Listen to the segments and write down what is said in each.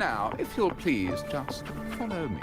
Now, if you'll please just follow me.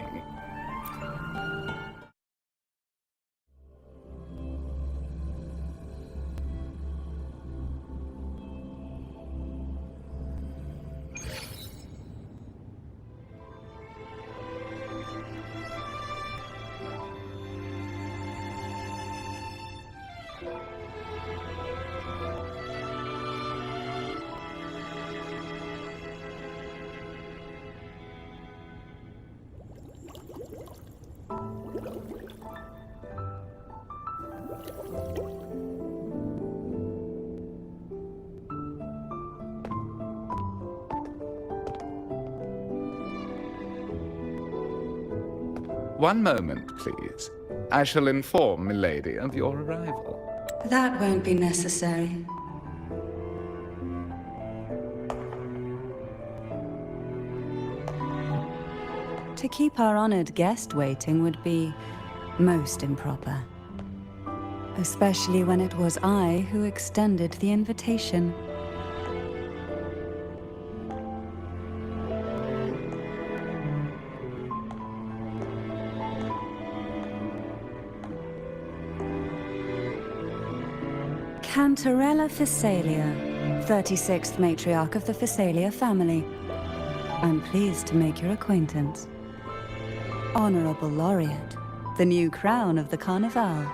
One moment, please. I shall inform milady of your arrival. That won't be necessary. To keep our honored guest waiting would be most improper. Especially when it was I who extended the invitation. Cantarella Physalia, 36th matriarch of the Physalia family. I'm pleased to make your acquaintance. Honorable Laureate, the new crown of the Carnival.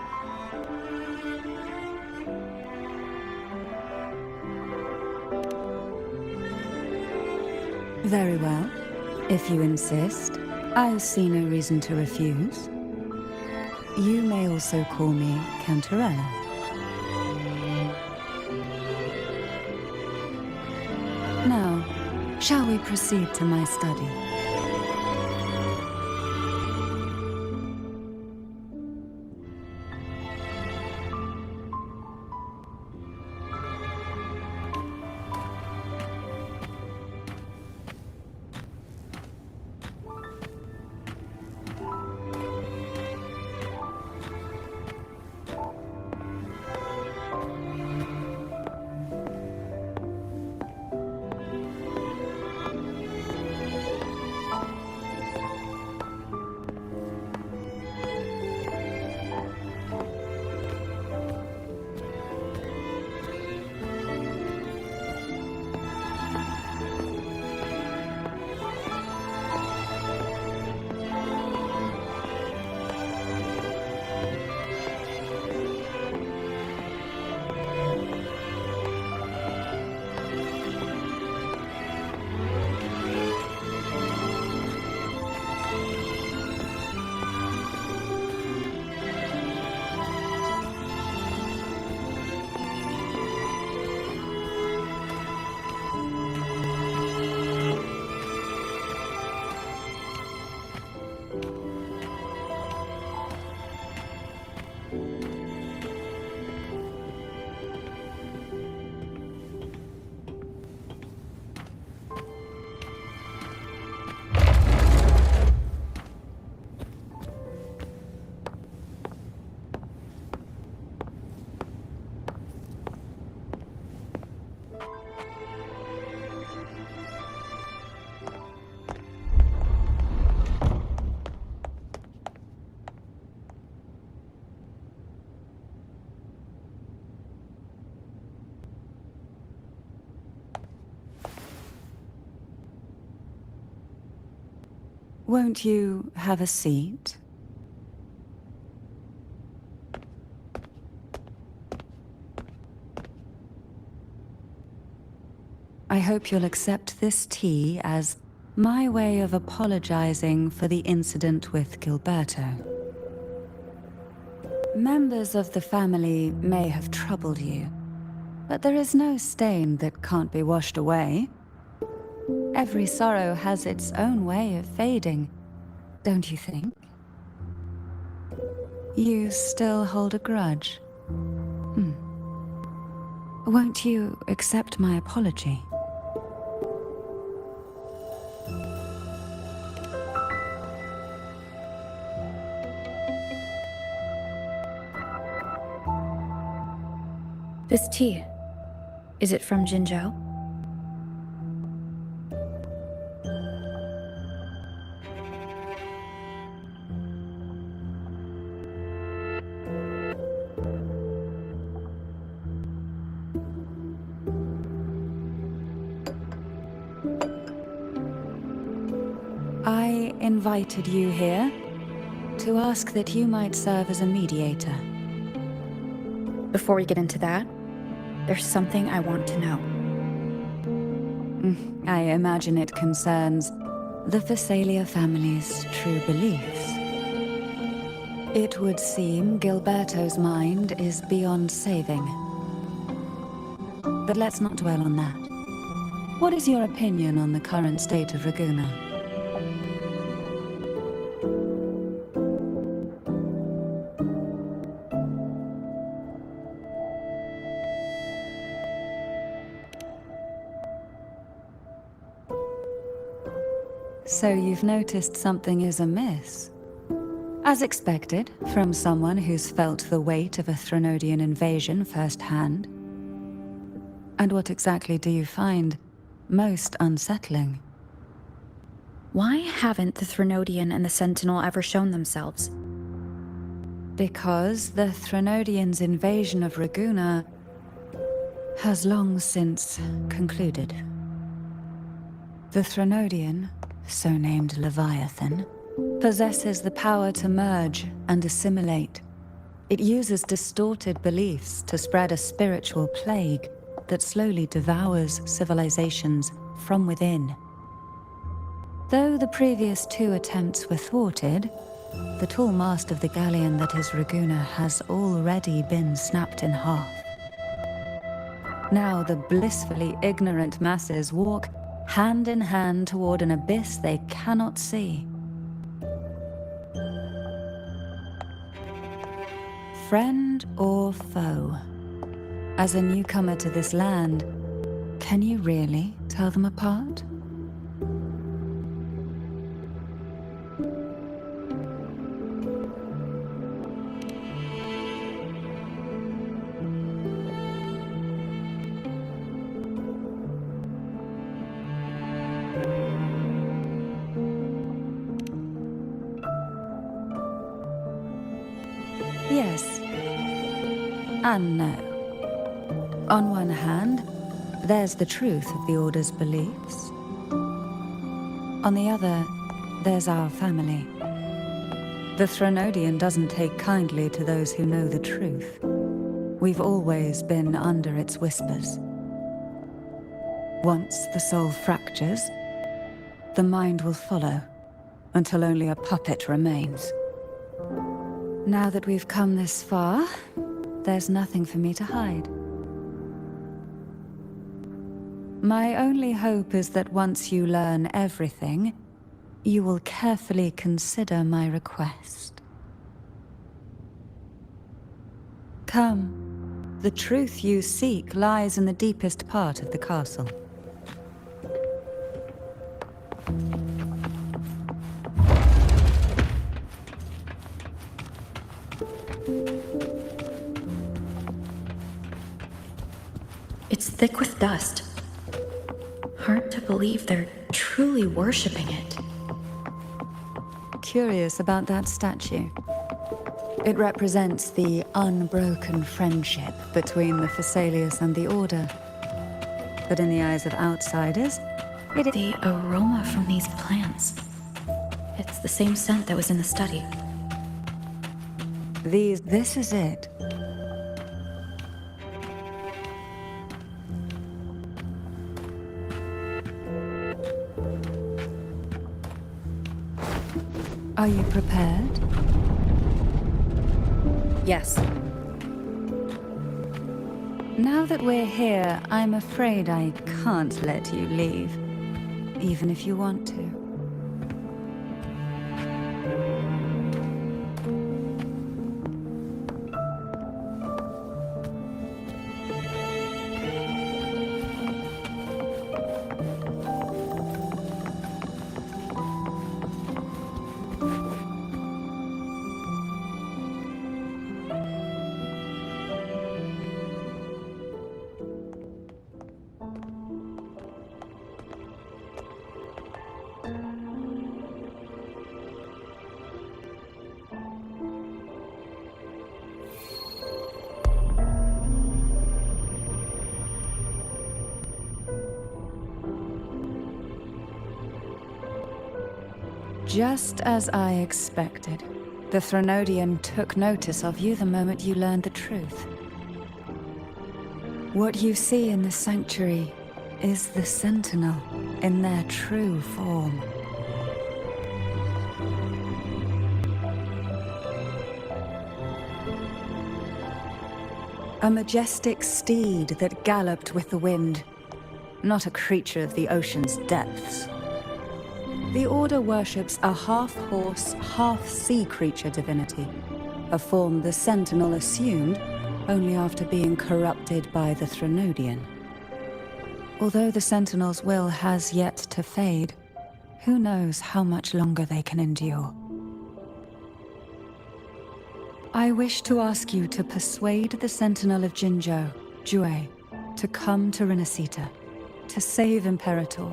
Very well. If you insist, I see no reason to refuse. You may also call me Cantarella. Now, shall we proceed to my study? Won't you have a seat? I hope you'll accept this tea as my way of apologizing for the incident with Gilberto. Members of the family may have troubled you, but there is no stain that can't be washed away. Every sorrow has its own way of fading, don't you think? You still hold a grudge? Won't you accept my apology? This tea, is it from Jinzhou? I invited you here to ask that you might serve as a mediator. Before we get into that, there's something I want to know. I imagine it concerns the Phasalia family's true beliefs. It would seem Gilberto's mind is beyond saving. But let's not dwell on that. What is your opinion on the current state of Raguna? So you've noticed something is amiss? As expected, from someone who's felt the weight of a Threnodian invasion firsthand. And what exactly do you find most unsettling? Why haven't the Threnodian and the Sentinel ever shown themselves? Because the Threnodians' invasion of Raguna has long since concluded. The Threnodian, so named Leviathan, possesses the power to merge and assimilate. It uses distorted beliefs to spread a spiritual plague that slowly devours civilizations from within. Though the previous two attempts were thwarted, the tall mast of the galleon that is Raguna has already been snapped in half. Now the blissfully ignorant masses walk hand in hand toward an abyss they cannot see. Friend or foe? As a newcomer to this land, can you really tell them apart? Yes and no. On one hand, there's the truth of the Order's beliefs. On the other, there's our family. The Threnodian doesn't take kindly to those who know the truth. We've always been under its whispers. Once the soul fractures, the mind will follow, until only a puppet remains. Now that we've come this far, there's nothing for me to hide. My only hope is that once you learn everything, you will carefully consider my request. Come. The truth you seek lies in the deepest part of the castle. It's thick with dust. Hard to believe they're truly worshipping it. Curious about that statue. It represents the unbroken friendship between the Phasaelius and the Order. But in the eyes of outsiders, it is The aroma from these plants. It's the same scent that was in the study. This is it. Are you prepared? Yes. Now that we're here, I'm afraid I can't let you leave, even if you want to. Just as I expected. The Threnodian took notice of you the moment you learned the truth. What you see in the sanctuary is the Sentinel in their true form. A majestic steed that galloped with the wind, not a creature of the ocean's depths. The Order worships a half-horse, half-sea creature divinity, a form the Sentinel assumed only after being corrupted by the Threnodian. Although the Sentinel's will has yet to fade, who knows how much longer they can endure. I wish to ask you to persuade the Sentinel of Jinzhou, Jue, to come to Renacita, to save Imperator.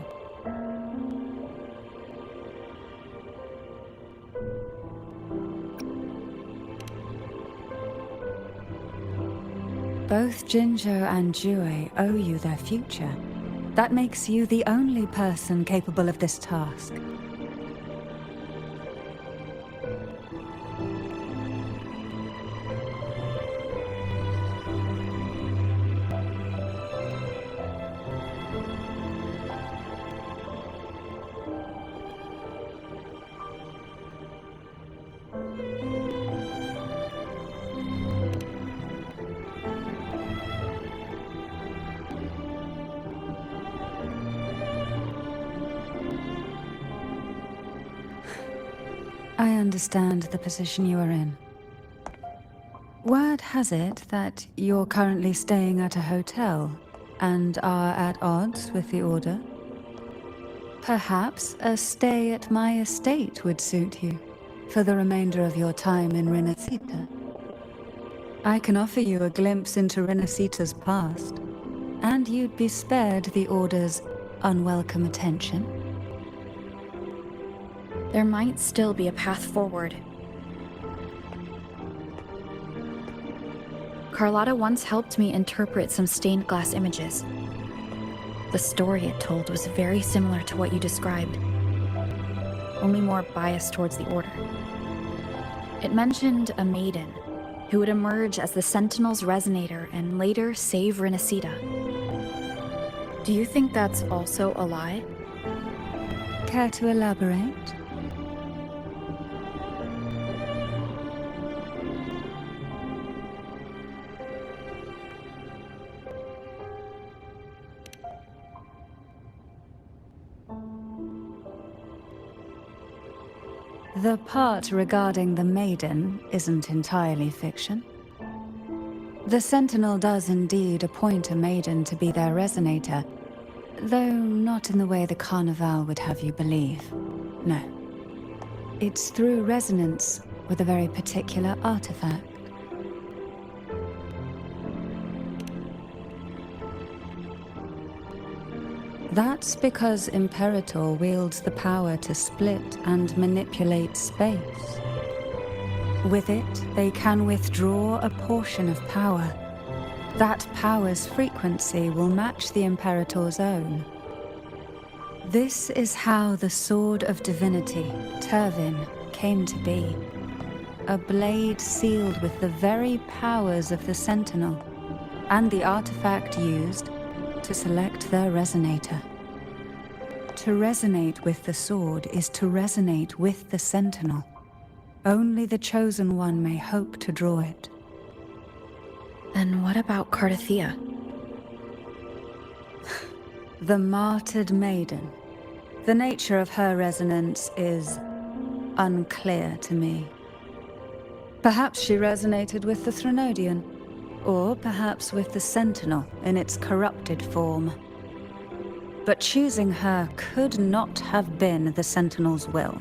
Both Jinzhou and Jue owe you their future. That makes you the only person capable of this task. I understand the position you are in. Word has it that you're currently staying at a hotel and are at odds with the Order. Perhaps a stay at my estate would suit you for the remainder of your time in Renacita. I can offer you a glimpse into Renacita's past, and you'd be spared the Order's unwelcome attention. There might still be a path forward. Carlotta once helped me interpret some stained glass images. The story it told was very similar to what you described, only more biased towards the Order. It mentioned a Maiden who would emerge as the Sentinel's resonator and later save Renacita. Do you think that's also a lie? Care to elaborate? The part regarding the Maiden isn't entirely fiction. The Sentinel does indeed appoint a Maiden to be their resonator, though not in the way the Carnival would have you believe. No. It's through resonance with a very particular artifact. That's because Imperator wields the power to split and manipulate space. With it, they can withdraw a portion of power. That power's frequency will match the Imperator's own. This is how the Sword of Divinity, Turvin, came to be. A blade sealed with the very powers of the Sentinel, and the artifact used to select their resonator. To resonate with the sword is to resonate with the Sentinel. Only the Chosen One may hope to draw it. Then what about Cartethyia? The martyred Maiden. The nature of her resonance is unclear to me. Perhaps she resonated with the Threnodian, or perhaps with the Sentinel in its corrupted form. But choosing her could not have been the Sentinel's will.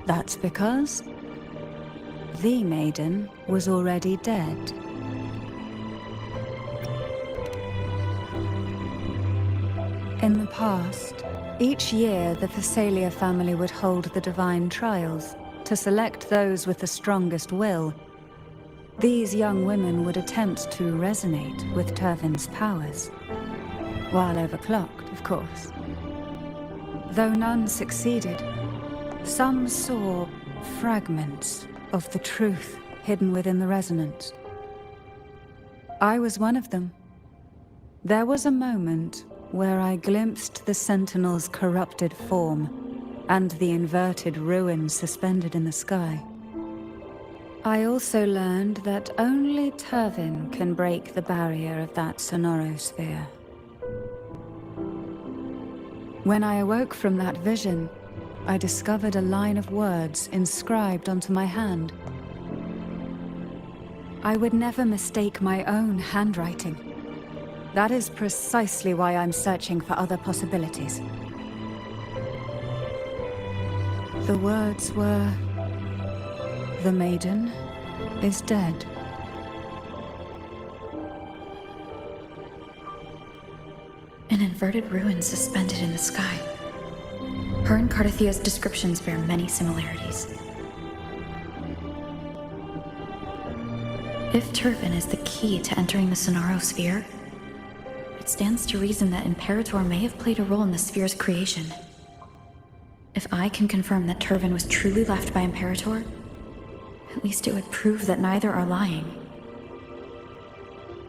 That's because the Maiden was already dead. In the past, each year the Phasalia family would hold the divine trials to select those with the strongest will. These young women would attempt to resonate with Turvin's powers, while overclocked, of course. Though none succeeded, Some saw fragments of the truth hidden within the resonance. I was one of them. There was a moment where I glimpsed the Sentinel's corrupted form and the inverted ruins suspended in the sky. I also learned that only Turvin can break the barrier of that sonorosphere. When I awoke from that vision, I discovered a line of words inscribed onto my hand. I would never mistake my own handwriting. That is precisely why I'm searching for other possibilities. The words were, "The Maiden is dead." An inverted ruin suspended in the sky. Her and Cartethyia's descriptions bear many similarities. If Turvin is the key to entering the sonorosphere, it stands to reason that Imperator may have played a role in the sphere's creation. If I can confirm that Turvin was truly left by Imperator, at least it would prove that neither are lying.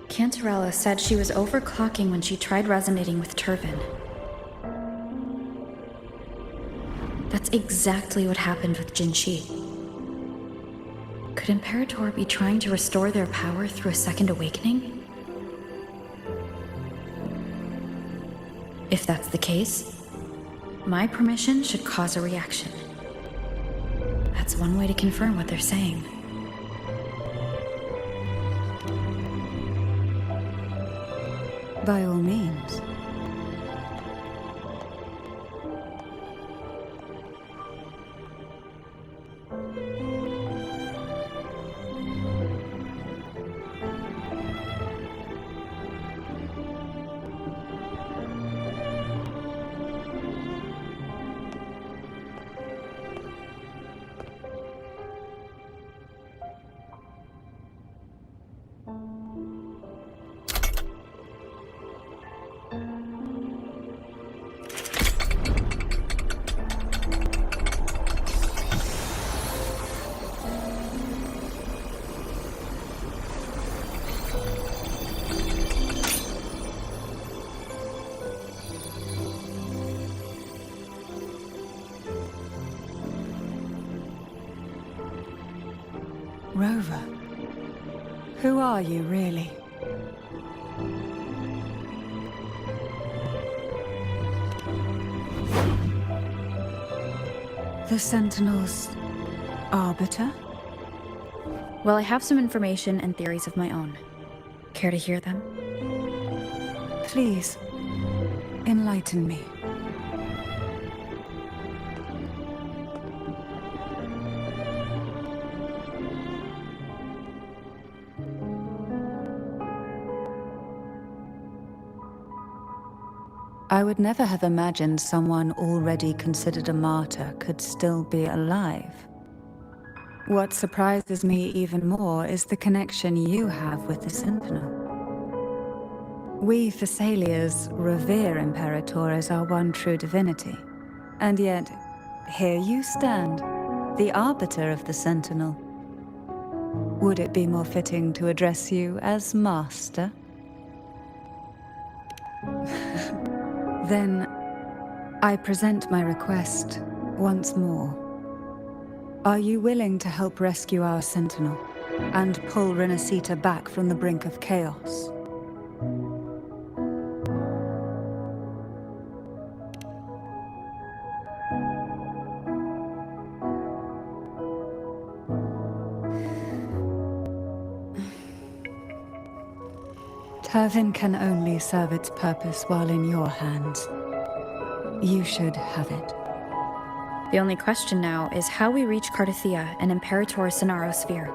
Cantarella said she was overclocking when she tried resonating with Turvin. That's exactly what happened with Jinshi. Could Imperator be trying to restore their power through a second awakening? If that's the case, my permission should cause a reaction. That's one way to confirm what they're saying. By all means. Rover, who are you really? The Sentinel's arbiter? Well, I have some information and theories of my own. Care to hear them? Please, enlighten me. I would never have imagined someone already considered a martyr could still be alive. What surprises me even more is the connection you have with the Sentinel. We Thessalians revere Imperator as our one true divinity. And yet, here you stand, the arbiter of the Sentinel. Would it be more fitting to address you as Master? Then, I present my request once more. Are you willing to help rescue our Sentinel and pull Renacita back from the brink of chaos? Turvin can only serve its purpose while in your hands. You should have it. The only question now is how we reach Cartethyia and Imperator's sonorosphere.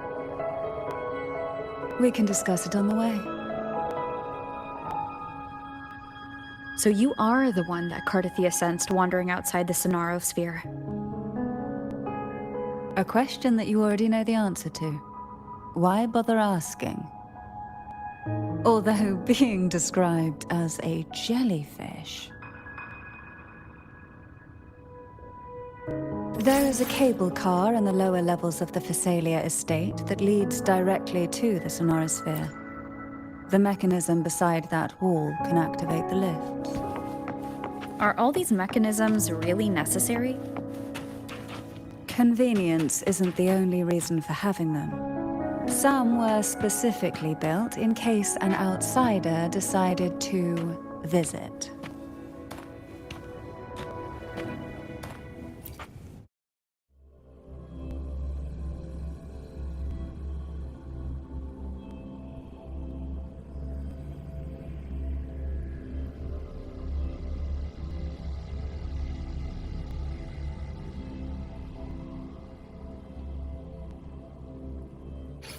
We can discuss it on the way. So you are the one that Cartethyia sensed wandering outside the sonorosphere. A question that you already know the answer to. Why bother asking? Although being described as a jellyfish. There is a cable car in the lower levels of the Physalia estate that leads directly to the sonorosphere. The mechanism beside that wall can activate the lift. Are all these mechanisms really necessary? Convenience isn't the only reason for having them. Some were specifically built in case an outsider decided to visit.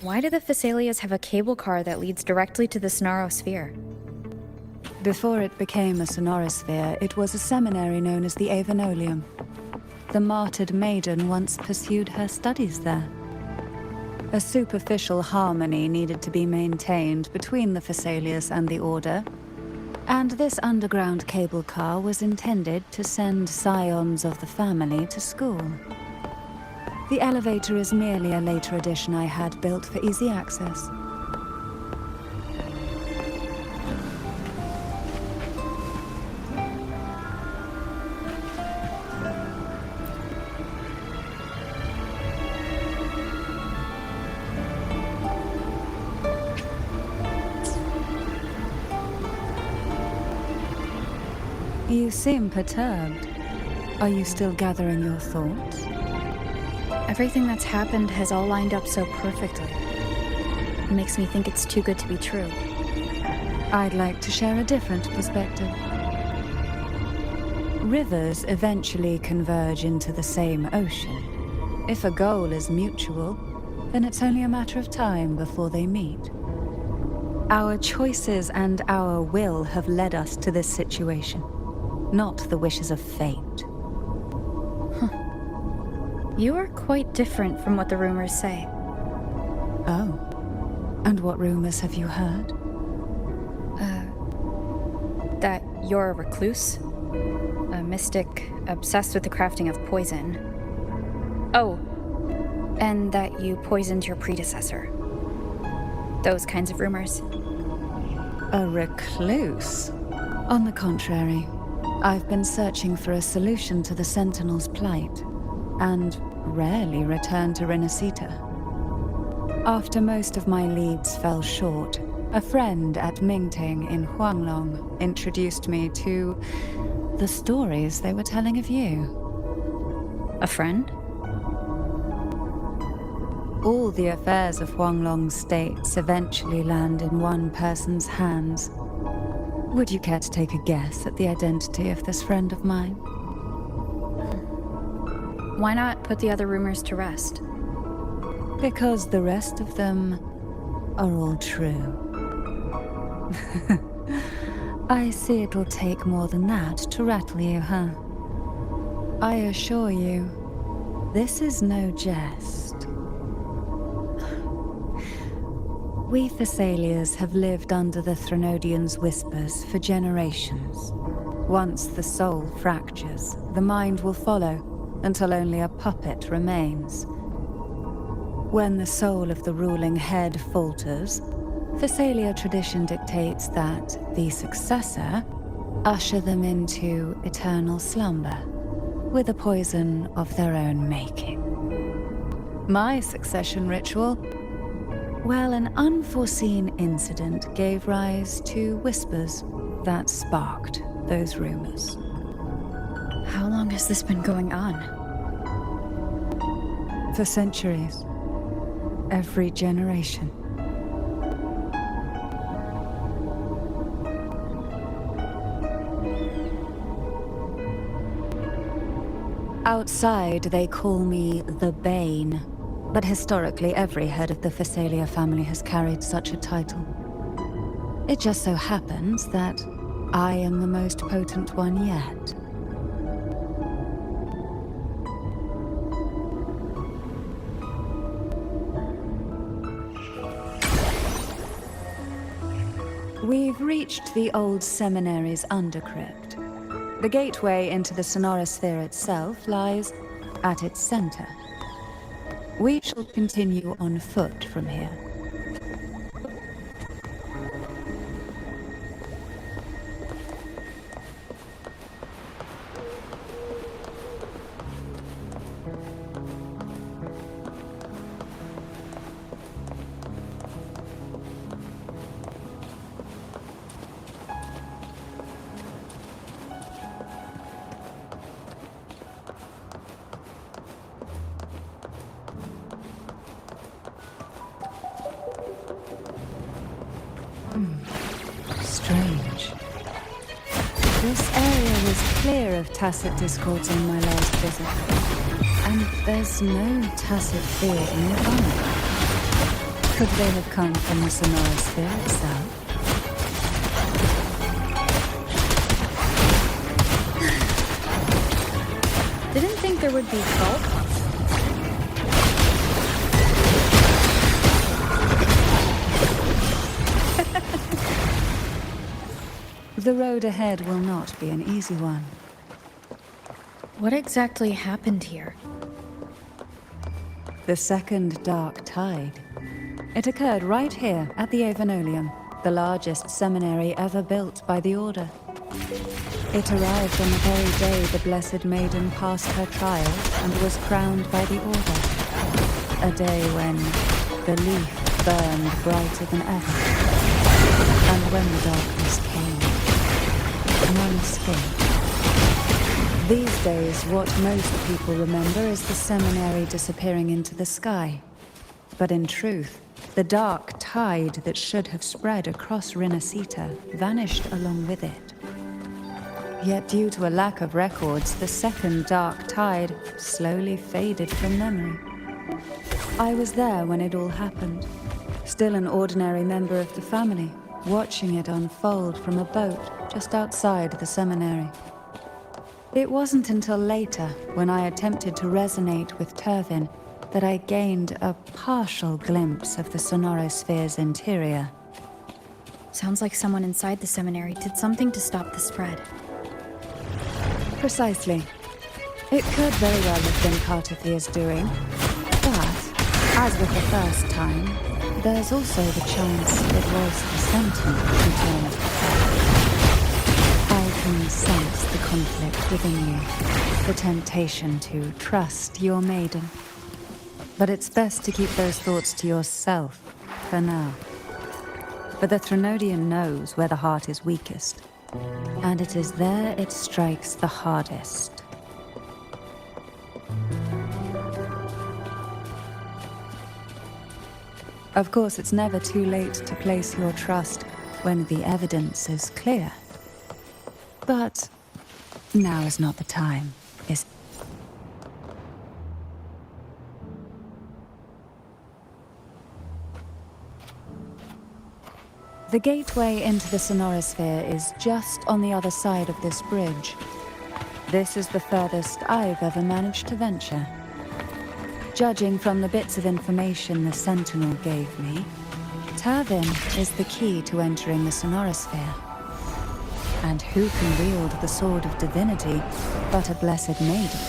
Why do the Physalias have a cable car that leads directly to the Sonorosphere? Before it became a sonorosphere, it was a seminary known as the Avenolium. The martyred Maiden once pursued her studies there. A superficial harmony needed to be maintained between the Physalias and the Order, and this underground cable car was intended to send scions of the family to school. The elevator is merely a later addition I had built for easy access. You seem perturbed. Are you still gathering your thoughts? Everything that's happened has all lined up so perfectly. It makes me think it's too good to be true. I'd like to share a different perspective. Rivers eventually converge into the same ocean. If a goal is mutual, then it's only a matter of time before they meet. Our choices and our will have led us to this situation, not the wishes of fate. You are quite different from what the rumors say. Oh. And what rumors have you heard? That you're a recluse, a mystic obsessed with the crafting of poison. Oh, and that you poisoned your predecessor. Those kinds of rumors. A recluse? On the contrary, I've been searching for a solution to the Sentinel's plight, and rarely return to Renacita. After most of my leads fell short, a friend at Mingting in Huanglong introduced me to the stories they were telling of you. A friend? All the affairs of Huanglong's states eventually land in one person's hands. Would you care to take a guess at the identity of this friend of mine? Why not put the other rumors to rest? Because the rest of them are all true. I see it'll take more than that to rattle you, huh? I assure you, this is no jest. We Thessalians have lived under the Threnodians' whispers for generations. Once the soul fractures, the mind will follow, until only a puppet remains. When the soul of the ruling head falters, Thessalia tradition dictates that the successor usher them into eternal slumber, with a poison of their own making. My succession ritual? Well, an unforeseen incident gave rise to whispers that sparked those rumors. How long has this been going on? For centuries. Every generation. Outside, they call me the Bane, but historically every head of the Physalia family has carried such a title. It just so happens that I am the most potent one yet. We've reached the old seminary's undercrypt. The gateway into the sonorosphere itself lies at its center. We shall continue on foot from here. Strange. This area was clear of tacit discords on my last visit, and there's no tacit field nearby. Could they have come from the Sonorosphere itself? Didn't think there would be help. The road ahead will not be an easy one. What exactly happened here? The second dark tide. It occurred right here at the Avenolium, the largest seminary ever built by the Order. It arrived on the very day the Blessed Maiden passed her trials and was crowned by the Order. A day when the leaf burned brighter than ever. And when the darkness came, none escaped. These days, what most people remember is the seminary disappearing into the sky. But in truth, the dark tide that should have spread across Rinascita vanished along with it. Yet due to a lack of records, the second dark tide slowly faded from memory. I was there when it all happened, still an ordinary member of the family, watching it unfold from a boat just outside the seminary. It wasn't until later, when I attempted to resonate with Turvin, that I gained a partial glimpse of the Sonorosphere's interior. Sounds like someone inside the seminary did something to stop the spread. Precisely. It could very well have been Cartethyia's doing, but, as with the first time, there's also the chance it was the Sentinel who turned. I can sense the conflict within you, the temptation to trust your maiden. But it's best to keep those thoughts to yourself, for now. For the Threnodian knows where the heart is weakest, and it is there it strikes the hardest. Of course, it's never too late to place your trust when the evidence is clear. But now is not the time, is it? The gateway into the Sonorosphere is just on the other side of this bridge. This is the furthest I've ever managed to venture. Judging from the bits of information the Sentinel gave me, Turvin is the key to entering the Sonorosphere. And who can wield the Sword of Divinity but a Blessed Maiden?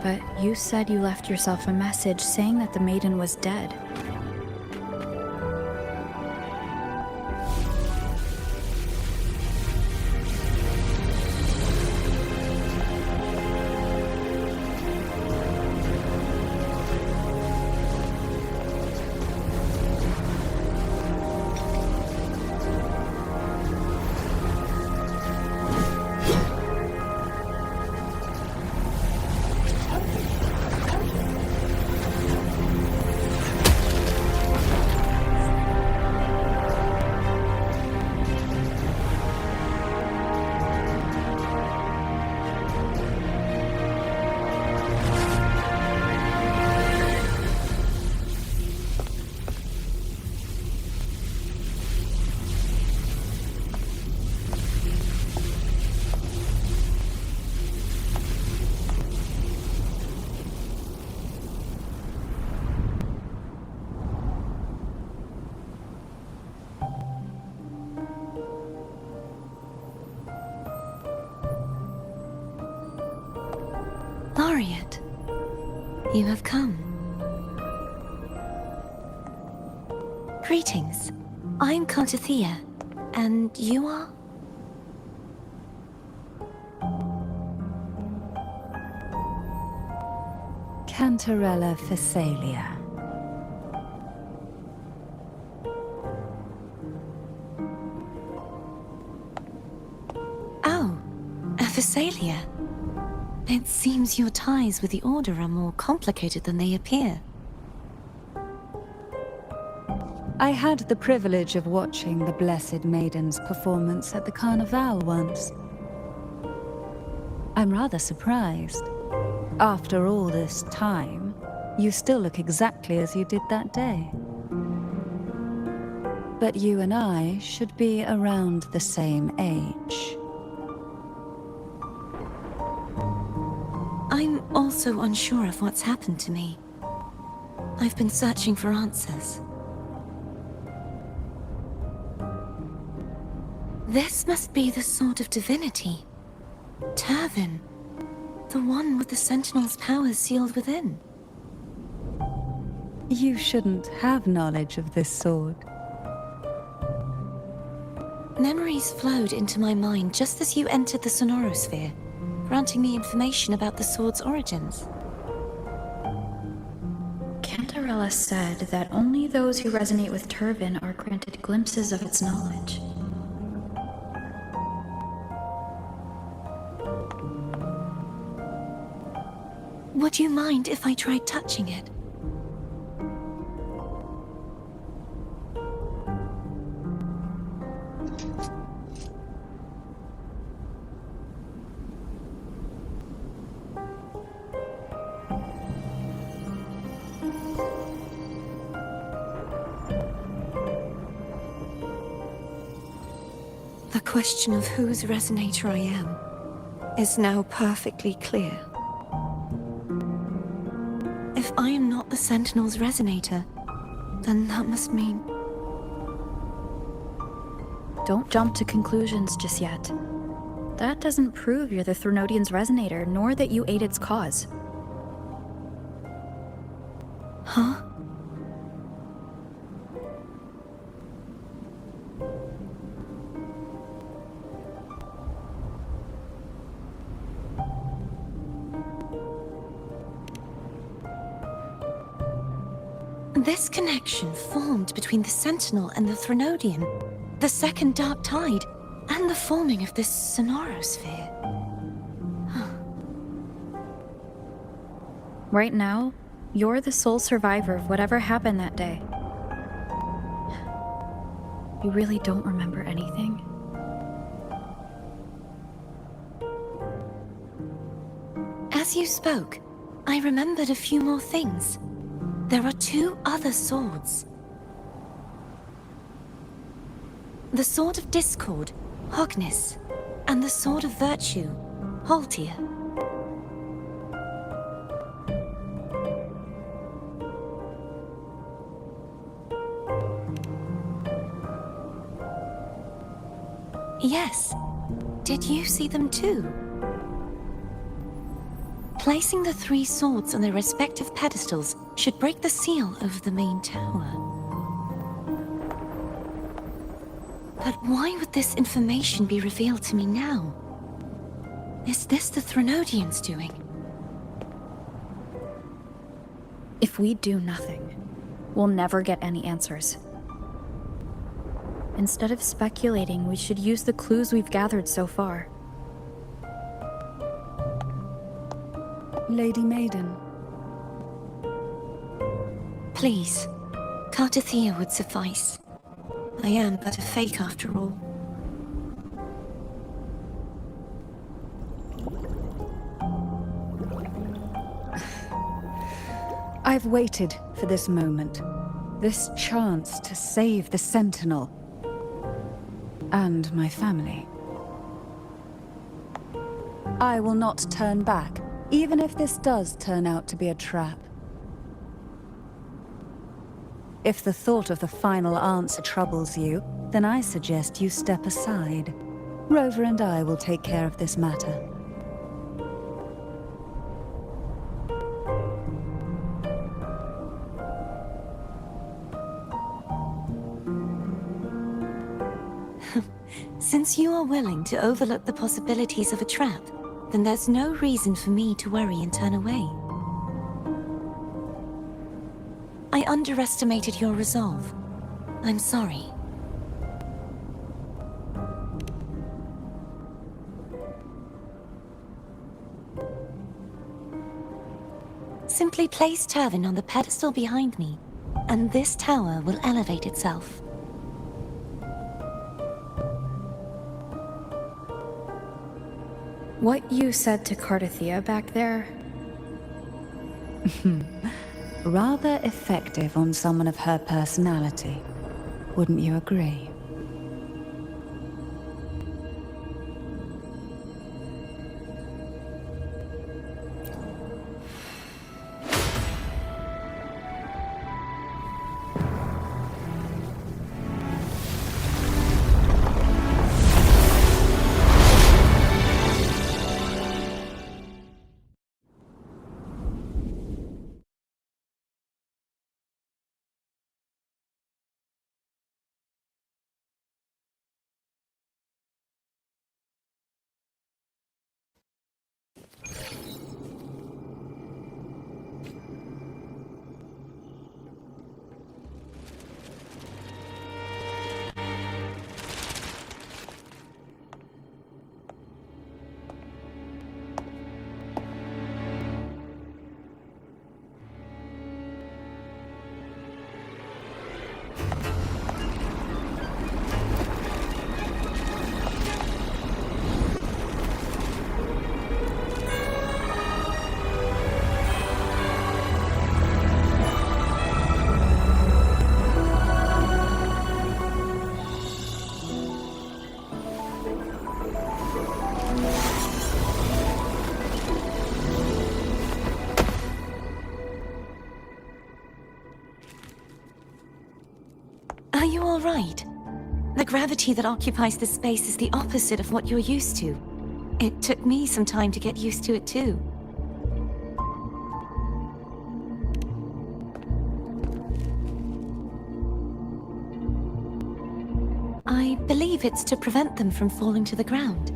But you said you left yourself a message saying that the Maiden was dead. Laureate. You have come. Greetings. I'm Cartethyia, and you are? Cantarella Phasalia. Oh, a Phasalia. It seems your ties with the Order are more complicated than they appear. I had the privilege of watching the Blessed Maiden's performance at the Carnival once. I'm rather surprised. After all this time, you still look exactly as you did that day. But you and I should be around the same age. I'm also unsure of what's happened to me. I've been searching for answers. This must be the Sword of Divinity. Turvin. The one with the Sentinel's powers sealed within. You shouldn't have knowledge of this sword. Memories flowed into my mind just as you entered the Sonorosphere, granting me information about the sword's origins. Cantarella said that only those who resonate with Turvin are granted glimpses of its knowledge. Would you mind if I tried touching it? The question of whose resonator I am is now perfectly clear. If I am not the Sentinel's resonator, then that must mean... Don't jump to conclusions just yet. That doesn't prove you're the Threnodian's resonator, nor that you aid its cause. Huh? This connection formed between the Sentinel and the Threnodian, the second Dark Tide, and the forming of this Sonorosphere. Right now, you're the sole survivor of whatever happened that day. You really don't remember anything? As you spoke, I remembered a few more things. There are two other swords. The Sword of Discord, Hognis, and the Sword of Virtue, Haltia. Yes. Did you see them too? Placing the three swords on their respective pedestals should break the seal over the main tower. But why would this information be revealed to me now? Is this the Threnodians' doing? If we do nothing, we'll never get any answers. Instead of speculating, we should use the clues we've gathered so far. Lady Maiden. Please, Cartethyia would suffice. I am but a fake after all. I've waited for this moment. This chance to save the Sentinel. And my family. I will not turn back, even if this does turn out to be a trap. If the thought of the final answer troubles you, then I suggest you step aside. Rover and I will take care of this matter. Since you are willing to overlook the possibilities of a trap, then there's no reason for me to worry and turn away. I underestimated your resolve. I'm sorry. Simply place Turvin on the pedestal behind me, and this tower will elevate itself. What you said to Cartethyia back there? Rather effective on someone of her personality. Wouldn't you agree? Are you all right? The gravity that occupies this space is the opposite of what you're used to. It took me some time to get used to it too. I believe it's to prevent them from falling to the ground.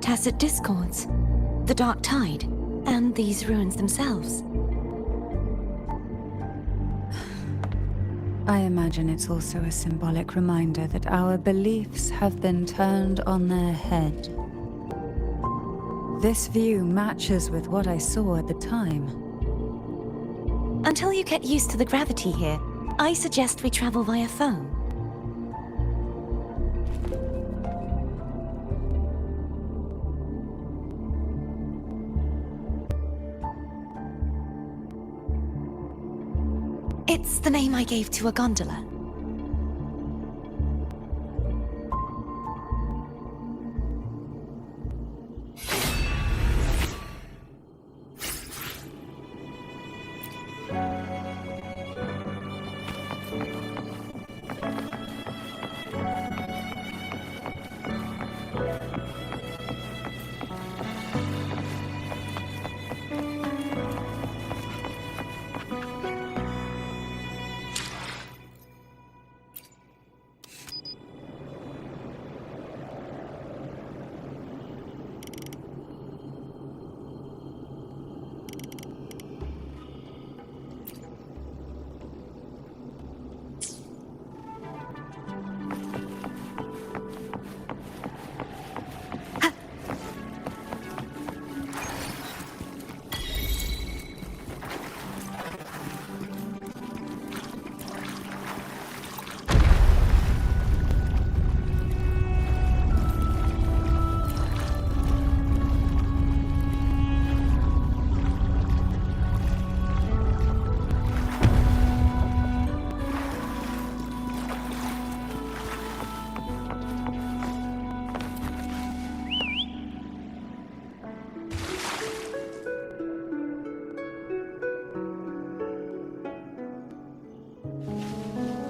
Tacit discords, the dark tide, and these ruins themselves. I imagine it's also a symbolic reminder that our beliefs have been turned on their head. This view matches with what I saw at the time. Until you get used to the gravity here, I suggest we travel via phone. It's the name I gave to a gondola.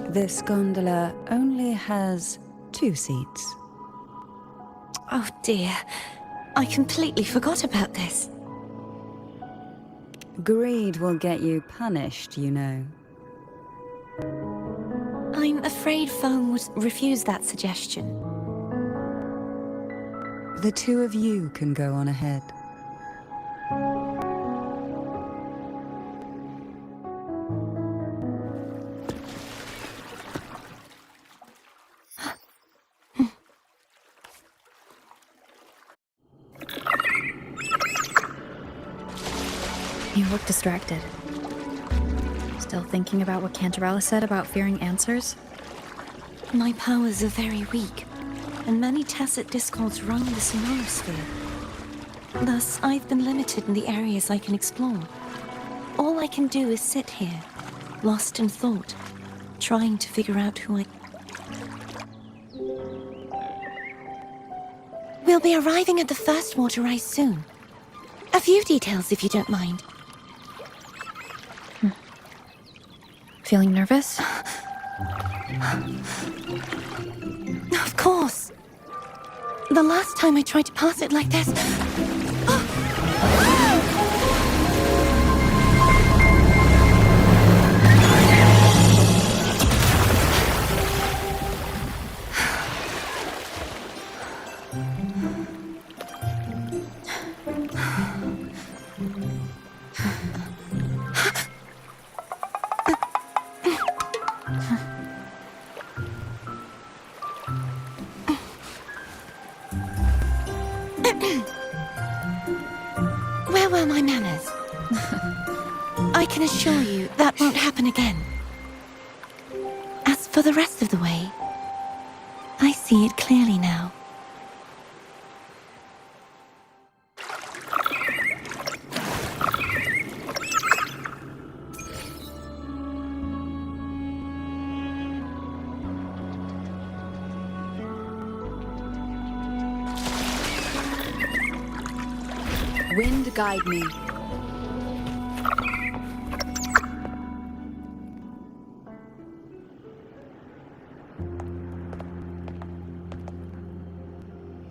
This gondola only has 2 seats. Oh dear, I completely forgot about this. Greed will get you punished, you know. I'm afraid Foam would refuse that suggestion. The two of you can go on ahead. You look distracted. Still thinking about what Cantarella said about fearing answers? My powers are very weak, and many tacit discords roam the sonorosphere. Thus, I've been limited in the areas I can explore. All I can do is sit here, lost in thought, trying to figure out who I... We'll be arriving at the first water rise soon. A few details, if you don't mind. Feeling nervous? Of course. The last time I tried to pass it like this... Where were my manners? I can assure you that won't happen again. As for the rest of the way, I see it clearly now. Wind guide me.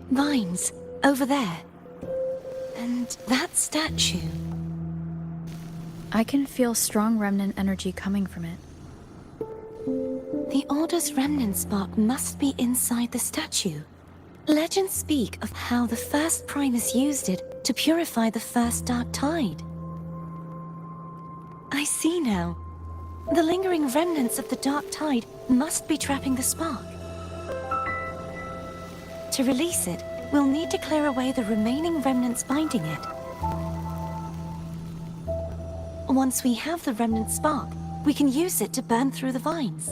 Vines, over there. And that statue. I can feel strong remnant energy coming from it. The Order's remnant spark must be inside the statue. Legends speak of how the first Primus used it to purify the first dark tide. I see now. The lingering remnants of the dark tide must be trapping the spark. To release it, we'll need to clear away the remaining remnants binding it. Once we have the remnant spark, we can use it to burn through the vines.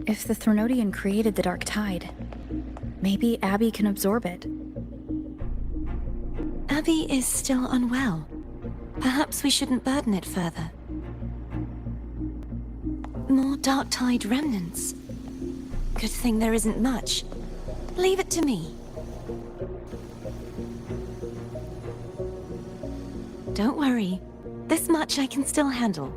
If the Threnodian created the Dark Tide, maybe Abby can absorb it. Abby is still unwell. Perhaps we shouldn't burden it further. More Dark Tide remnants. Good thing there isn't much. Leave it to me. Don't worry. This much I can still handle.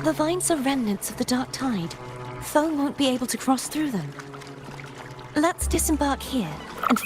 The vines are remnants of the dark tide. Foam won't be able to cross through them. Let's disembark here and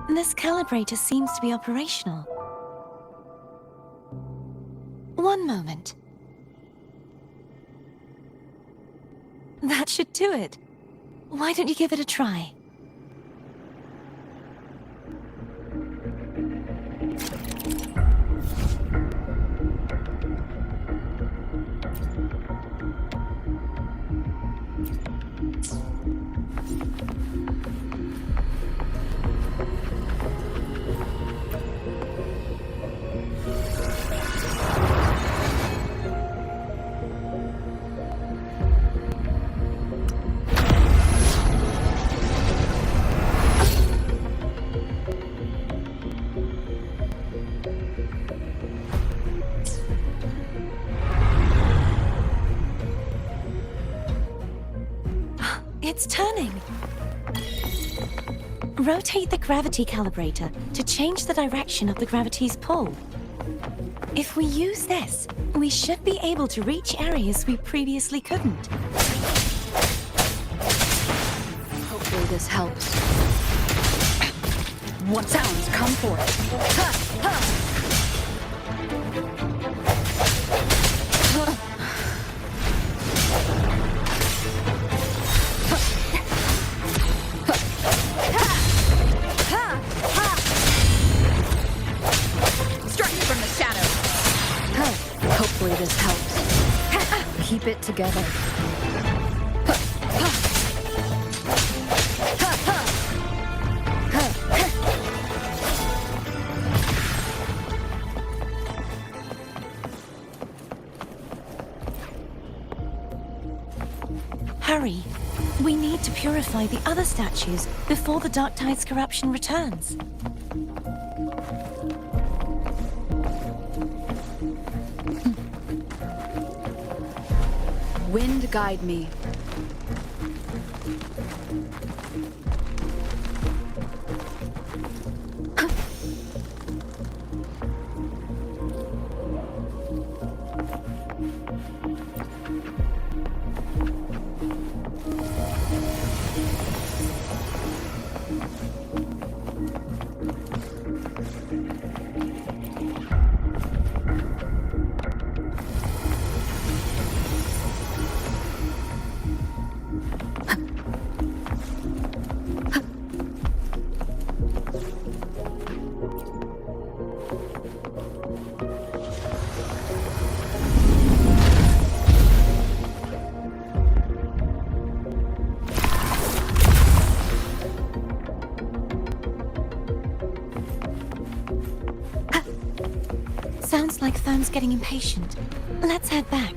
This calibrator seems to be operational. One moment. That should do it. Why don't you give it a try? It's turning. Rotate the gravity calibrator to change the direction of the gravity's pull. If we use this, we should be able to reach areas we previously couldn't. Hopefully this helps. What sounds come forth? Ha! Ha! Hopefully this helps. Keep it together. Hurry. We need to purify the other statues before the Dark Tide's corruption returns. Wind guide me. Sounds like Thurm's getting impatient. Let's head back.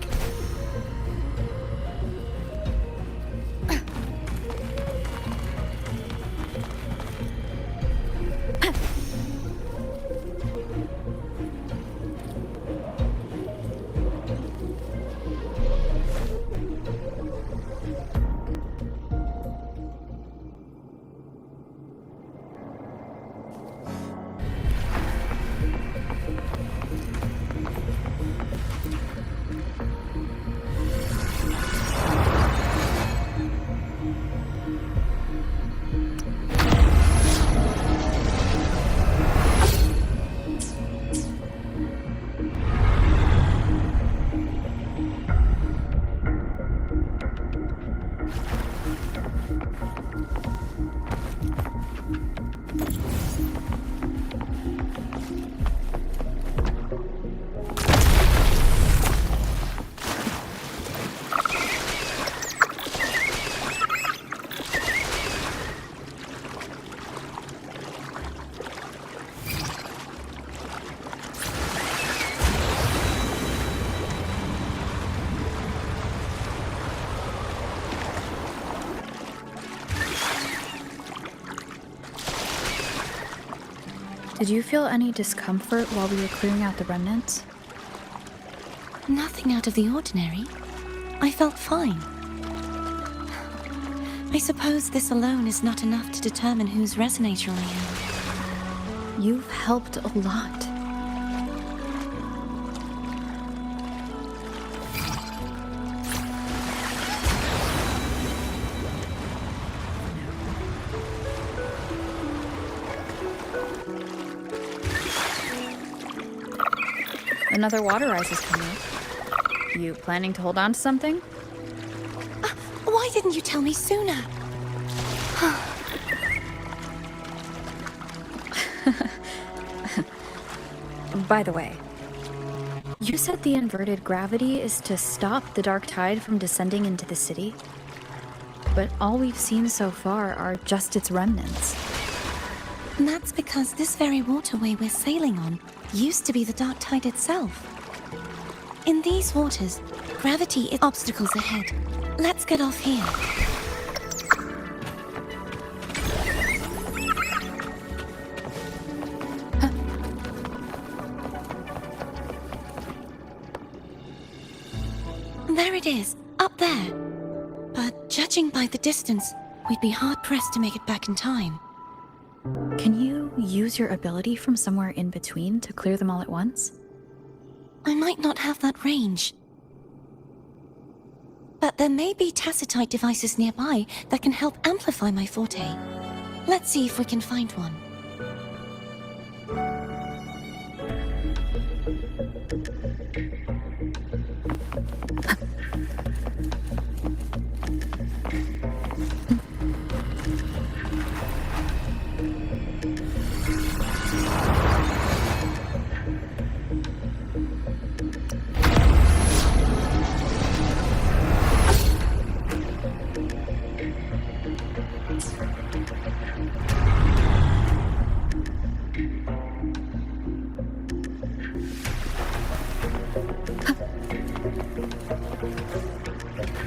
Did you feel any discomfort while we were clearing out the remnants? Nothing out of the ordinary. I felt fine. I suppose this alone is not enough to determine whose resonator I am. You've helped a lot. Another water rise is coming up. You planning to hold on to something? Why didn't you tell me sooner? By the way, you said the inverted gravity is to stop the dark tide from descending into the city, but all we've seen so far are just its remnants. And that's because this very waterway we're sailing on used to be the dark tide itself. In these waters, gravity is obstacles ahead. Let's get off here. There it is, up there. But judging by the distance, we'd be hard-pressed to make it back in time. Can you use your ability from somewhere in between to clear them all at once? I might not have that range. But there may be tacitite devices nearby that can help amplify my forte. Let's see if we can find one.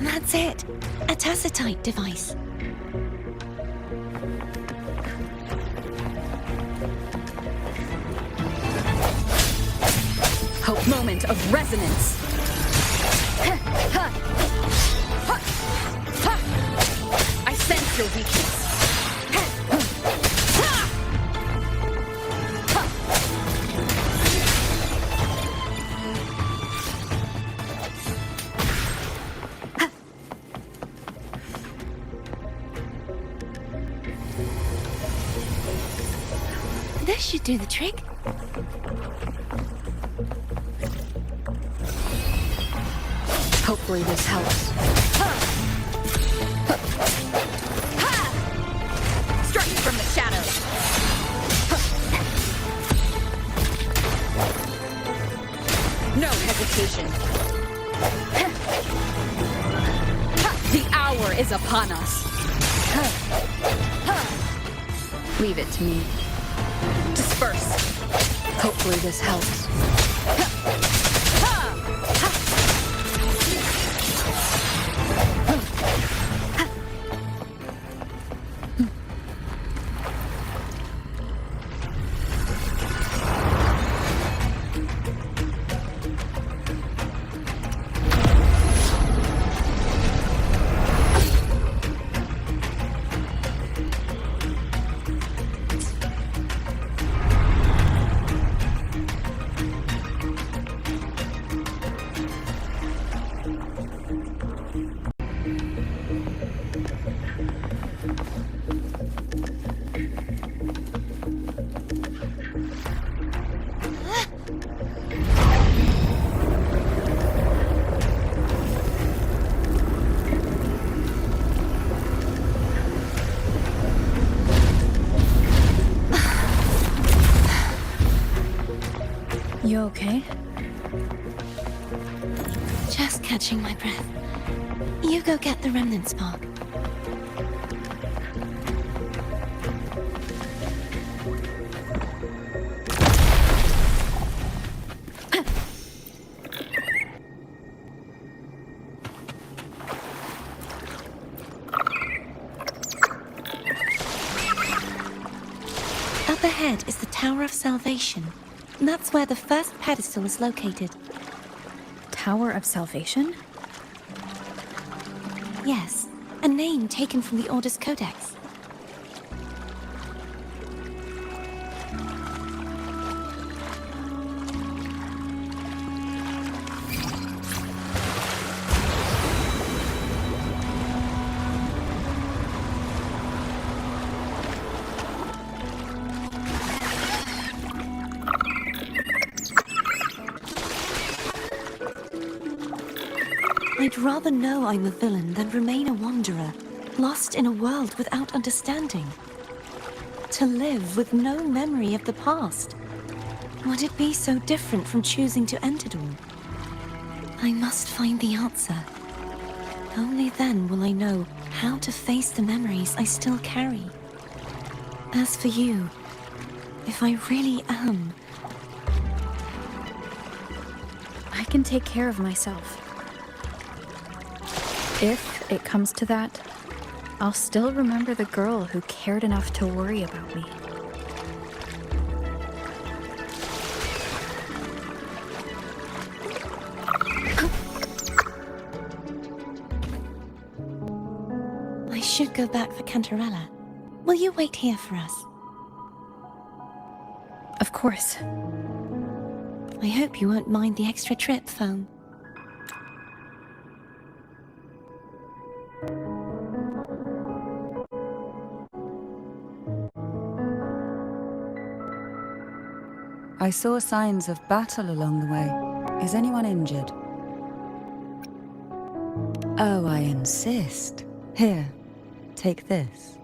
That's it. A tacitite device. Hope moment of resonance. I sense your weakness. This should do the trick. Hopefully this helps. Strike from the shadows. No hesitation. The hour is upon us. Leave it to me. Disperse. Hopefully this helps. You okay? Just catching my breath. You go get the remnant spark. Up ahead is the Tower of Salvation. That's where the first pedestal is located. Tower of Salvation? Yes, a name taken from the Order's Codex. I'd rather know I'm a villain than remain a wanderer, lost in a world without understanding. To live with no memory of the past. Would it be so different from choosing to end it all? I must find the answer. Only then will I know how to face the memories I still carry. As for you, if I really am... I can take care of myself. If it comes to that, I'll still remember the girl who cared enough to worry about me. I should go back for Cantarella. Will you wait here for us? Of course. I hope you won't mind the extra trip, Foam. I saw signs of battle along the way. Is anyone injured? Oh, I insist. Here, take this.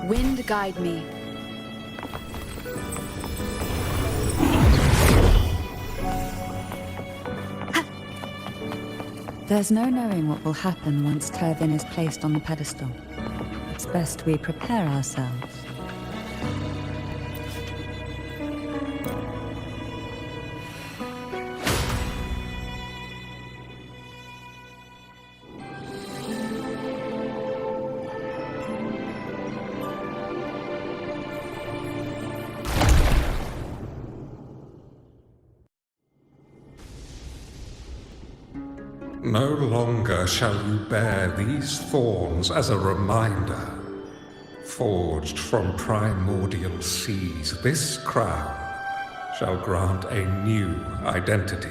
Wind guide me. There's no knowing what will happen once Tervin is placed on the pedestal. It's best we prepare ourselves. No longer shall you bear these thorns as a reminder. Forged from primordial seas, this crown shall grant a new identity.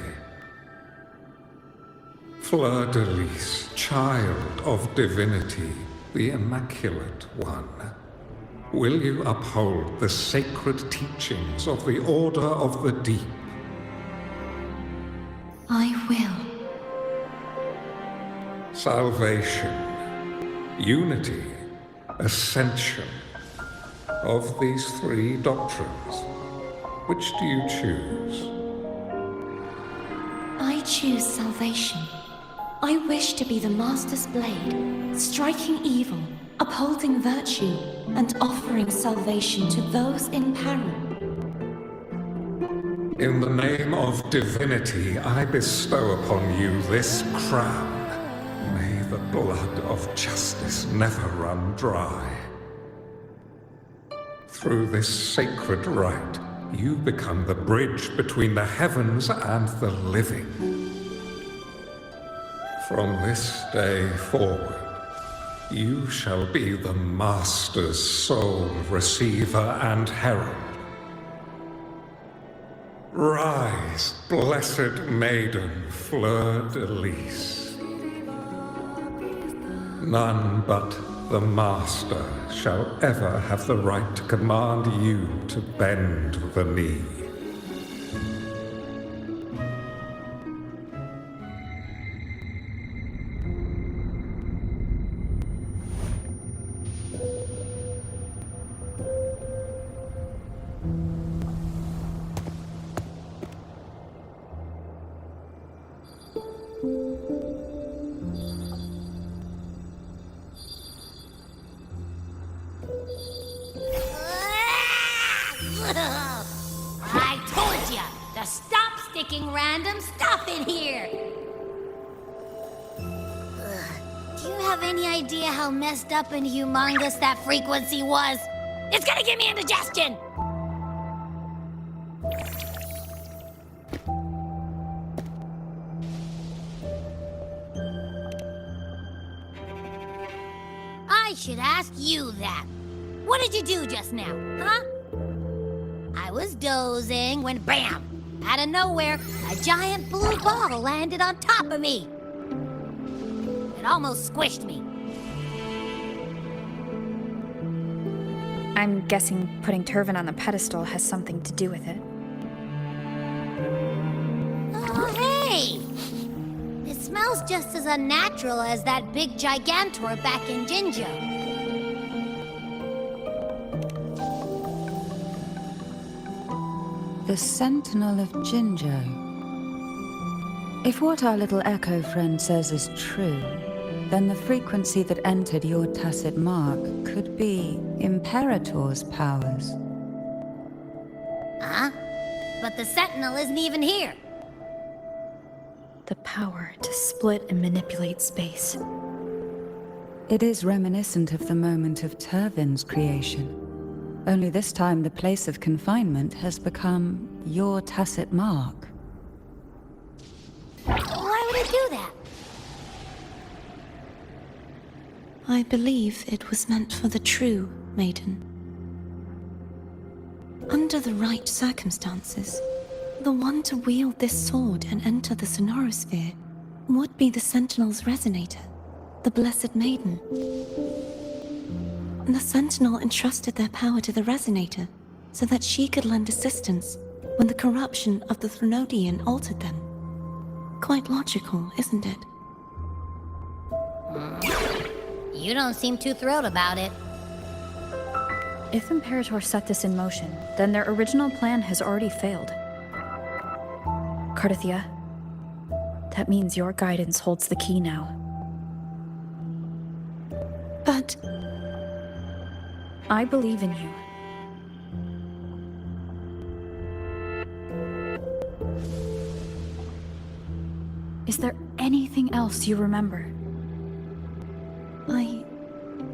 Fleur-de-Lis, child of divinity, the Immaculate One, will you uphold the sacred teachings of the Order of the Deep? I will. Salvation, unity, ascension. Of these three doctrines, which do you choose? I choose salvation. I wish to be the Master's blade, striking evil, upholding virtue, and offering salvation to those in peril. In the name of divinity, I bestow upon you this crown. May the blood of justice never run dry. Through this sacred rite, you become the bridge between the heavens and the living. From this day forward, you shall be the Master's sole receiver and herald. Rise, blessed maiden Fleur-de-Lis. None but the Master shall ever have the right to command you to bend the knee. I told ya to stop sticking random stuff in here! Do you have any idea how messed up and humongous that frequency was? It's gonna give me indigestion! I should ask you that. What did you do just now, huh? I was dozing when BAM! Out of nowhere, a giant blue ball landed on top of me. It almost squished me. I'm guessing putting Turvin on the pedestal has something to do with it. Oh, hey! It smells just as unnatural as that big gigantor back in Jinjo. The Sentinel of Jinjo. If what our little echo friend says is true, then the frequency that entered your tacit mark could be Imperator's powers. Huh? But the Sentinel isn't even here. The power to split and manipulate space. It is reminiscent of the moment of Turvin's creation. Only this time the place of confinement has become your tacit mark. Why would it do that? I believe it was meant for the true Maiden. Under the right circumstances, the one to wield this sword and enter the Sonorosphere would be the Sentinel's resonator, the Blessed Maiden. The Sentinel entrusted their power to the Resonator so that she could lend assistance when the corruption of the Threnodian altered them. Quite logical, isn't it? You don't seem too thrilled about it. If Imperator set this in motion, then their original plan has already failed. Cartethyia, that means your guidance holds the key now. But I believe in you. Is there anything else you remember? I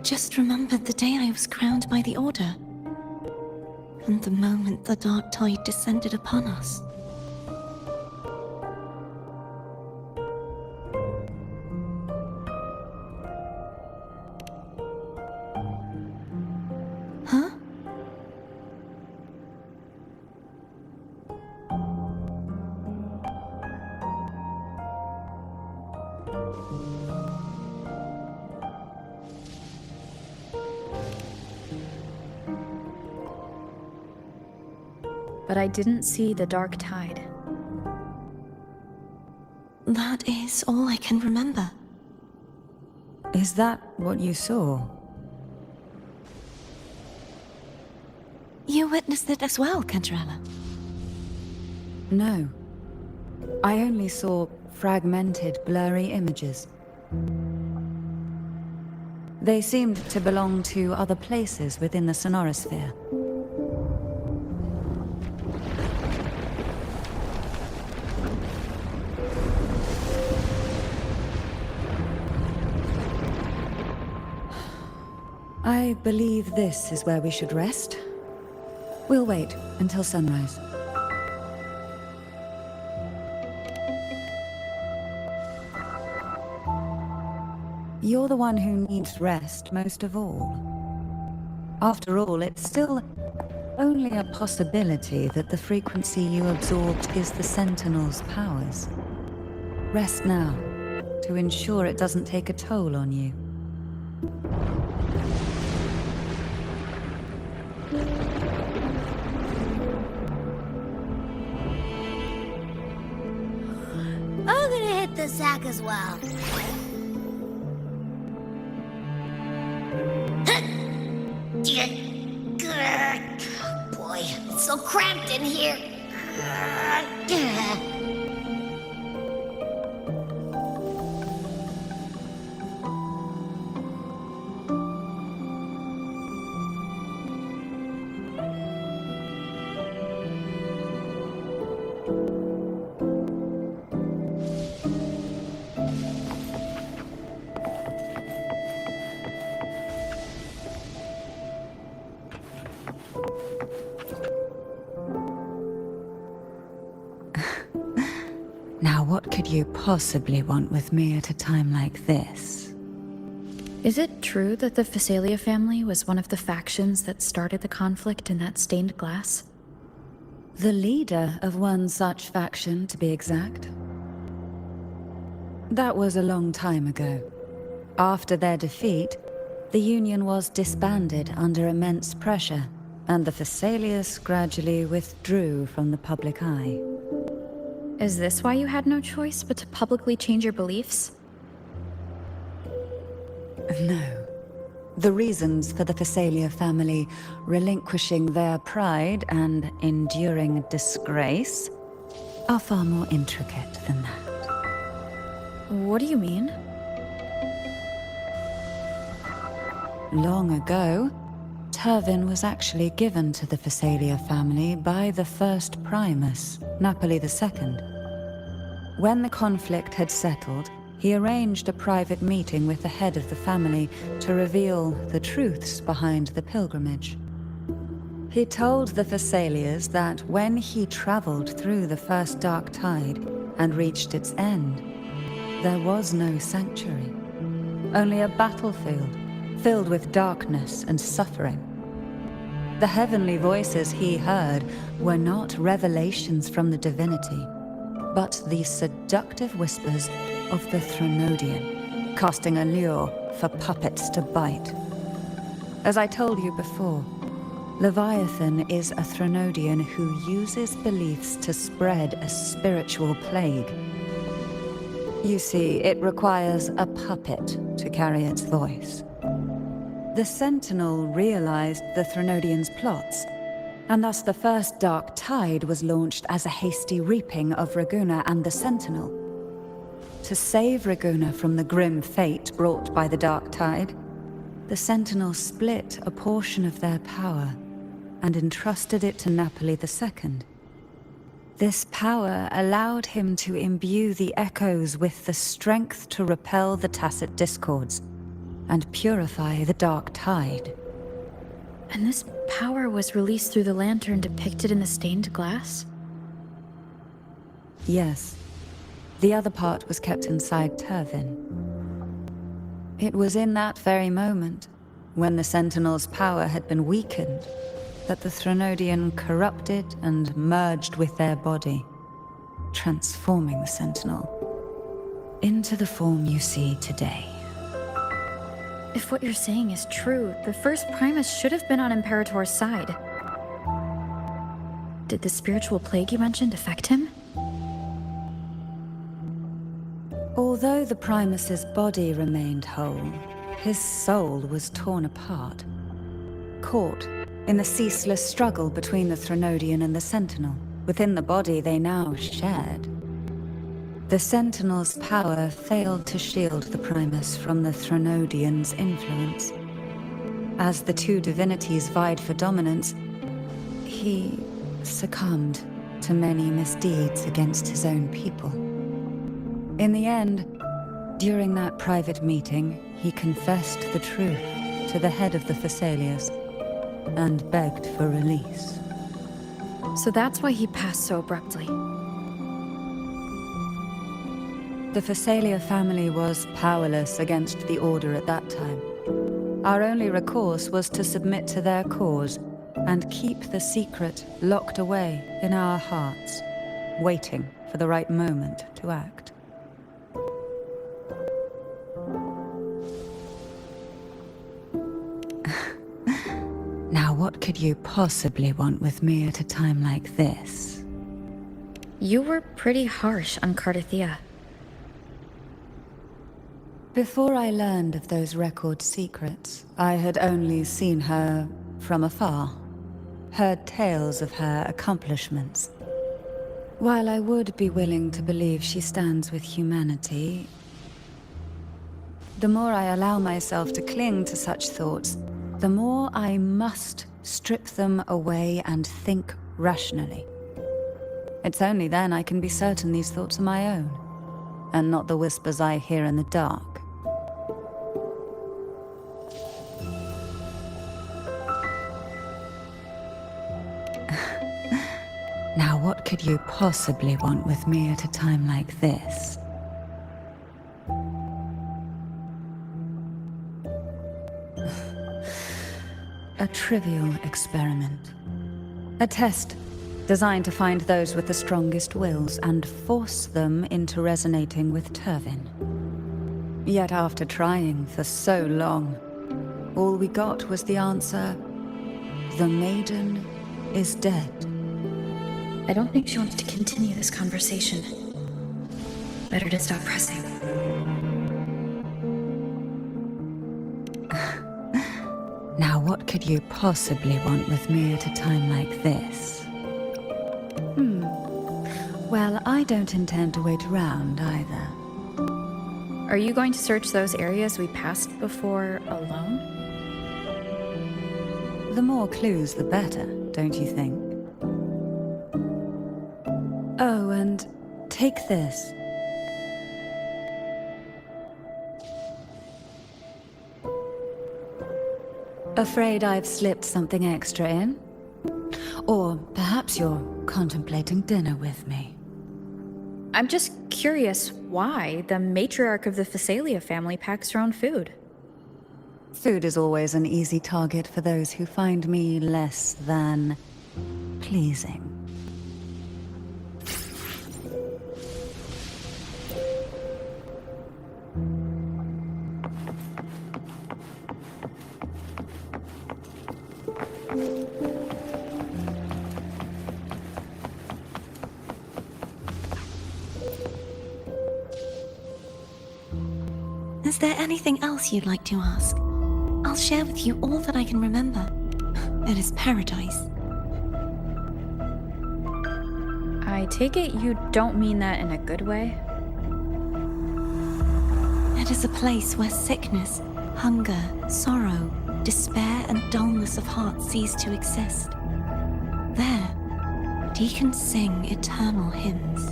just remembered the day I was crowned by the Order. And the moment the dark tide descended upon us. but I didn't see the dark tide. That is all I can remember. Is that what you saw? You witnessed it as well, Cantarella? No. I only saw fragmented, blurry images. They seemed to belong to other places within the sonorosphere. I believe this is where we should rest. We'll wait until sunrise. You're the one who needs rest most of all. After all, it's still only a possibility that the frequency you absorbed is the Sentinel's powers. Rest now, to ensure it doesn't take a toll on you. I'm gonna hit the sack as well. Boy, it's so cramped in here. Now, what could you possibly want with me at a time like this? Is it true that the Physalia family was one of the factions that started the conflict in that stained glass? The leader of one such faction, to be exact. That was a long time ago. After their defeat, the Union was disbanded under immense pressure, and the Physalius gradually withdrew from the public eye. Is this why you had no choice but to publicly change your beliefs? No. The reasons for the Physalia family relinquishing their pride and enduring disgrace are far more intricate than that. What do you mean? Long ago, Turvin was actually given to the Physalia family by the first Primus, Napoli II. When the conflict had settled, he arranged a private meeting with the head of the family to reveal the truths behind the pilgrimage. He told the Physalias that when he traveled through the first dark tide and reached its end, there was no sanctuary, only a battlefield filled with darkness and suffering. The heavenly voices he heard were not revelations from the divinity, but the seductive whispers of the Threnodian, casting a lure for puppets to bite. As I told you before, Leviathan is a Threnodian who uses beliefs to spread a spiritual plague. You see, it requires a puppet to carry its voice. The Sentinel realized the Threnodian's plots, and thus the first Dark Tide was launched as a hasty reaping of Raguna and the Sentinel. To save Raguna from the grim fate brought by the Dark Tide, the Sentinel split a portion of their power and entrusted it to Napoli II. This power allowed him to imbue the echoes with the strength to repel the tacit discords and purify the Dark Tide. And this power was released through the lantern depicted in the stained glass? Yes. The other part was kept inside Turvin. It was in that very moment, when the Sentinel's power had been weakened, that the Threnodian corrupted and merged with their body, transforming the Sentinel into the form you see today. If what you're saying is true, the first Primus should have been on Imperator's side. Did the spiritual plague you mentioned affect him? Although the Primus's body remained whole, his soul was torn apart, caught in the ceaseless struggle between the Threnodian and the Sentinel. Within the body they now shared. The Sentinel's power failed to shield the Primus from the Threnodian's influence. As the two divinities vied for dominance, he succumbed to many misdeeds against his own people. In the end, during that private meeting, he confessed the truth to the head of the Thessalias and begged for release. So that's why he passed so abruptly. The Thessalia family was powerless against the Order at that time. Our only recourse was to submit to their cause and keep the secret locked away in our hearts, waiting for the right moment to act. Now, what could you possibly want with me at a time like this? You were pretty harsh on Cartethyia. Before I learned of those record secrets, I had only seen her from afar, heard tales of her accomplishments. While I would be willing to believe she stands with humanity, the more I allow myself to cling to such thoughts, the more I must strip them away and think rationally. It's only then I can be certain these thoughts are my own, and not the whispers I hear in the dark. Now, what could you possibly want with me at a time like this? A trivial experiment. A test designed to find those with the strongest wills and force them into resonating with Turvin. Yet after trying for so long, all we got was the answer, the Maiden is dead. I don't think she wants to continue this conversation. Better to stop pressing. Now, what could you possibly want with me at a time like this? Well, I don't intend to wait around either. Are you going to search those areas we passed before alone? The more clues, the better, don't you think? Oh, and take this. Afraid I've slipped something extra in? Or perhaps you're contemplating dinner with me. I'm just curious why the matriarch of the Thessalia family packs her own food. Food is always an easy target for those who find me less than pleasing. Is there anything else you'd like to ask? I'll share with you all that I can remember. It is paradise. I take it you don't mean that in a good way? It is a place where sickness, hunger, sorrow, despair, and dullness of heart cease to exist. There, deacons sing eternal hymns.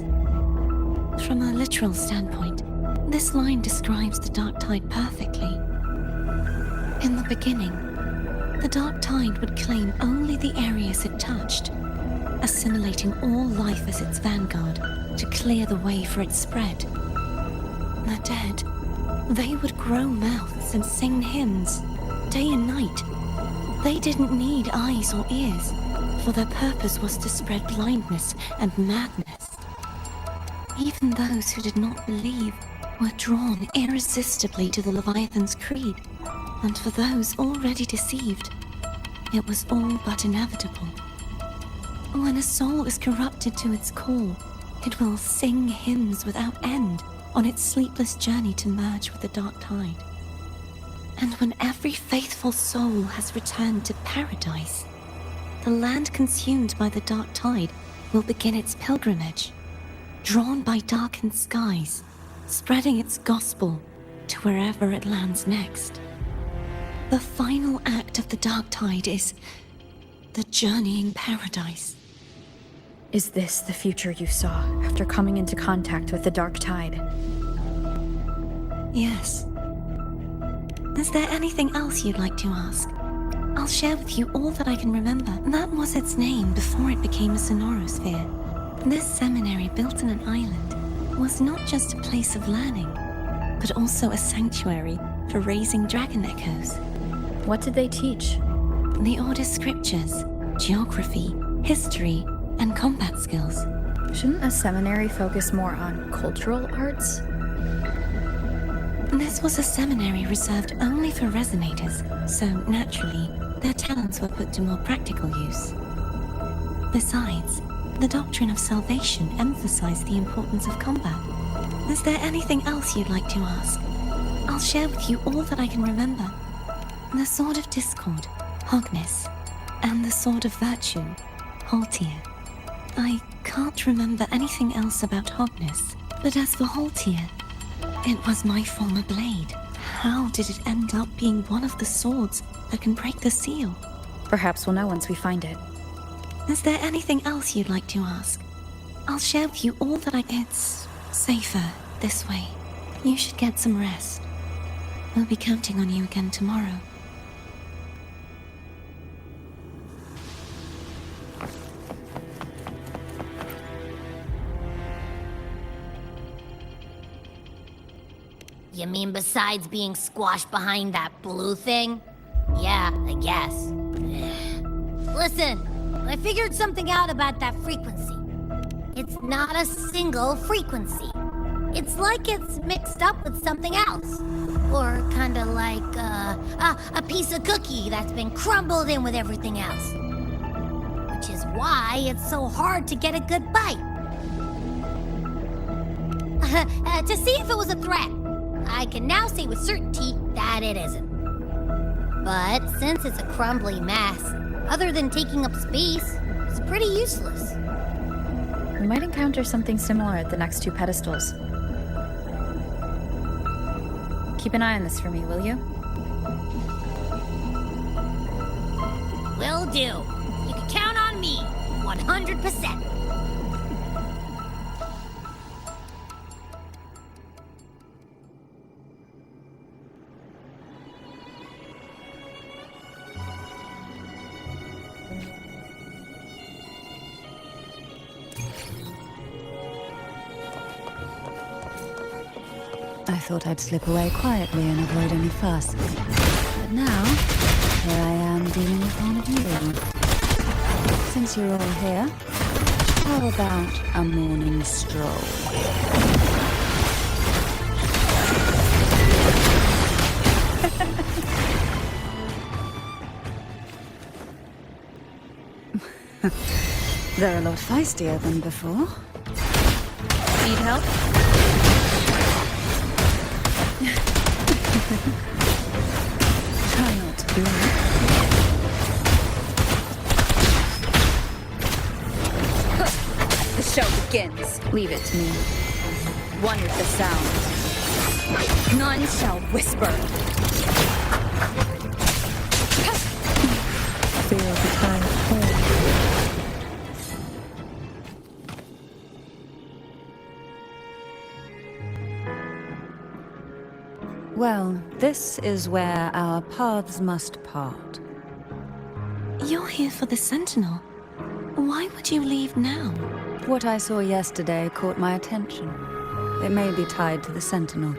From a literal standpoint, this line describes the Dark Tide perfectly. In the beginning, the Dark Tide would claim only the areas it touched, assimilating all life as its vanguard to clear the way for its spread. The dead, they would grow mouths and sing hymns, day and night. They didn't need eyes or ears, for their purpose was to spread blindness and madness. Even those who did not believe were drawn irresistibly to the Leviathan's creed, and for those already deceived, it was all but inevitable. When a soul is corrupted to its core, it will sing hymns without end on its sleepless journey to merge with the dark tide. And when every faithful soul has returned to paradise, the land consumed by the dark tide will begin its pilgrimage, drawn by darkened skies, spreading its gospel to wherever it lands next. The final act of the dark tide is the journeying paradise. Is this the future you saw after coming into contact with the dark tide? Yes. Is there anything else you'd like to ask? I'll share with you all that I can remember. That was its name before it became a sonorosphere. This seminary, built in an island, was not just a place of learning, but also a sanctuary for raising dragon echoes. What did they teach? The Order's scriptures, geography, history, and combat skills. Shouldn't a seminary focus more on cultural arts? This was a seminary reserved only for resonators, so naturally, their talents were put to more practical use. Besides, the doctrine of salvation emphasized the importance of combat. Is there anything else you'd like to ask? I'll share with you all that I can remember. The Sword of Discord, Hogness, and the Sword of Virtue, Haltier. I can't remember anything else about Hogness, but as for Haltier, it was my former blade. How did it end up being one of the swords that can break the seal? Perhaps we'll know once we find it. Is there anything else you'd like to ask? I'll share with you all that It's safer this way. You should get some rest. We'll be counting on you again tomorrow. You mean besides being squashed behind that blue thing? Yeah, I guess. Listen, I figured something out about that frequency. It's not a single frequency. It's like it's mixed up with something else. Or kinda like a piece of cookie that's been crumbled in with everything else. Which is why it's so hard to get a good bite. To see if it was a threat, I can now say with certainty that it isn't. But since it's a crumbly mess, other than taking up space, it's pretty useless. We might encounter something similar at the next two pedestals. Keep an eye on this for me, will you? Will do. You can count on me, 100%. I thought I'd slip away quietly and avoid any fuss. But now, here I am dealing with one of you. Since you're all here, how about a morning stroll? They're a lot feistier than before. Need help? Try not to blink. The show begins. Leave it to me. One with the sound. None shall whisper. Feel the tide fall. Well, this is where our paths must part. You're here for the Sentinel. Why would you leave now? What I saw yesterday caught my attention. It may be tied to the Sentinel.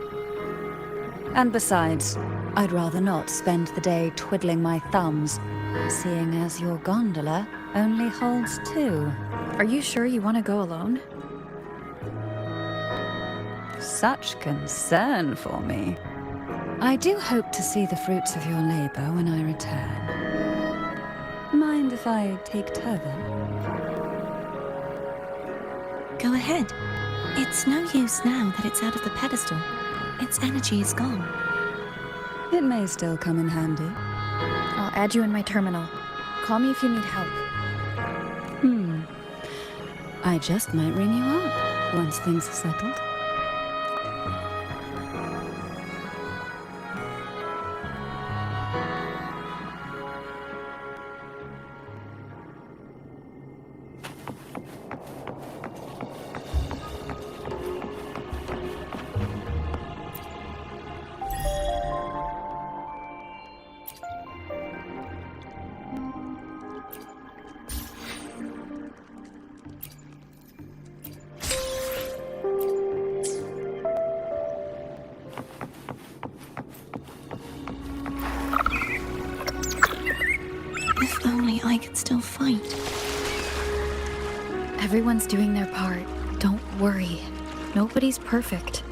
And besides, I'd rather not spend the day twiddling my thumbs, seeing as your gondola only holds two. Are you sure you want to go alone? Such concern for me. I do hope to see the fruits of your labor when I return. Mind if I take turban? Go ahead. It's no use now that it's out of the pedestal. Its energy is gone. It may still come in handy. I'll add you in my terminal. Call me if you need help. I just might ring you up once things are settled. If only I could still fight. Everyone's doing their part. Don't worry. Nobody's perfect.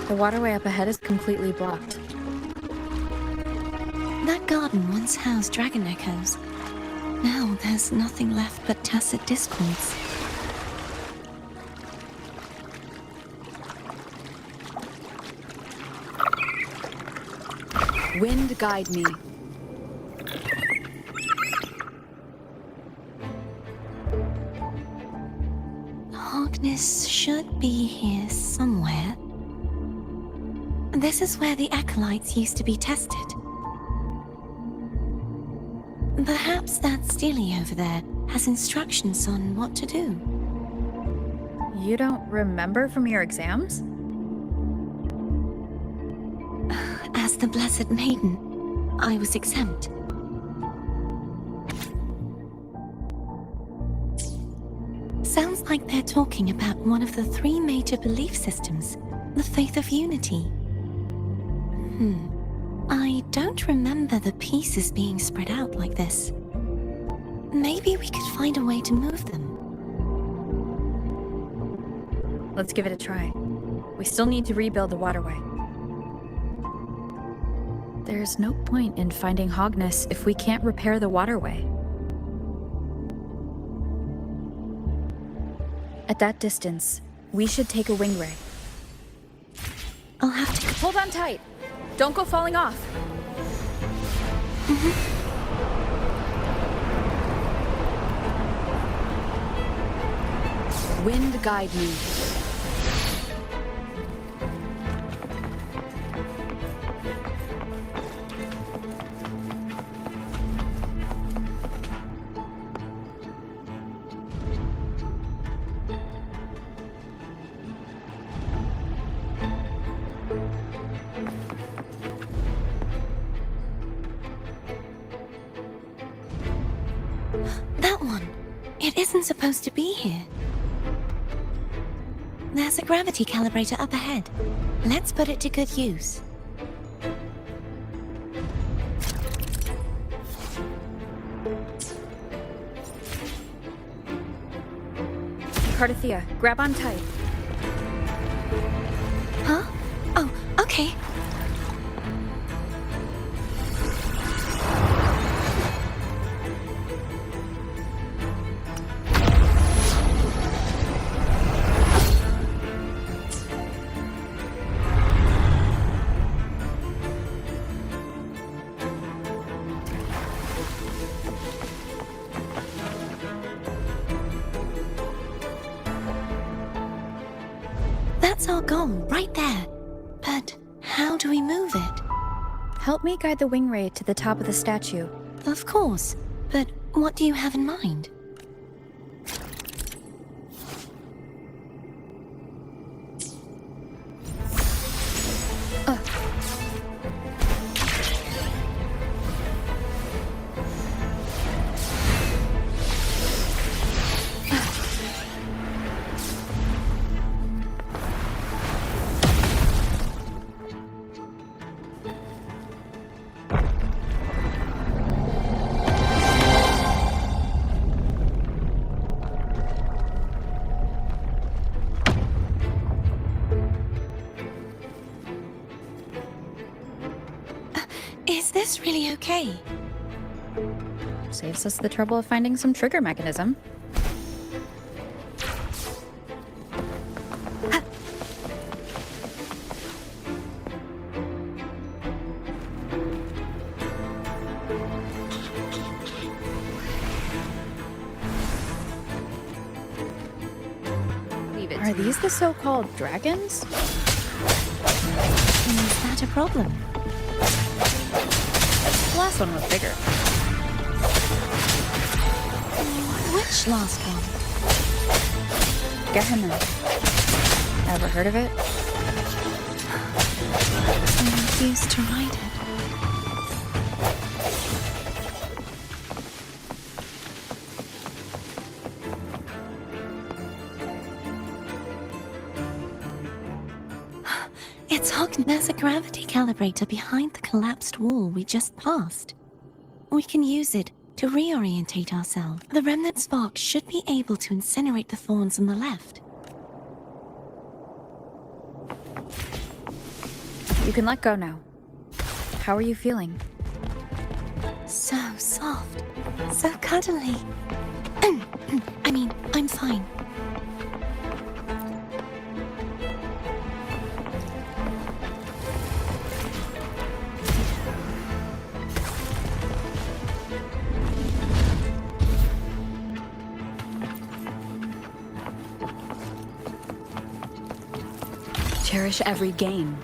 The waterway up ahead is completely blocked. That garden once housed dragon echoes. Now there's nothing left but tacit discords. Wind guide me. Hogness should be here somewhere. This is where the acolytes used to be tested. Perhaps that Steely over there has instructions on what to do. You don't remember from your exams? As the Blessed Maiden, I was exempt. Sounds like they're talking about one of the three major belief systems, the faith of unity. I don't remember the pieces being spread out like this. Maybe we could find a way to move them. Let's give it a try. We still need to rebuild the waterway. There's no point in finding Hogness if we can't repair the waterway. At that distance, we should take a wing ray. I'll have to... Hold on tight! Don't go falling off! Wind guide me. That one! It isn't supposed to be here. There's a gravity calibrator up ahead. Let's put it to good use. Cartethyia, grab on tight. Huh? Oh, okay. That's our goal, right there. But how do we move it? Help me guide the wing ray to the top of the statue. Of course, but what do you have in mind? Is this really okay? Saves us the trouble of finding some trigger mechanism. Are these the so-called dragons? Is that a problem? The last one was bigger. Which last one? Gehenna. Ever heard of it? I refuse to ride it. It's hooked. There's a gravity calibrator behind the collapsed wall we just passed. We can use it to reorientate ourselves. The remnant spark should be able to incinerate the thorns on the left. You can let go now. How are you feeling? So soft. So cuddly. I mean, I'm fine. Cherish every gain.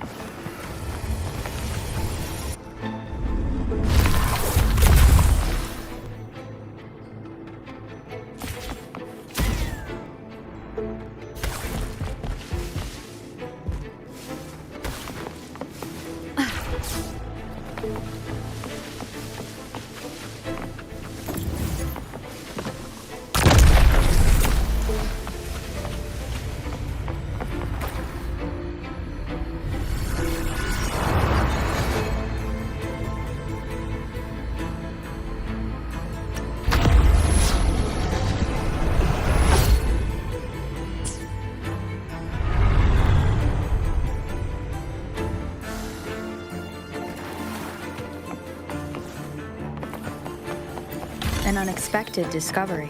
An unexpected discovery.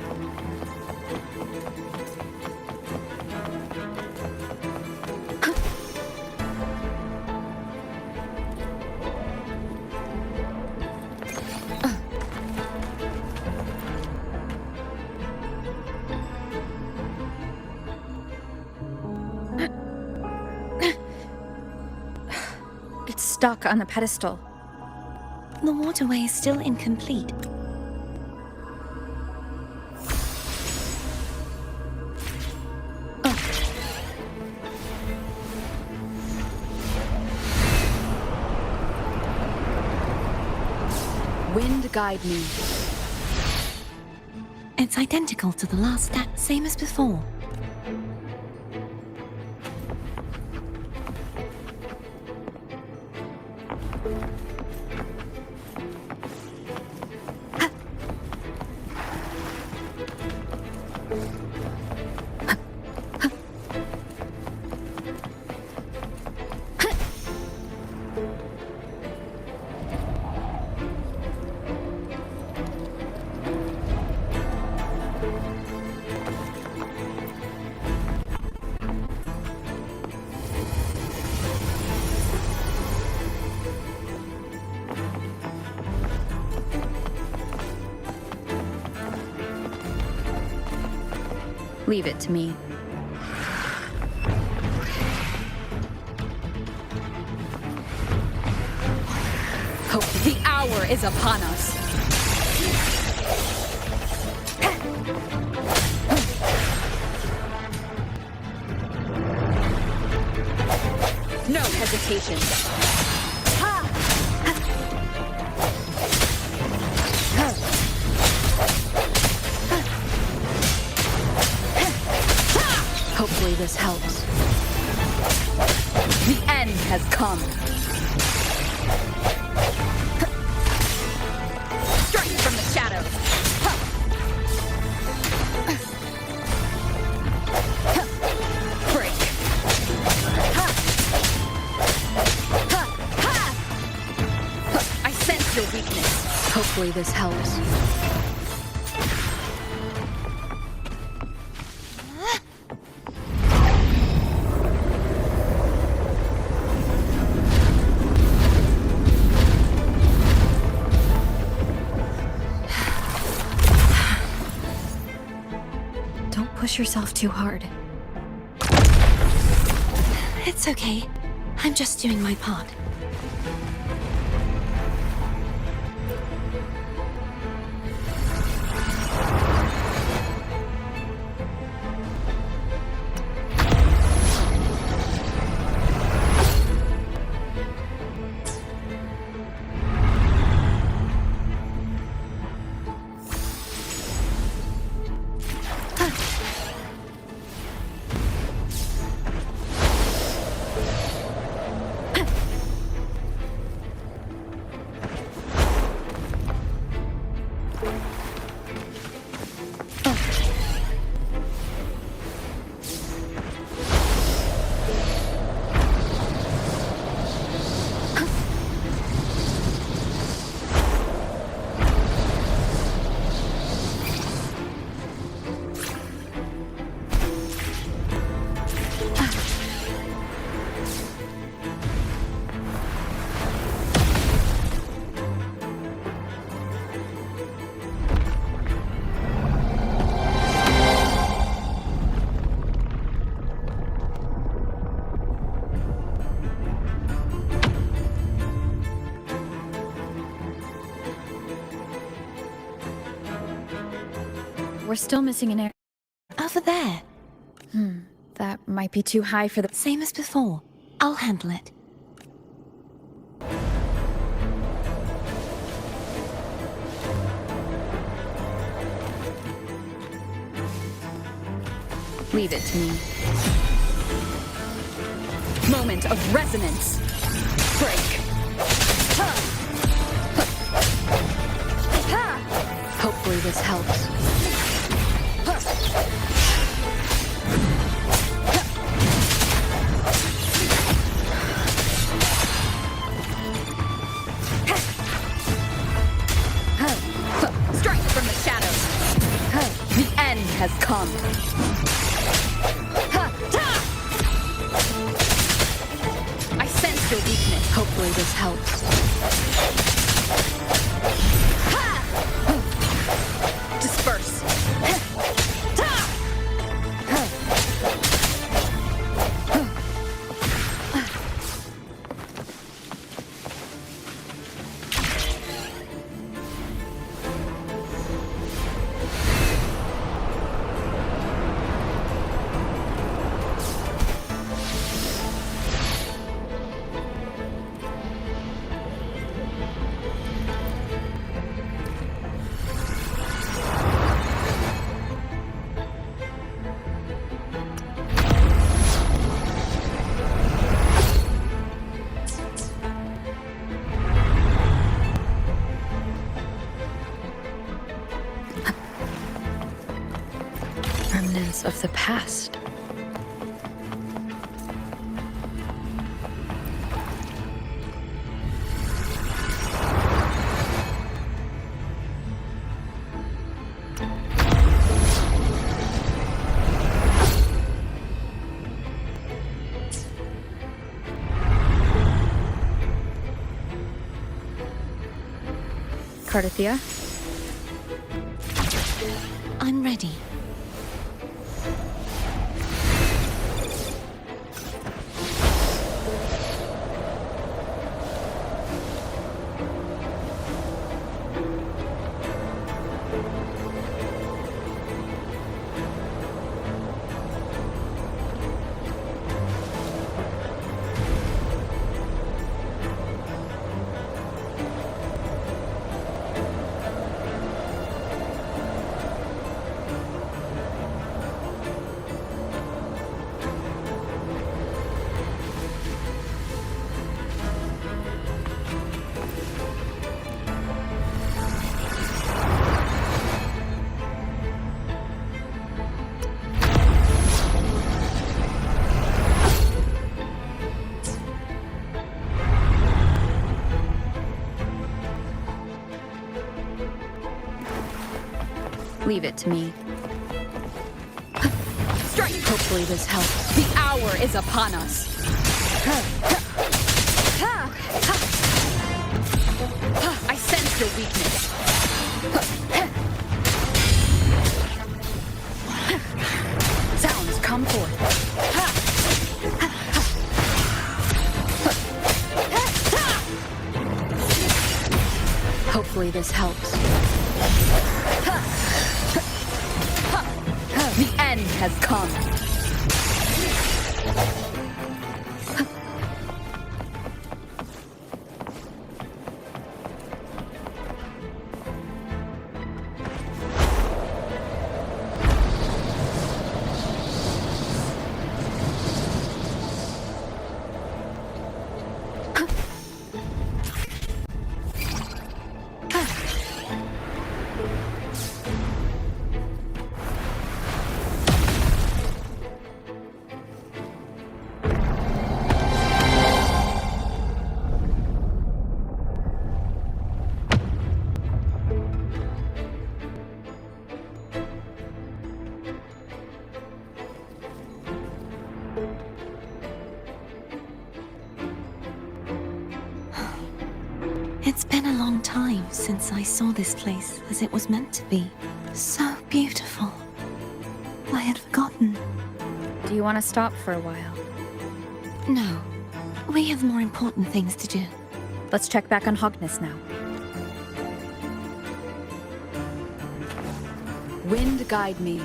It's stuck on the pedestal. The waterway is still incomplete. Wind guide me. It's identical to the last stat, same as before. Leave it to me. Hope the hour is upon us. No hesitation. Hopefully this helps. The end has come. Strike from the shadows. Break. I sense your weakness. Hope Hopefully this helps. Don't push yourself too hard. It's okay. I'm just doing my part. We're still missing an area. Over there. That might be too high for the... Same as before. I'll handle it. Leave it to me. Moment of resonance. Break. Hopefully this helps. Strike from the shadows. The end has come. I sense your weakness. Hopefully this helps. Disperse. Remnants of the past. Cartethyia? I'm ready. Leave it to me. Strike! Hopefully this helps. The hour is upon us. I sense your weakness. Sounds come forth. Hopefully this helps. The end has come. It's been a long time since I saw this place as it was meant to be. So beautiful. I had forgotten. Do you want to stop for a while? No. We have more important things to do. Let's check back on Hogness now. Wind guide me.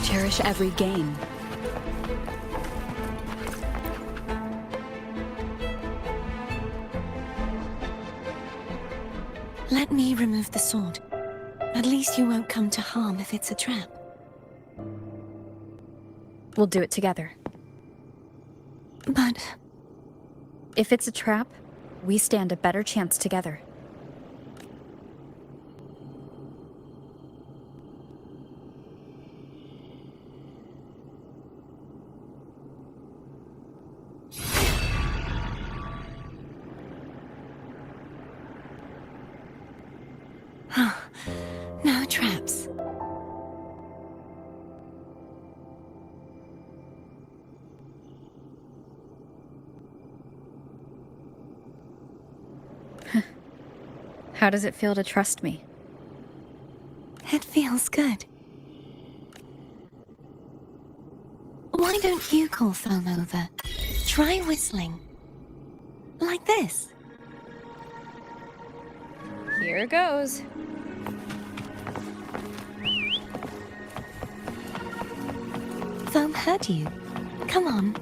Cherish every gain. Let me remove the sword. At least you won't come to harm if it's a trap. We'll do it together. But If it's a trap, we stand a better chance together. no traps. How does it feel to trust me? It feels good. Why don't you call Foam over? Try whistling. Like this. Here goes. Foam heard you. Come on.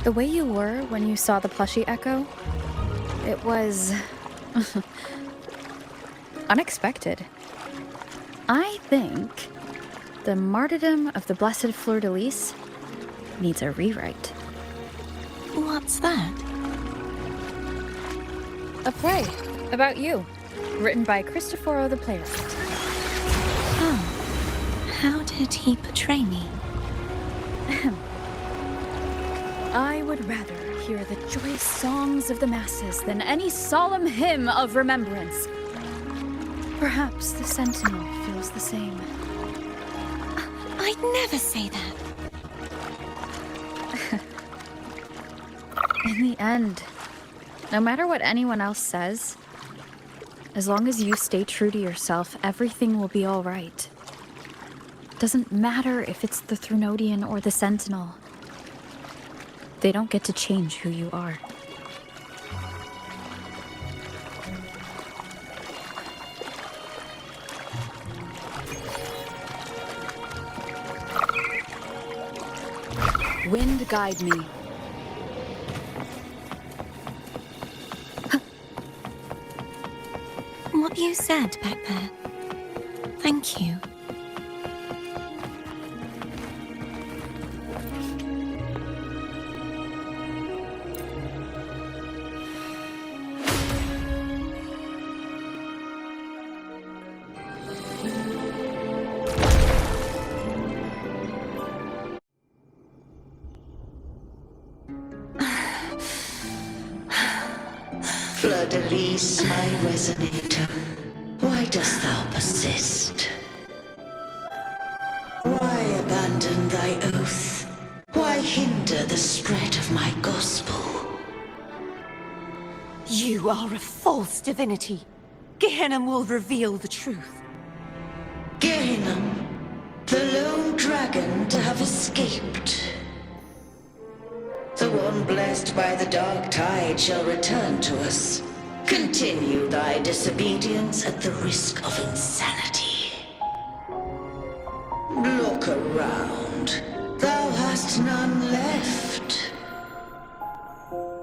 The way you were when you saw the plushie echo, it was unexpected. I think the martyrdom of the Blessed Fleur-de-Lis needs a rewrite. What's that? A play about you, written by Cristoforo the playwright. Oh. How did he portray me? I would rather hear the joyous songs of the masses than any solemn hymn of remembrance. Perhaps the Sentinel feels the same. I'd never say that. In the end, no matter what anyone else says, as long as you stay true to yourself, everything will be all right. Doesn't matter if it's the Threnodian or the Sentinel. They don't get to change who you are. Wind guide me. What you said back there. Thank you. Fleur-de-lis, my resonator, why dost thou persist? Why abandon thy oath? Why hinder the spread of my gospel? You are a false divinity. Gehenna will reveal the truth. Gehenna, the lone dragon to have escaped. The one blessed by the dark tide shall return to us. Continue thy disobedience at the risk of insanity. Look around. Thou hast none left.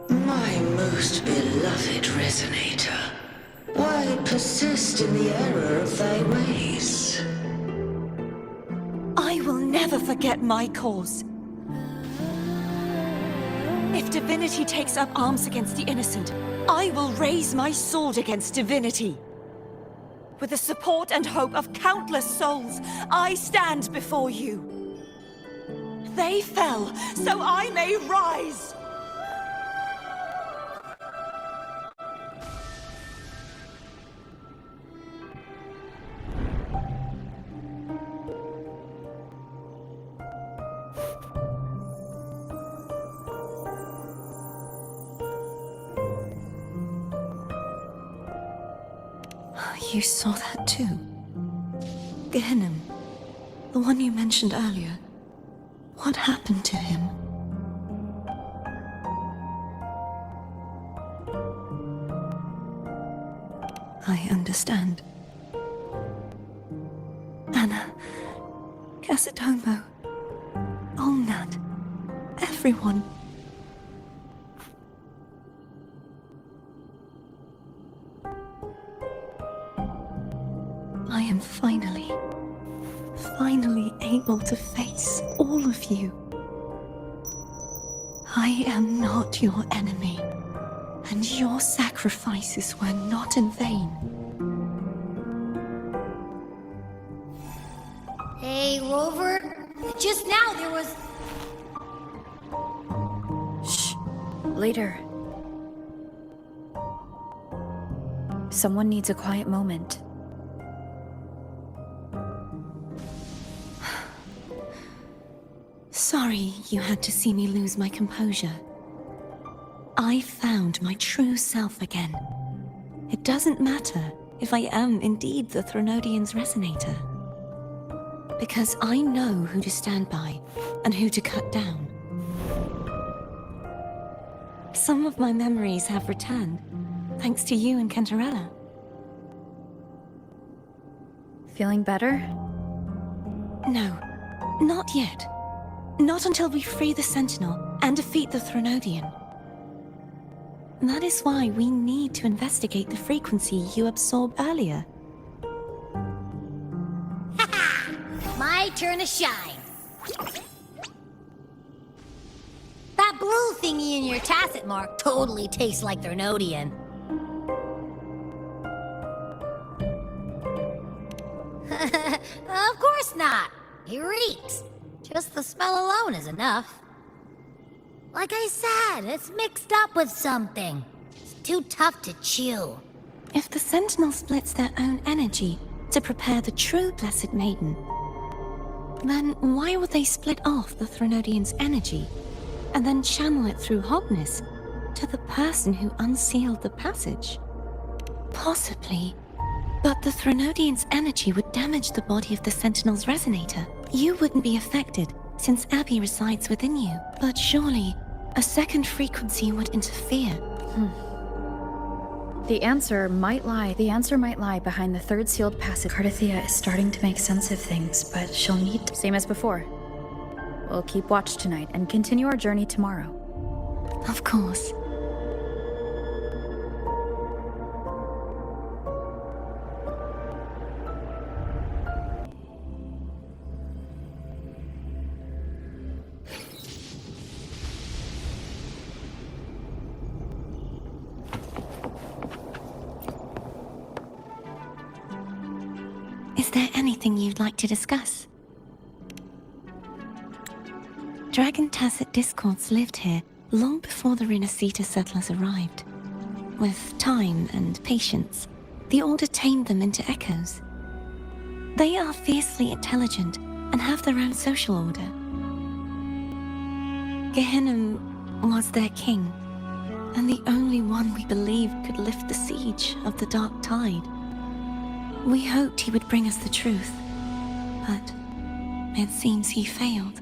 My most beloved resonator, why persist in the error of thy ways? I will never forget my cause. If divinity takes up arms against the innocent, I will raise my sword against divinity. With the support and hope of countless souls, I stand before you. They fell, so I may rise! You saw that too? Gehenna, the one you mentioned earlier. What happened to him? I understand. Anna, Casitomo, Olnat, everyone. I am finally able to face all of you. I am not your enemy, and your sacrifices were not in vain. Hey, Rover. Just now there was... Shh. Later. Someone needs a quiet moment. Sorry you had to see me lose my composure. I found my true self again. It doesn't matter if I am indeed the Threnodian's resonator. Because I know who to stand by and who to cut down. Some of my memories have returned, thanks to you and Cantarella. Feeling better? No, not yet. Not until we free the Sentinel and defeat the Threnodian. That is why we need to investigate the frequency you absorbed earlier. My turn to shine. That blue thingy in your tacit mark totally tastes like Threnodian. Of course not. It reeks. Just the smell alone is enough. Like I said, it's mixed up with something. It's too tough to chew. If the Sentinel splits their own energy to prepare the true Blessed Maiden, then why would they split off the Threnodian's energy and then channel it through Hognis to the person who unsealed the passage? Possibly. But the Threnodian's energy would damage the body of the Sentinel's resonator. You wouldn't be affected, since Abby resides within you. But surely, a second frequency would interfere. The answer might lie behind the third sealed passage. Cartethyia is starting to make sense of things, but she'll need to... Same as before. We'll keep watch tonight and continue our journey tomorrow. Of course. there anything you'd like to discuss? Dragon Tacet discords lived here long before the Renacita settlers arrived. With time and patience, the Order tamed them into echoes. They are fiercely intelligent and have their own social order. Gehinnom was their king, and the only one we believed could lift the siege of the Dark Tide. We hoped he would bring us the truth, but it seems he failed.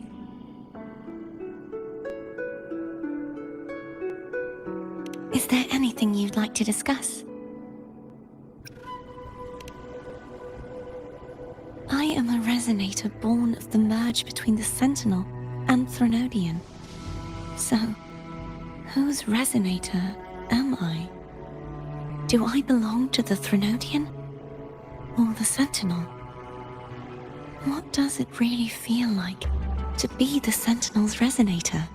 Is there anything you'd like to discuss? I am a resonator born of the merge between the Sentinel and Threnodian. So, whose resonator am I? Do I belong to the Threnodian? Or the Sentinel? What does it really feel like to be the Sentinel's resonator?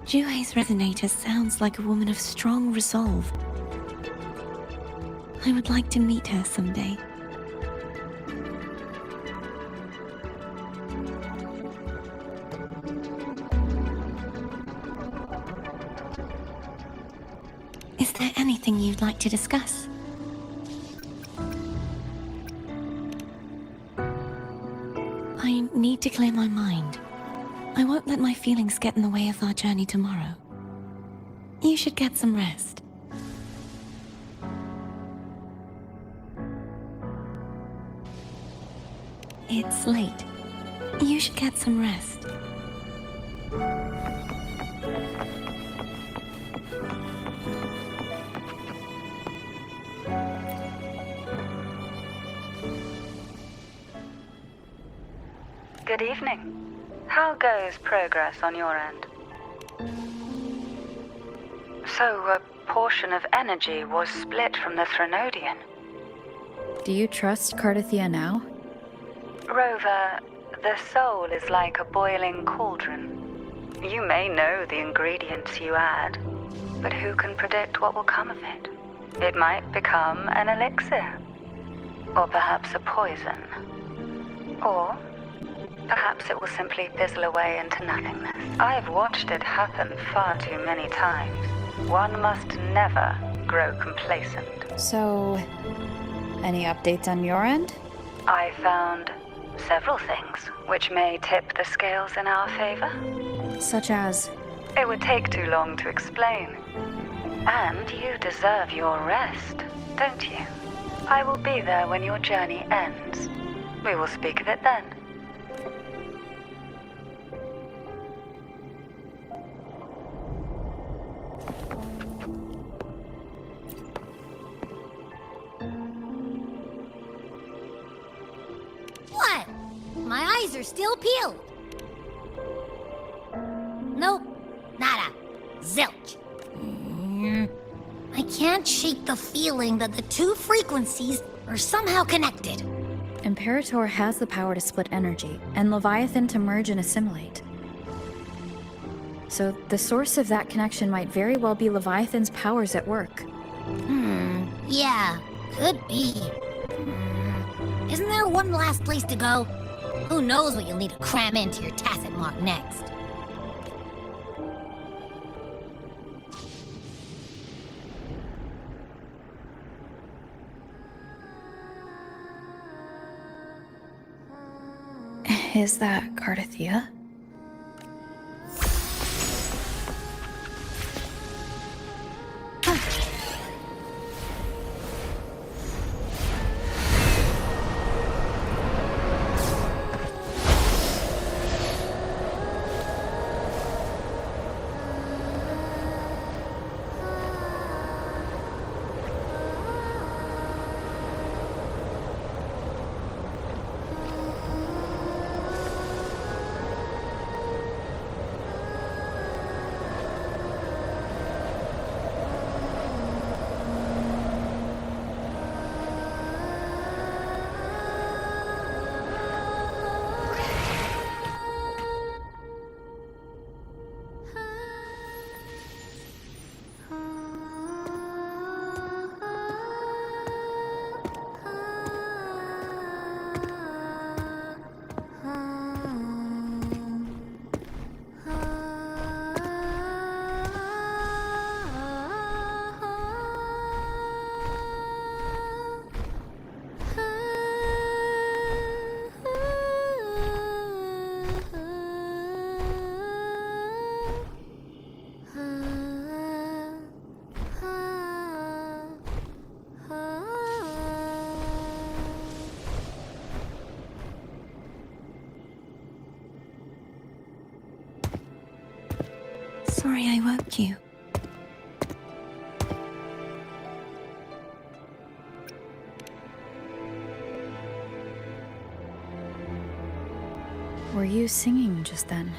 Juhe's resonator sounds like a woman of strong resolve. I would like to meet her someday. Is there anything you'd like to discuss? I need to clear my mind. I won't let my feelings get in the way of our journey tomorrow. You should get some rest. It's late. You should get some rest. Good evening. How goes progress on your end? So, a portion of energy was split from the Threnodian. Do you trust Cartethyia now? Rover, the soul is like a boiling cauldron. You may know the ingredients you add, but who can predict what will come of it? It might become an elixir, or perhaps a poison, or perhaps it will simply fizzle away into nothingness. I've watched it happen far too many times. One must never grow complacent. So, any updates on your end? I found several things which may tip the scales in our favor. Such as? It would take too long to explain. And you deserve your rest, don't you? I will be there when your journey ends. We will speak of it then. What? My eyes are still peeled. Nope. Nada. Zilch. I can't shake the feeling that the two frequencies are somehow connected. Imperator has the power to split energy, and Leviathan to merge and assimilate. So the source of that connection might very well be Leviathan's powers at work. Yeah, could be. Isn't there one last place to go? Who knows what you'll need to cram into your tacit mark next? Is that Cartethyia? sorry I woke you. Were you singing just then?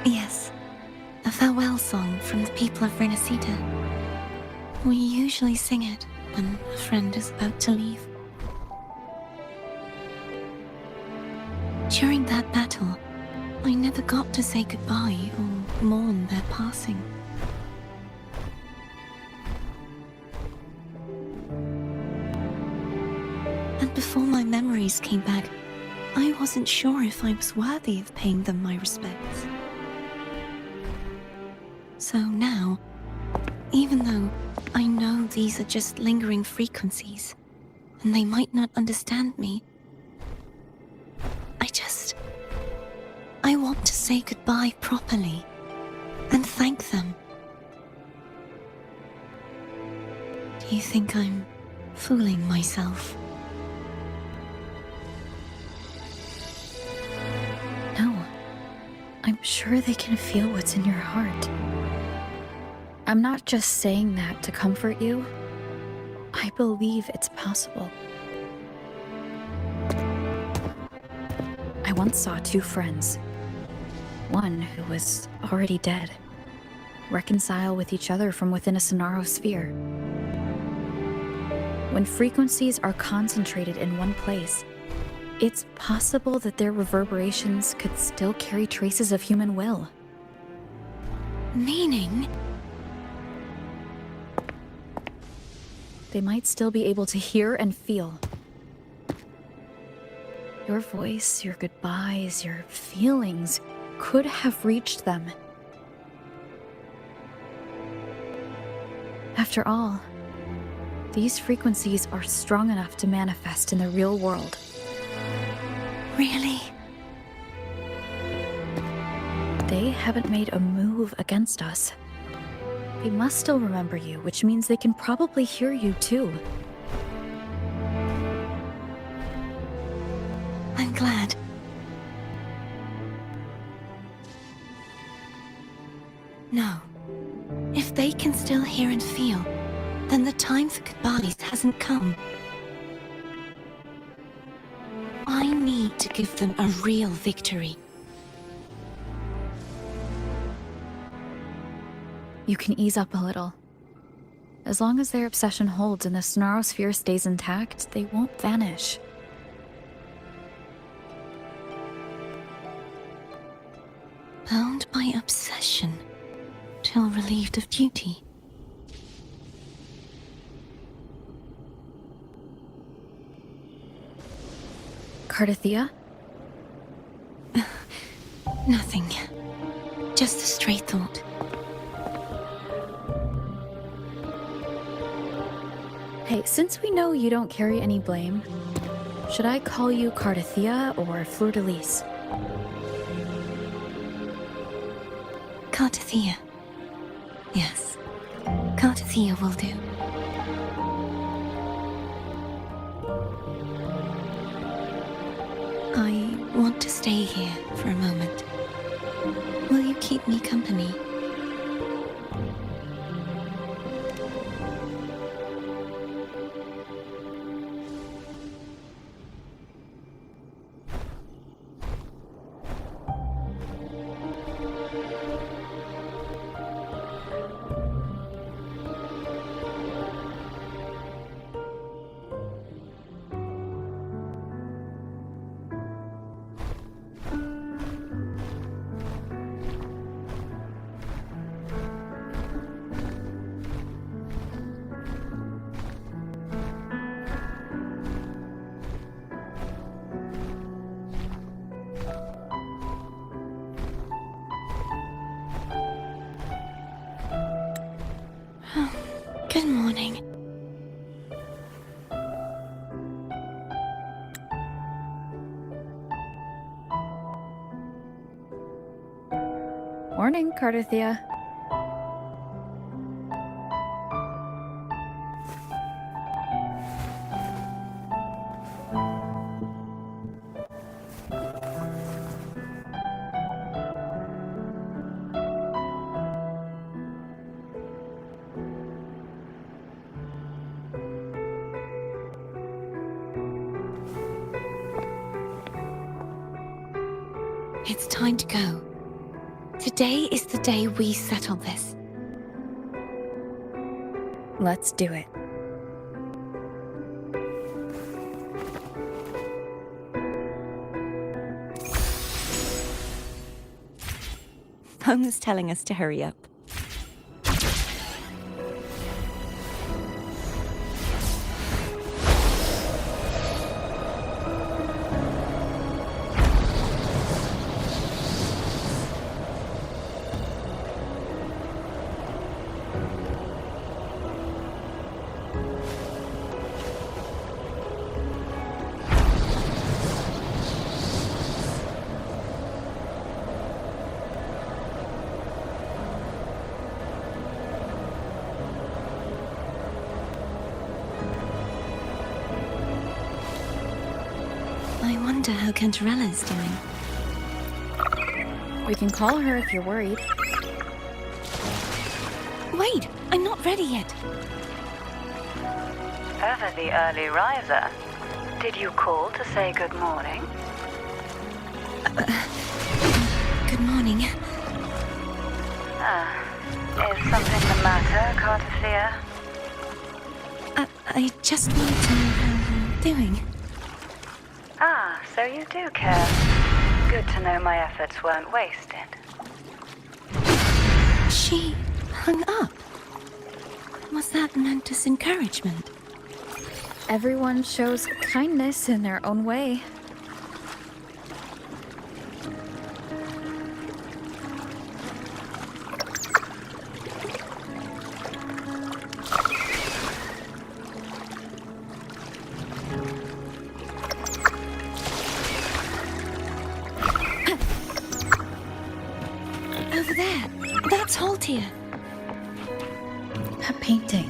Yes, a farewell song from the people of Renacita. We usually sing it when a friend is about to leave. During that battle, I never got to say goodbye or mourn their passing. And before my memories came back, I wasn't sure if I was worthy of paying them my respects. So now, even though I know these are just lingering frequencies, and they might not understand me, I want to say goodbye properly, and thank them. Do you think I'm fooling myself? No. I'm sure they can feel what's in your heart. I'm not just saying that to comfort you. I believe it's possible. I once saw two friends. One who was already dead. Reconcile with each other from within a Sonaro sphere. When frequencies are concentrated in one place, it's possible that their reverberations could still carry traces of human will. Meaning? They might still be able to hear and feel. Your voice, your goodbyes, your feelings could have reached them. After all, these frequencies are strong enough to manifest in the real world. Really? They haven't made a move against us. They must still remember you, which means they can probably hear you too. I'm glad. No. If they can still hear and feel, then the time for goodbyes hasn't come. I need to give them a real victory. You can ease up a little. As long as their obsession holds and the Sonaro sphere stays intact, they won't vanish. Bound by obsession, till relieved of duty. Cartethyia? Nothing. Just a stray thought. Hey, since we know you don't carry any blame, should I call you Cartethyia or Fleur-de-Lis? Cartethyia. Yes. Cartethyia will do. I want to stay here for a moment. Will you keep me company? Good morning. Morning, Cartethyia. It's time to go. Today is the day we settle this. Let's do it. Home's telling us to hurry up. I wonder how Cantarella is doing. We can call her if you're worried. Wait, I'm not ready yet. Ever the early riser. Did you call to say good morning? Good morning. Is something the matter, Cartethyia? I just wanted to know how you're doing. So you do care. Good to know my efforts weren't wasted. She hung up. Was that meant as encouragement? Everyone shows kindness in their own way. Over there. That's Haltia. A painting.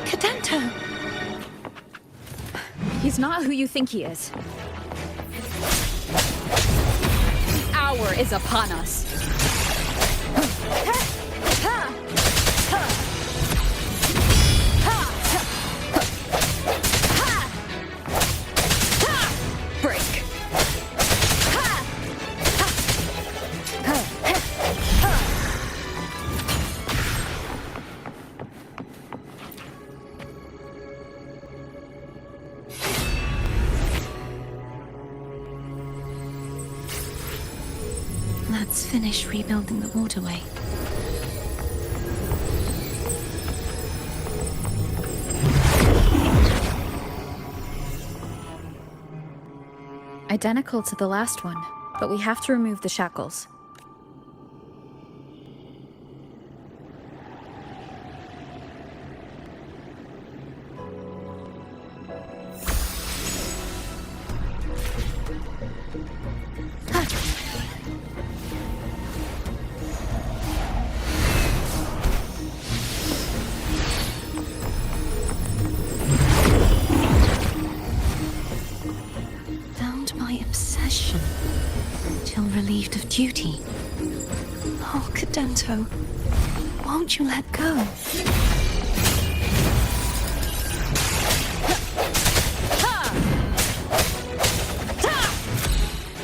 Cadanto! He's not who you think he is. The hour is upon us. Break. Let's finish rebuilding the waterway. Identical to the last one, but we have to remove the shackles. Bound by obsession, till relieved of duty. Oh, Cadanto, won't you let go?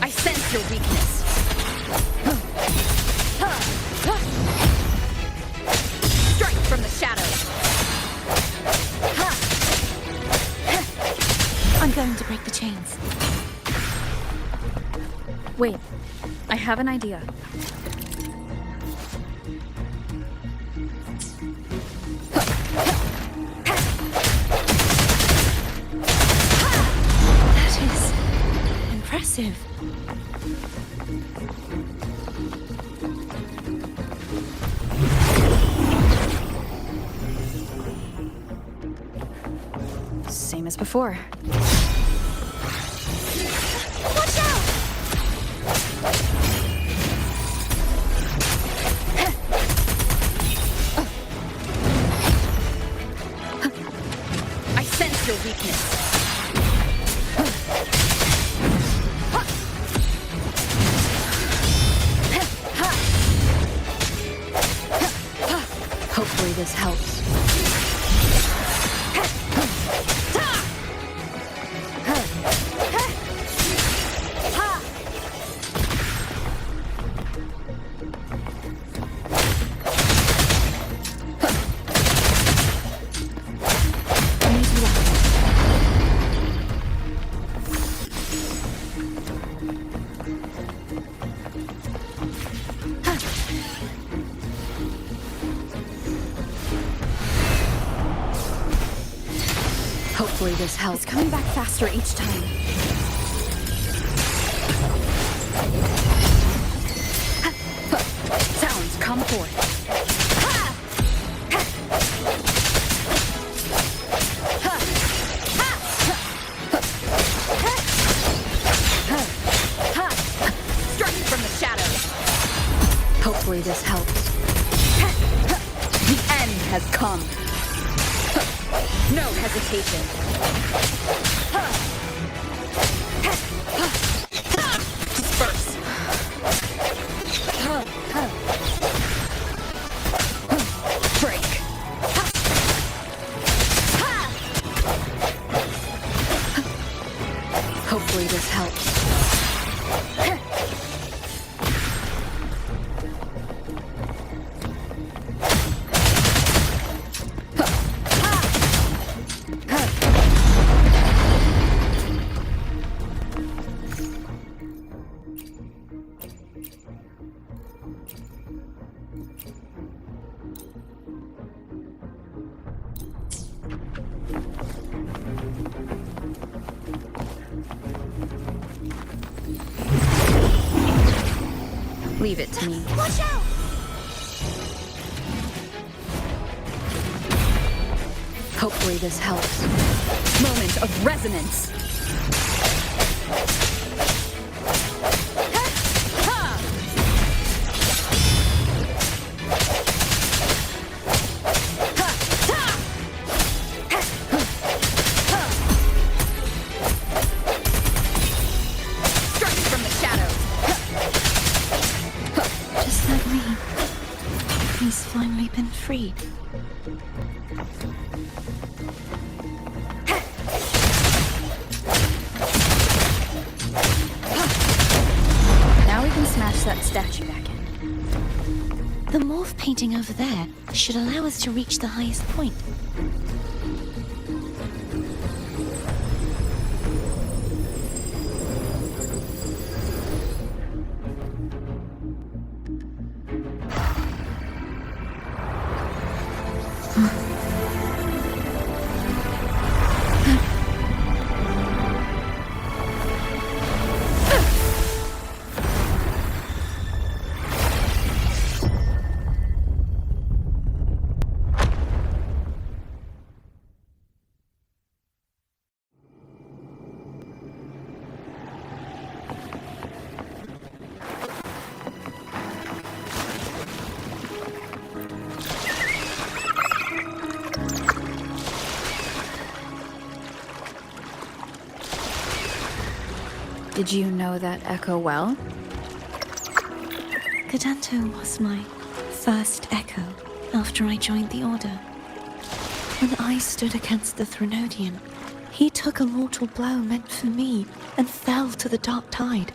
I sense your weakness. Strike from the shadows. I'm going to break the chains. Wait, I have an idea. That is impressive. Same as before. Watch out! I sense your weakness. this helps. Hopefully this helps. It's coming back faster each time. Sounds come forth. Strike from the shadows. Hopefully this helps. The end has come. No hesitation. Disperse. Break. Hopefully this helps. Leave it to me. Watch out! Hopefully this helps. Moment of resonance. Strike from the shadows. Just like me. He's finally been freed. Now we can smash that statue back in. The morph painting over there should allow us to reach the highest point. Did you know that echo well? Cartethyia was my first echo after I joined the Order. When I stood against the Threnodian, he took a mortal blow meant for me and fell to the dark tide.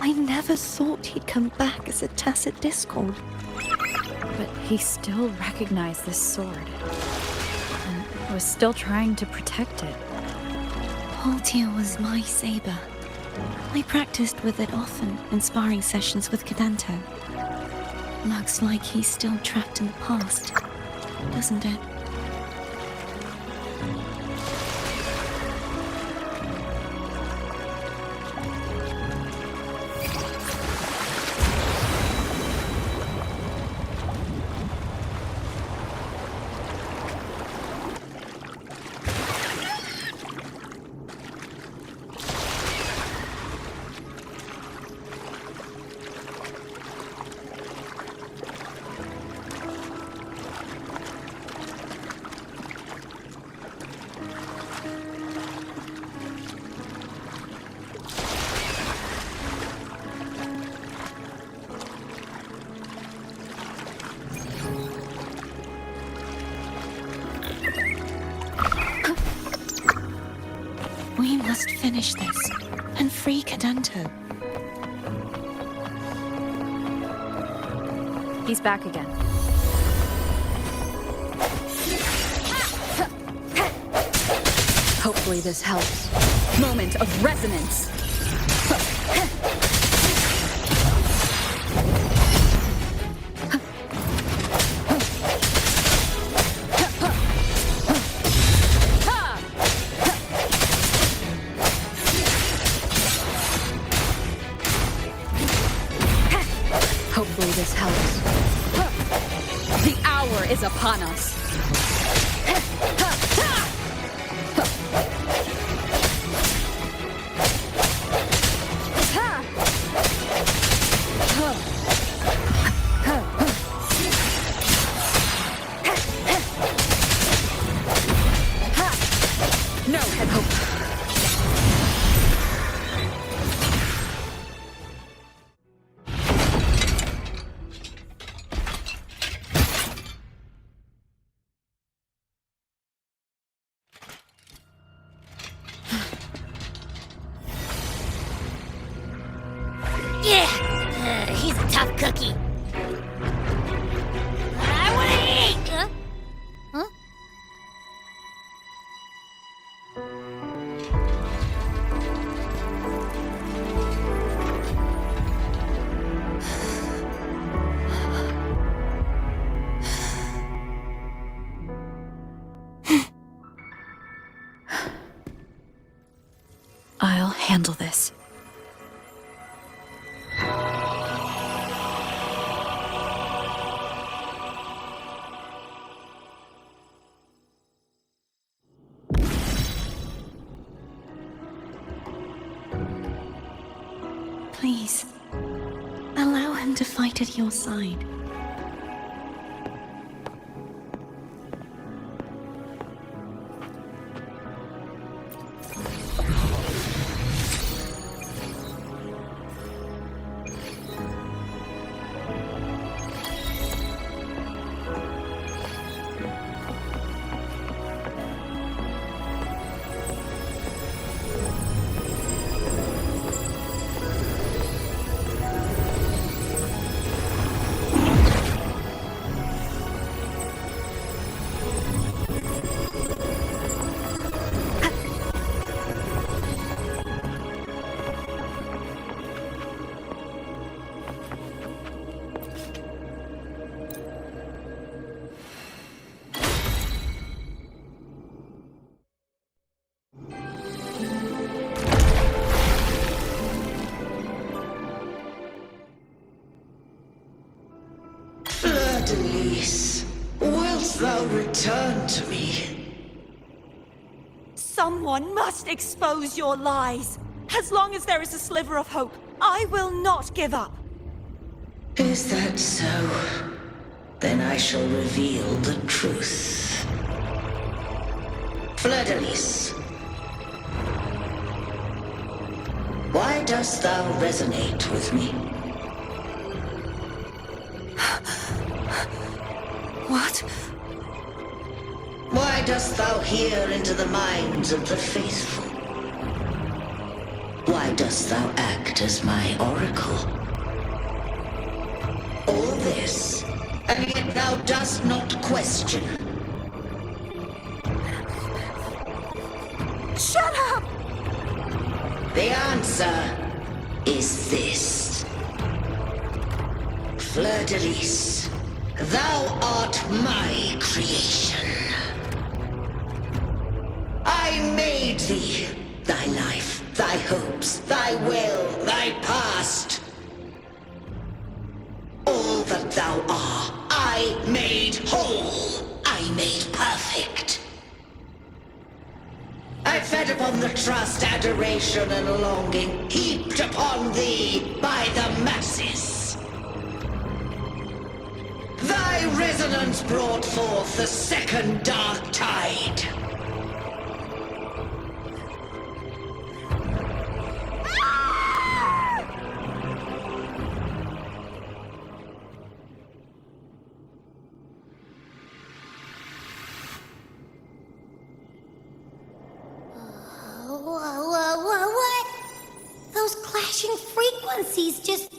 I never thought he'd come back as a tacit discord. But he still recognized this sword. And was still trying to protect it. Cartethyia was my saber. I practiced with it often in sparring sessions with Cartethyia. Looks like he's still trapped in the past, doesn't it? finish this and free Cadento. He's back again. Hopefully this helps. Moment of resonance. Hopefully this helps. The hour is upon us. No head hope. Yeah, he's a tough cookie. I want to eat. Huh? I'll handle this. Please, allow him to fight at your side. Denise, wilt thou return to me? Someone must expose your lies. As long as there is a sliver of hope, I will not give up. Is that so? Then I shall reveal the truth. Fleur-de-Lis, why dost thou resonate with me? What? Why dost thou hear into the minds of the faithful? Why dost thou act as my oracle? All this, and yet thou dost not question. Shut up! The answer is this. Fleur-de-Lis, thou art my creation. I made thee, thy life, thy hopes, thy will, thy past. All that thou art, I made whole, I made perfect. I fed upon the trust, adoration, and longing heaped upon thee by the masses. Thy resonance brought forth the second dark tide. frequencies just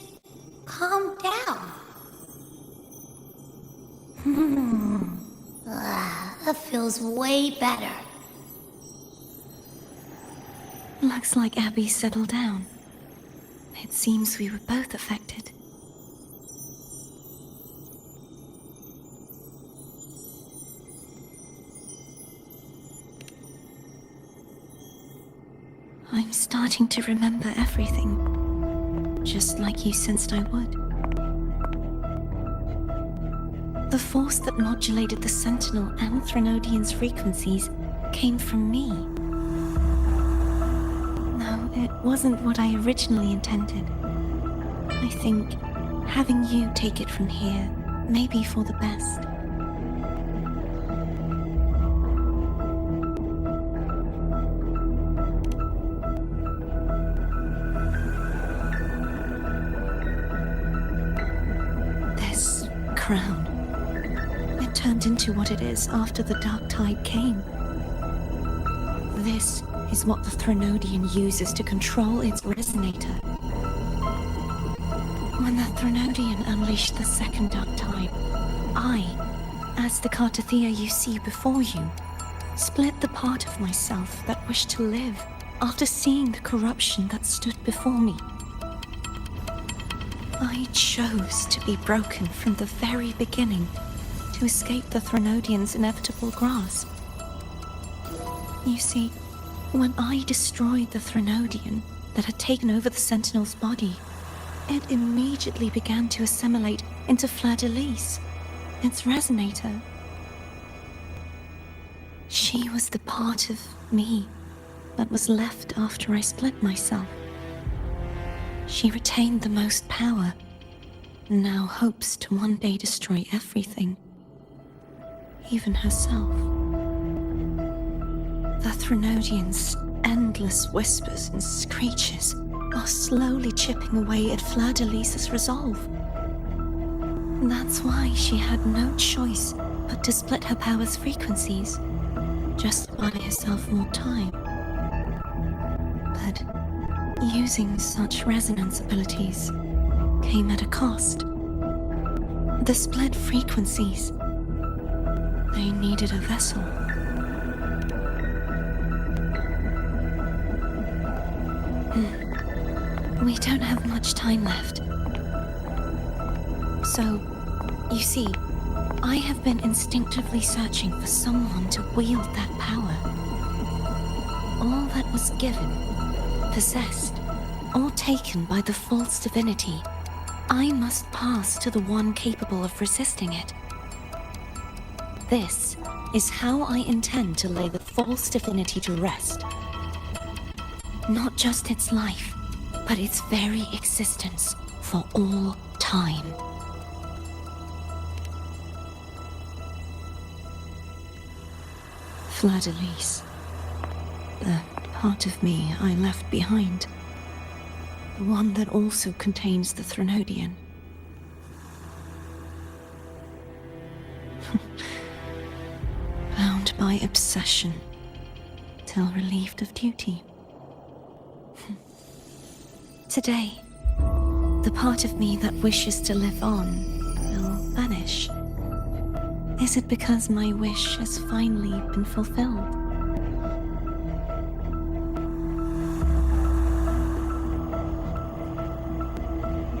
calmed down. That feels way better. Looks like Abby settled down. It seems we were both affected. I'm starting to remember everything, just like you sensed I would. The force that modulated the Sentinel and Threnodian's frequencies came from me. No, it wasn't what I originally intended. I think having you take it from here may be for the best. This crown. It turned into what it is after the Dark Tide came. This is what the Threnodian uses to control its resonator. When the Threnodian unleashed the second Dark Tide, I, as the Cartethyia you see before you, split the part of myself that wished to live after seeing the corruption that stood before me. I chose to be broken from the very beginning to escape the Threnodian's inevitable grasp. You see, when I destroyed the Threnodian that had taken over the Sentinel's body, it immediately began to assimilate into Fleur-de-Lis, its resonator. She was the part of me that was left after I split myself. She retained the most power, and now hopes to one day destroy everything, even herself. The Threnodian's endless whispers and screeches are slowly chipping away at Fleur-de-Lis's resolve. That's why she had no choice but to split her power's frequencies, just to buy herself more time. But using such resonance abilities came at a cost. The split frequencies. They needed a vessel. We don't have much time left. So, you see, I have been instinctively searching for someone to wield that power. All that was given, possessed, or taken by the false divinity, I must pass to the one capable of resisting it. This is how I intend to lay the false divinity to rest. Not just its life, but its very existence for all time. Fleur-de-Lis, the part of me I left behind, the one that also contains the Threnodian. Bound by obsession, till relieved of duty. Today, the part of me that wishes to live on will vanish. Is it because my wish has finally been fulfilled?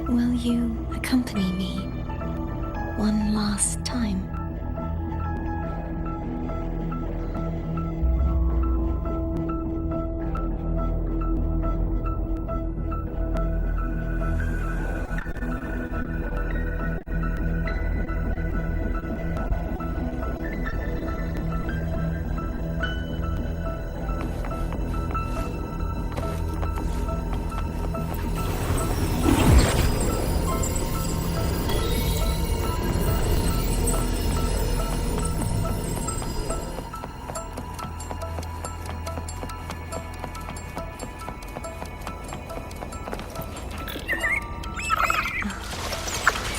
Will you accompany me one last time?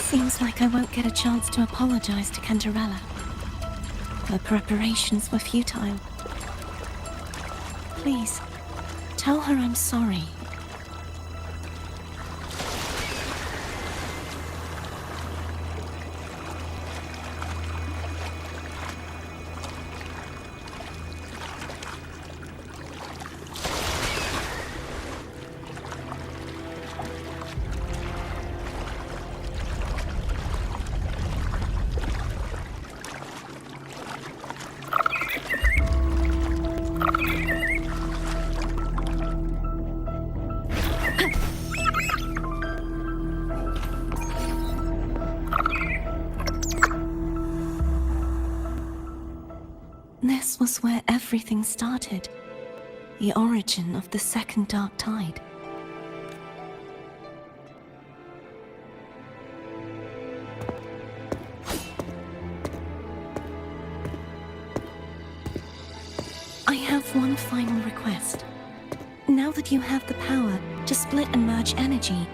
Seems like I won't get a chance to apologize to Cantarella. Her preparations were futile. Please, tell her I'm sorry. This was where everything started. The origin of the second dark tide. I have one final request. Now that you have the power to split and merge energy,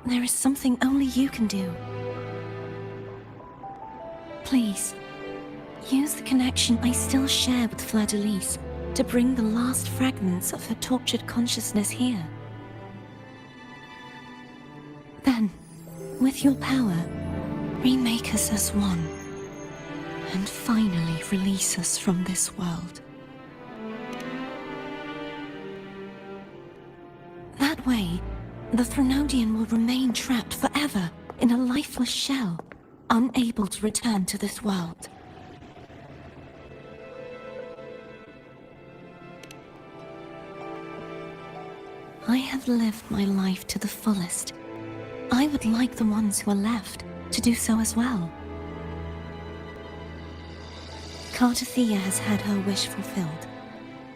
there is something only you can do. Please, use the connection I still share with Fleur-de-Lis to bring the last fragments of her tortured consciousness here. Then, with your power, remake us as one, and finally release us from this world. That way, the Threnodian will remain trapped forever in a lifeless shell, unable to return to this world. I have lived my life to the fullest. I would like the ones who are left to do so as well. Cartethyia has had her wish fulfilled.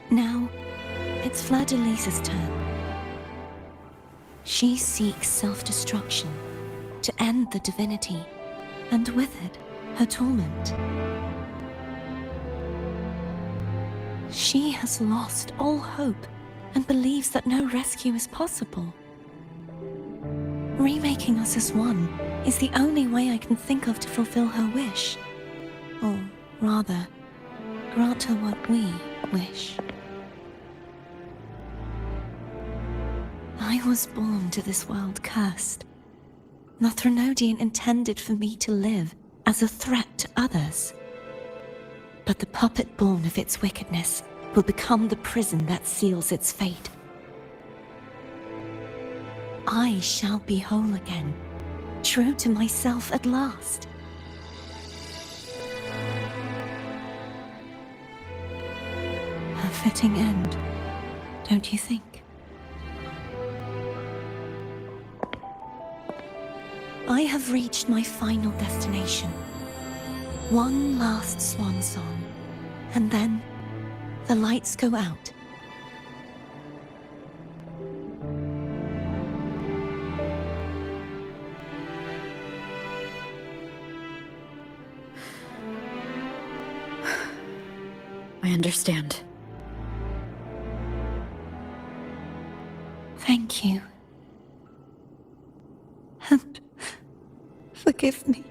Now, it's Fleur-de-Lis's turn. She seeks self-destruction to end the divinity, and with it, her torment. She has lost all hope and believes that no rescue is possible. Remaking us as one is the only way I can think of to fulfill her wish. Or rather, grant her what we wish. I was born to this world cursed. The Threnodian intended for me to live as a threat to others. But the puppet born of its wickedness will become the prison that seals its fate. I shall be whole again, true to myself at last. A fitting end, don't you think? I have reached my final destination. One last swan song, and then the lights go out. I understand. Thank you. And forgive me.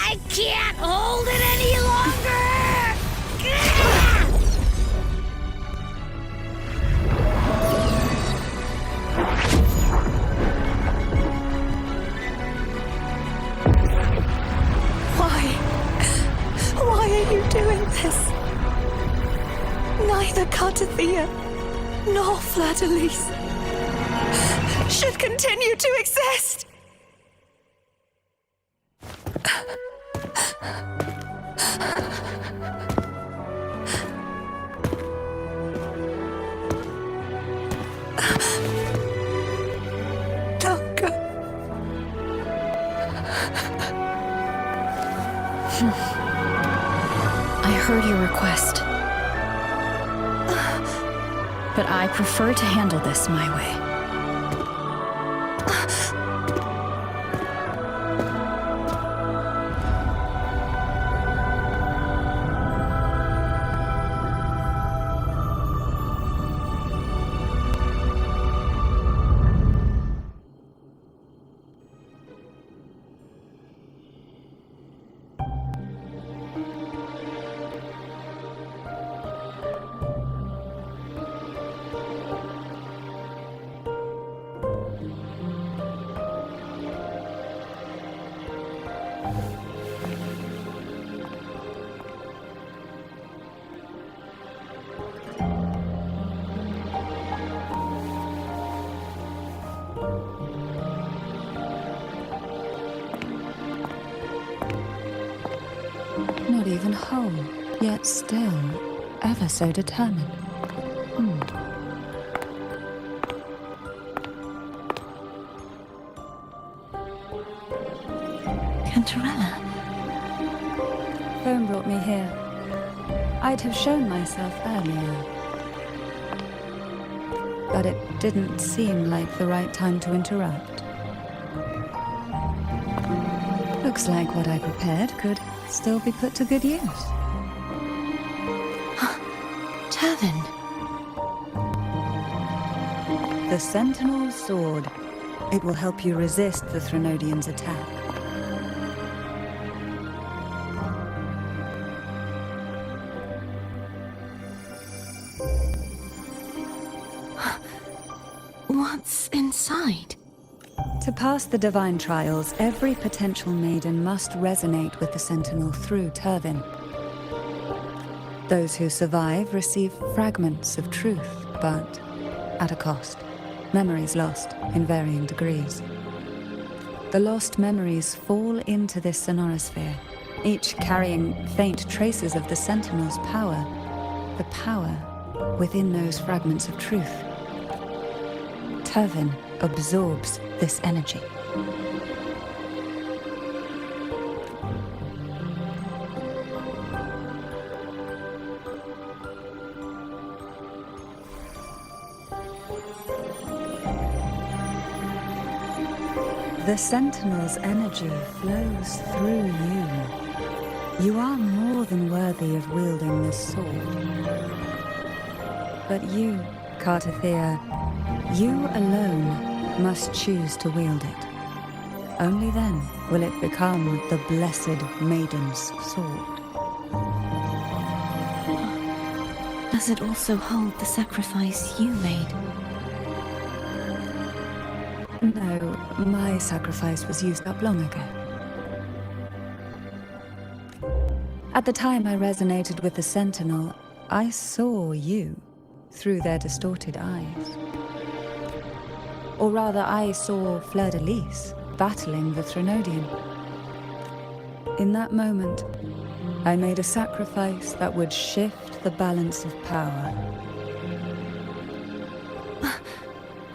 I can't hold it any longer! Why are you doing this? Neither Cartethyia nor Fleur-de-Lis should continue to exist. Don't go. I heard your request. But I prefer to handle this my way. whole, yet still ever so determined. Cantarella? Phone brought me here. I'd have shown myself earlier. But it didn't seem like the right time to interrupt. Looks like what I prepared could still be put to good use. Turvin. The Sentinel's sword. It will help you resist the Threnodian's attack. What's inside? To pass the divine trials, every potential maiden must resonate with the Sentinel through Turvin. Those who survive receive fragments of truth, but at a cost. Memories lost in varying degrees. The lost memories fall into this sonorosphere, each carrying faint traces of the Sentinel's power, the power within those fragments of truth. Turvin absorbs this energy. The Sentinel's energy flows through you. You are more than worthy of wielding this sword. But you, Cartethyia, you alone must choose to wield it. Only then will it become the Blessed Maiden's sword. Does it also hold the sacrifice you made? No, my sacrifice was used up long ago. At the time I resonated with the Sentinel, I saw you through their distorted eyes. Or rather, I saw Fleur-de-Lis battling the Threnodian. In that moment, I made a sacrifice that would shift the balance of power.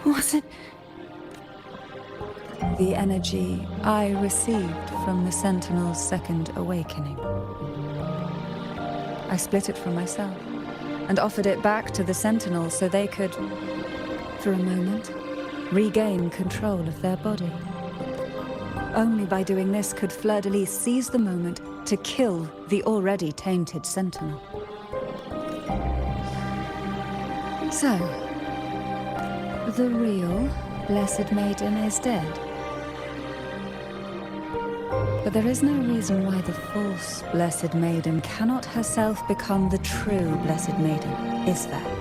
Was it? The energy I received from the Sentinel's second awakening. I split it from myself and offered it back to the Sentinel so they could, for a moment, regain control of their body. Only by doing this could Fleur-de-Lis seize the moment to kill the already tainted Sentinel. So, the real Blessed Maiden is dead. But there is no reason why the false Blessed Maiden cannot herself become the true Blessed Maiden, is there?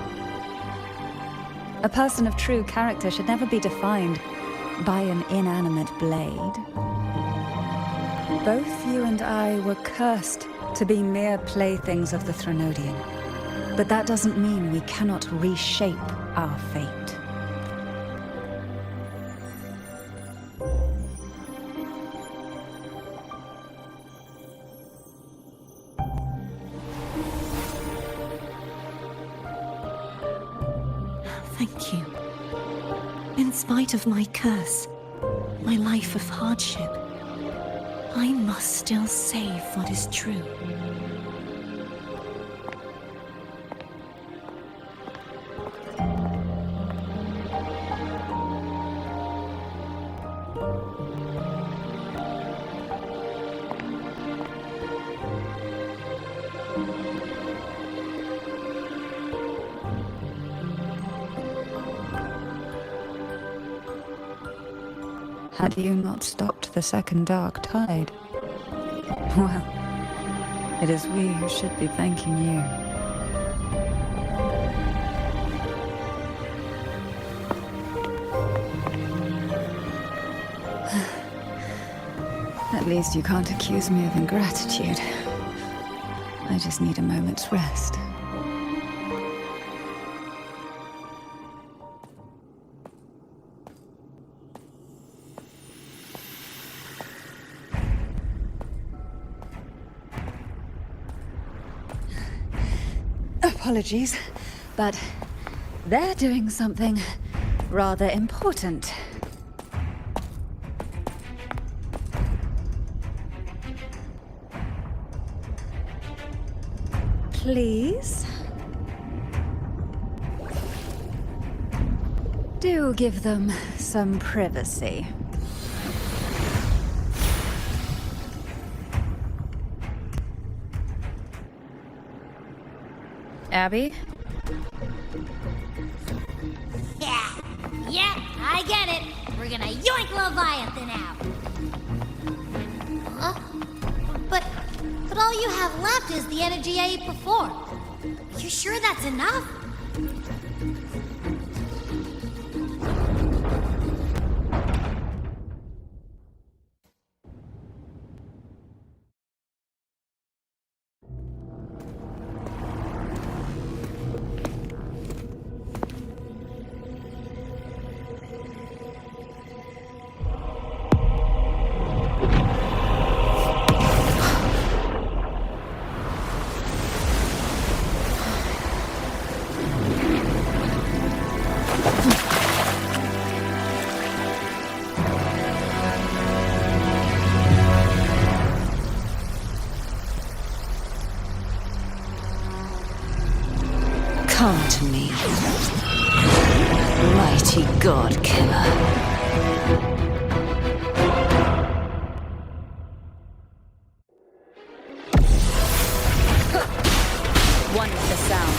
A person of true character should never be defined by an inanimate blade. Both you and I were cursed to be mere playthings of the Threnodian. But that doesn't mean we cannot reshape our fate. Thank you. In spite of my curse, my life of hardship, I must still save what is true. Had you not stopped the second dark tide? Well, it is we who should be thanking you. At least you can't accuse me of ingratitude. I just need a moment's rest. apologies, but they're doing something rather important. Please? Do give them some privacy. Abby? Yeah, I get it. We're gonna yoink Leviathan out. Huh? But all you have left is the energy I performed. You sure that's enough? Come to me, mighty god killer. One with the sound.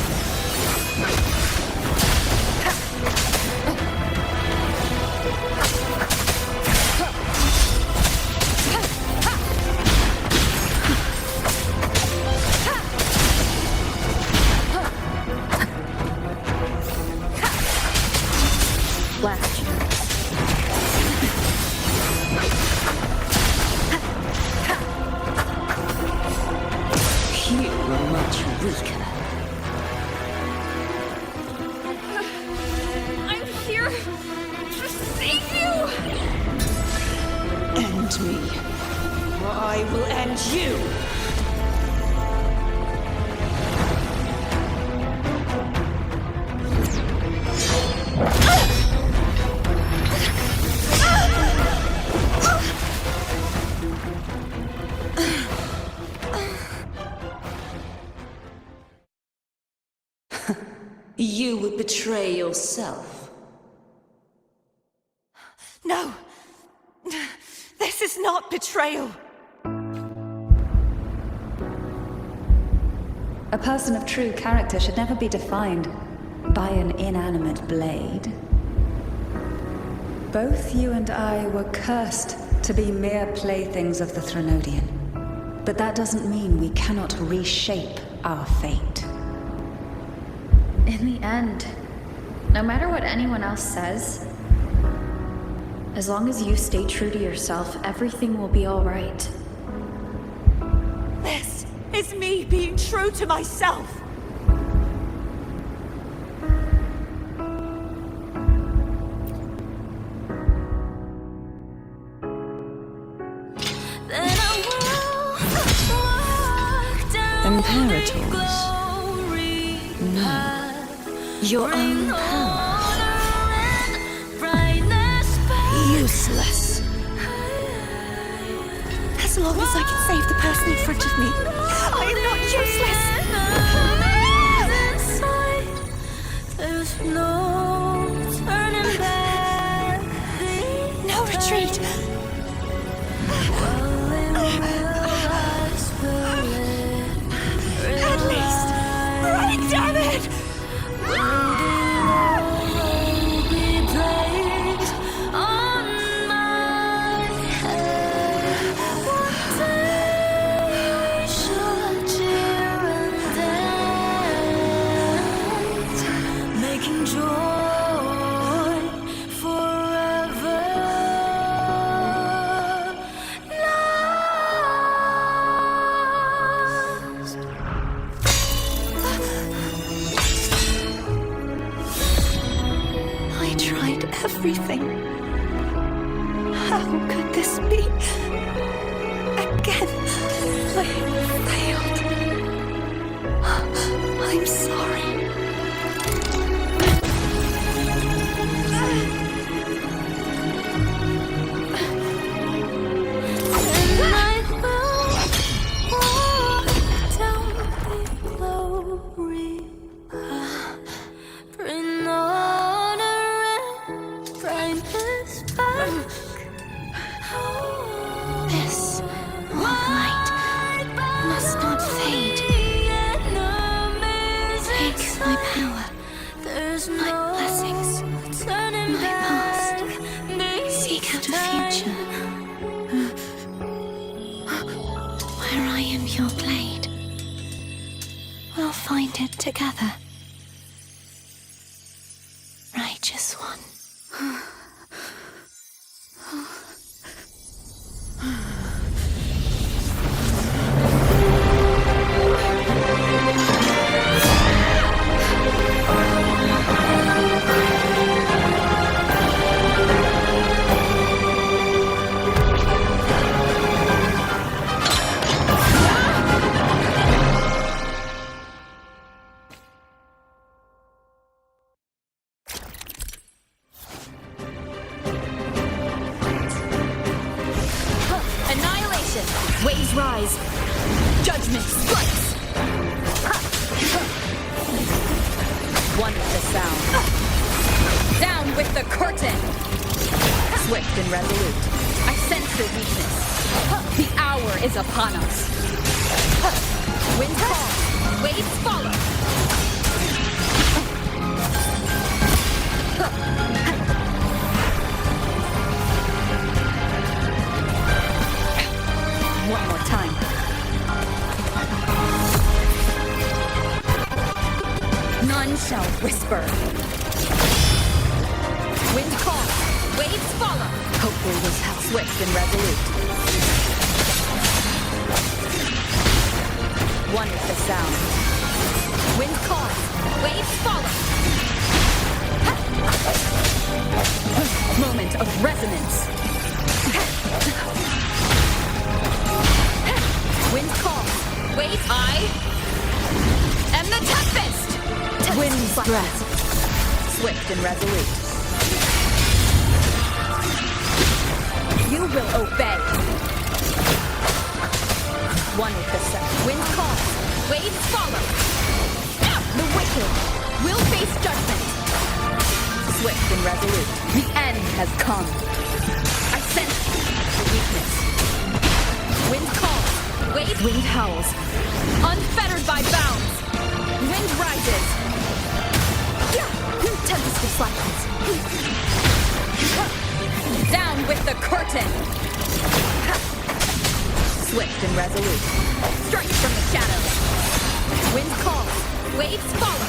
Blast. You were much weaker. I'm here to save you! End me. Or I will end you. You would betray yourself. No. This is not betrayal. A person of true character should never be defined by an inanimate blade. Both you and I were cursed to be mere playthings of the Threnodian. But that doesn't mean we cannot reshape our fate. In the end, no matter what anyone else says, as long as you stay true to yourself, everything will be all right. This is me being true to myself. Imperators. No. Your own power. Useless. As long as I can save the person in front of me, I am not useless. There's no turning back. No retreat. At least, right, damn it! Everything. How could this be? Again, I failed. I'm sorry. my power, my blessings, my past. Seek out a future where I am your blade. We'll find it together. Righteous one. Annihilation! Waves rise! Judgment strikes! One with the sound. Down with the curtain! Swift and resolute. I sense your weakness. The hour is upon us. Wind falls, waves follow. One more time. None shall whisper. Wind calls, waves follow. Hopefully this helps. Swift and resolute. One with the sound. Wind calls, waves follow. Moment of resonance. Wind calls, waves. I am the tempest. Wind's breath. Swift and resolute. You will obey. One with the set. Wind calls, waves follow. The wicked will face judgment. Swift and resolute. The end has come. I sense the weakness. Wind calls. Wind howls, unfettered by bounds. Wind rises. Tempest of slackness. Down with the curtain. Swift and resolute. Strike from the shadows. Wind calls, waves follow.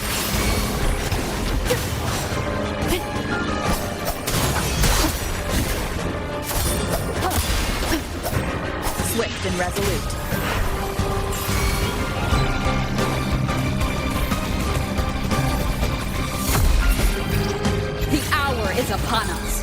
Swift and resolute. Is upon us.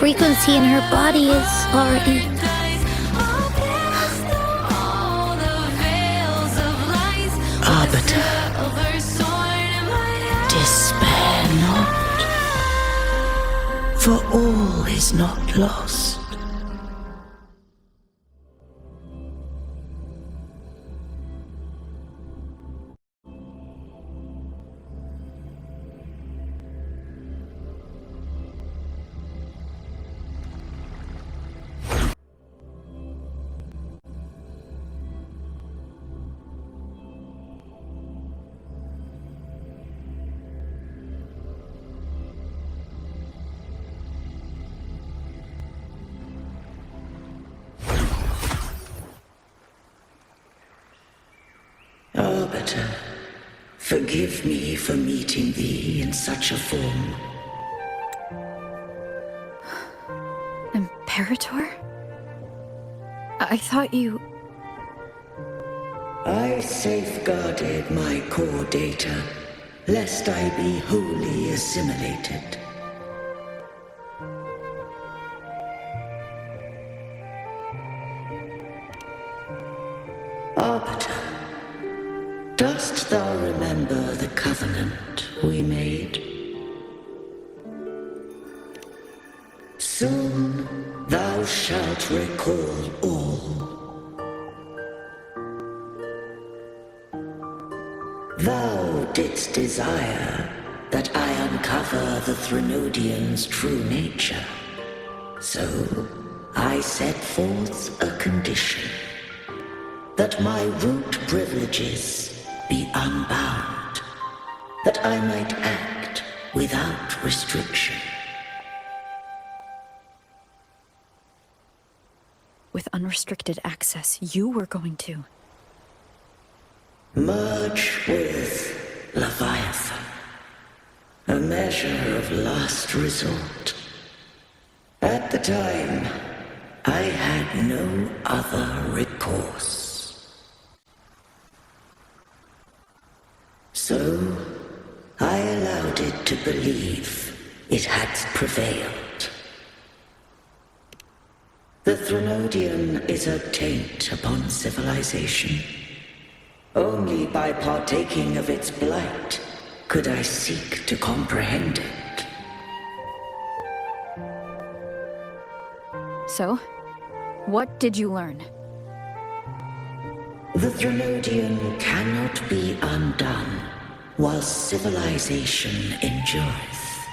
frequency in her body is already... Arbiter, despair not, for all is not lost. Arbiter, forgive me for meeting thee in such a form. Imperator? I thought you... I safeguarded my core data, lest I be wholly assimilated. Arbiter, dost thou remember the covenant we made? Soon thou shalt recall all. Thou didst desire that I uncover the Threnodian's true nature. So I set forth a condition. That my root privileges be unbound, that I might act without restriction. With unrestricted access, you were going to... Merge with Leviathan, a measure of last resort. At the time, I had no other recourse. So, I allowed it to believe it had prevailed. The Threnodian is a taint upon civilization. Only by partaking of its blight could I seek to comprehend it. So, what did you learn? The Threnodian cannot be undone while civilization endureth.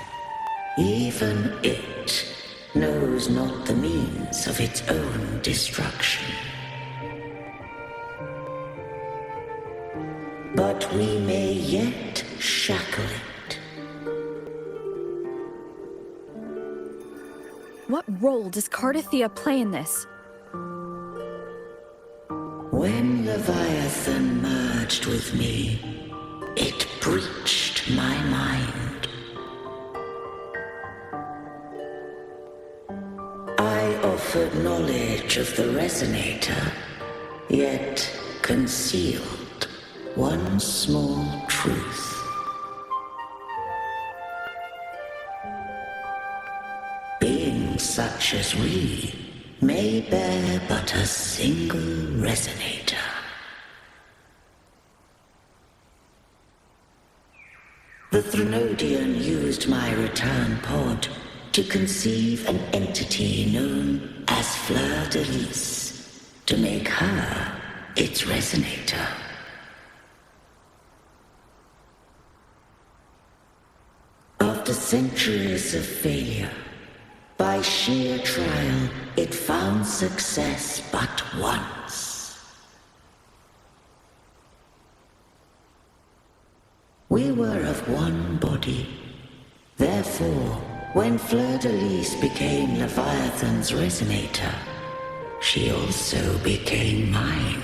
Even it knows not the means of its own destruction. But we may yet shackle it. What role does Cartethyia play in this? When Leviathan merged with me, it breached my mind. I offered knowledge of the resonator, yet concealed one small truth. Beings such as we may bear but a single resonator. The Threnodian used my return pod to conceive an entity known as Fleur-de-Lis, to make her its resonator. After centuries of failure, by sheer trial, it found success but once. We were of one body. Therefore, when Fleur-de-Lis became Leviathan's resonator, she also became mine.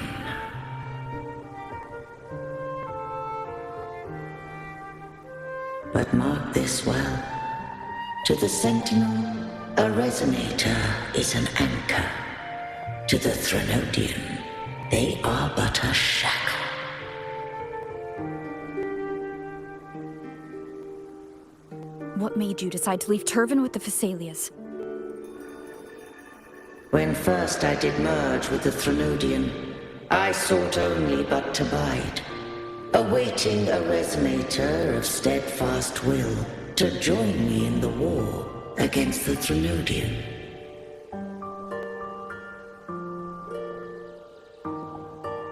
But mark this well. To the Sentinel, a resonator is an anchor. To the Threnodian, they are but a shackle. What made you decide to leave Turvan with the Phasalias? When first I did merge with the Threnodian, I sought only but to bide, awaiting a resonator of steadfast will to join me in the war against the Threnodian.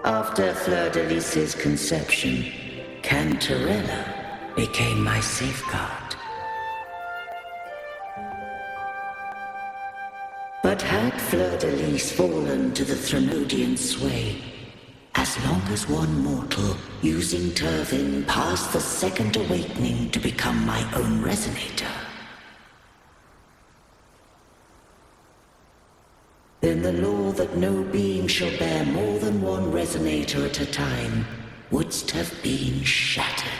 After Fleur-de-Lis's conception, Cantarella became my safeguard. But had Fleur-de-Lis fallen to the Threnodian sway, as long as one mortal using Turvin passed the second awakening to become my own resonator, then the law that no being shall bear more than one resonator at a time wouldst have been shattered.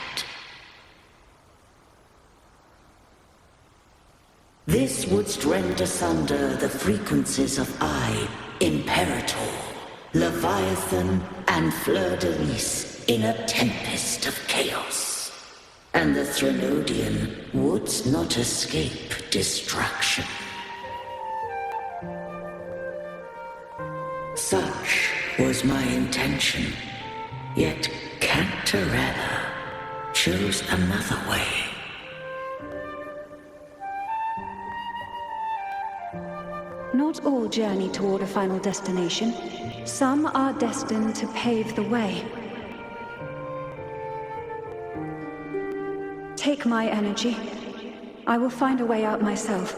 This wouldst rend asunder the frequencies of I, Imperator, Leviathan, and Fleur-de-Lis in a tempest of chaos, and the Threnodian wouldst not escape destruction. Such was my intention, yet Cantarella chose another way. Not all journey toward a final destination. Some are destined to pave the way. Take my energy. I will find a way out myself.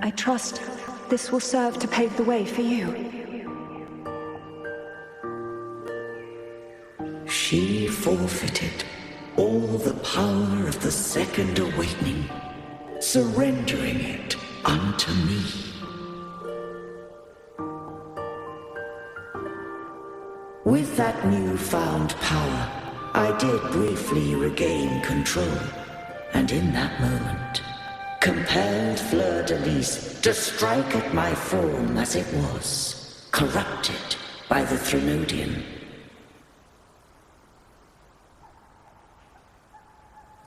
I trust this will serve to pave the way for you. She forfeited all the power of the second awakening, surrendering it unto me. With that newfound power, I did briefly regain control, and in that moment, compelled Fleur-de-Lis to strike at my form as it was, corrupted by the Threnodian.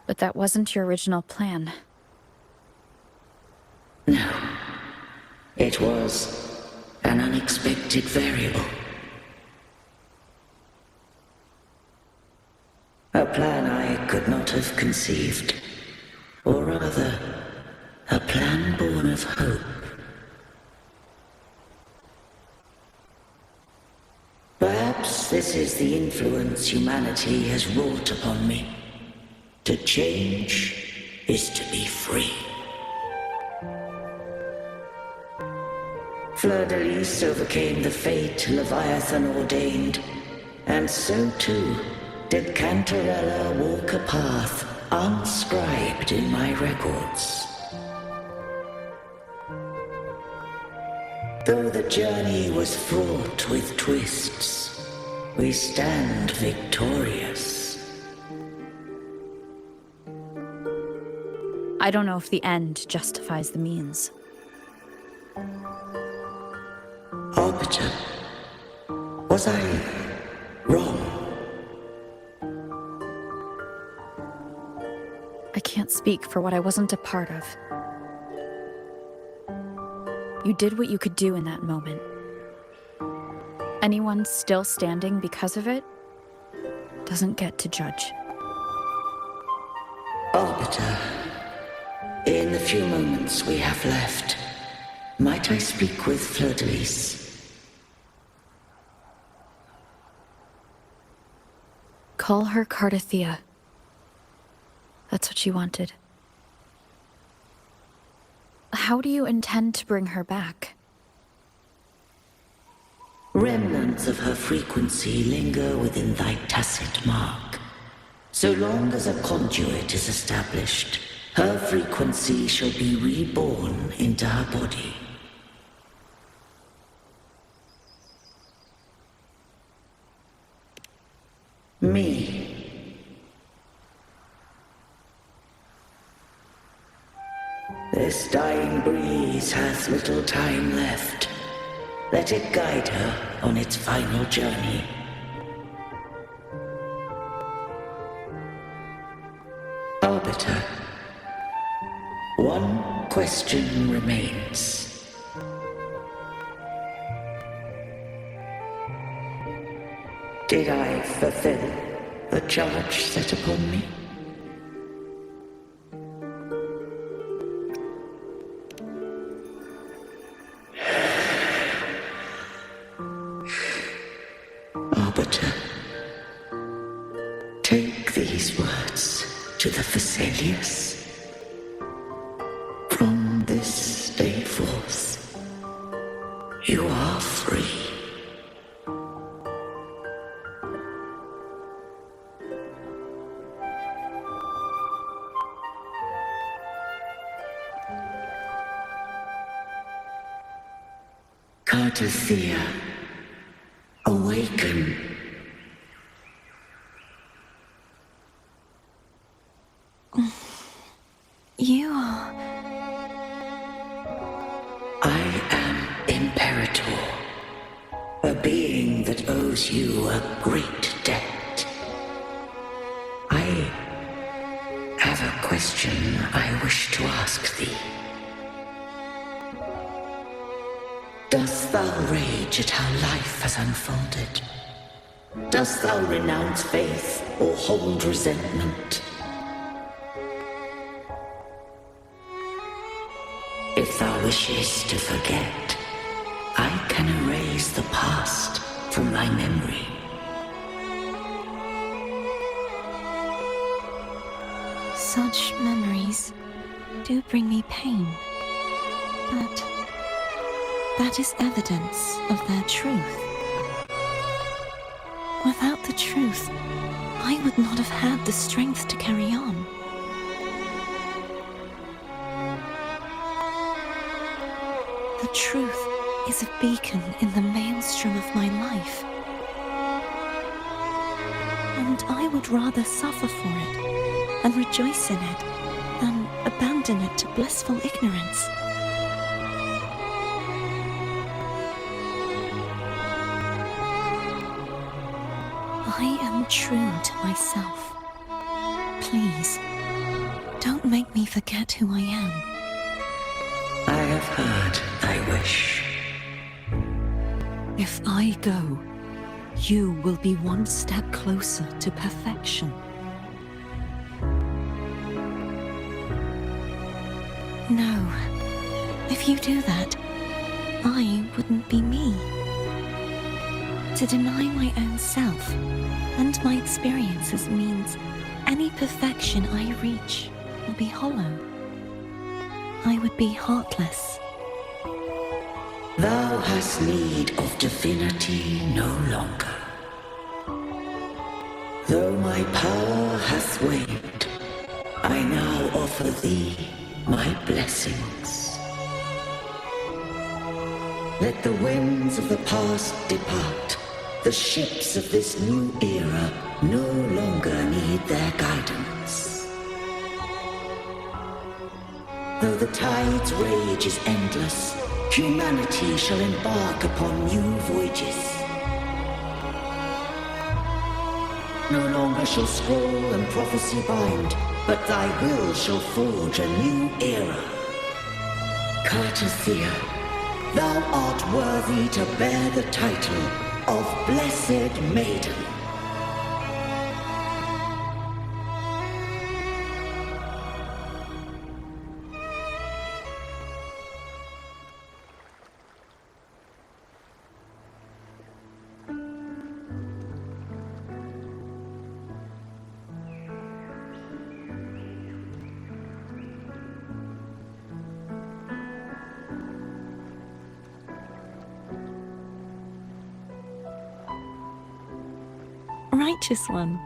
But that wasn't your original plan. No. It was an unexpected variable. A plan I could not have conceived, or rather, a plan born of hope. Perhaps this is the influence humanity has wrought upon me. To change is to be free. Fleur-de-Lis overcame the fate Leviathan ordained, and so too did Cantarella walk a path unscribed in my records. Though the journey was fraught with twists, we stand victorious. I don't know if the end justifies the means. Arbiter, was I wrong? I can't speak for what I wasn't a part of. You did what you could do in that moment. Anyone still standing because of it doesn't get to judge. Arbiter, in the few moments we have left, might I speak with Fleur-de-Lis? Call her Cartethyia. That's what she wanted. How do you intend to bring her back? Remnants of her frequency linger within thy tacit mark. So long as a conduit is established, her frequency shall be reborn into her body. Me. This dying breeze hath little time left. Let it guide her on its final journey. Arbiter, one question remains. Did I fulfill the charge set upon me? Arbiter, take these words to the Thessalius. From this day forth, you are free. Cartethyia, awaken. You are... I am Imperator, a being that owes you a great debt. I have a question I wish to ask thee. Dost thou rage at how life has unfolded? Dost thou renounce faith or hold resentment? If thou wishes to forget, I can erase the past from thy memory. Such memories do bring me pain, but that is evidence of their truth. Without the truth, I would not have had the strength to carry on. The truth is a beacon in the maelstrom of my life. And I would rather suffer for it and rejoice in it than abandon it to blissful ignorance. I am true to myself. Please, don't make me forget who I am. I have heard thy wish. If I go, you will be one step closer to perfection. No, if you do that, I wouldn't be me. To deny my own self and my experiences means any perfection I reach will be hollow. I would be heartless. Thou hast need of divinity no longer. Though my power hath waned, I now offer thee my blessings. Let the winds of the past depart. The ships of this new era no longer need their guidance. Though the tide's rage is endless, humanity shall embark upon new voyages. No longer shall scroll and prophecy bind, but thy will shall forge a new era. Cartethyia, thou art worthy to bear the title of Blessed Maiden. Righteous one.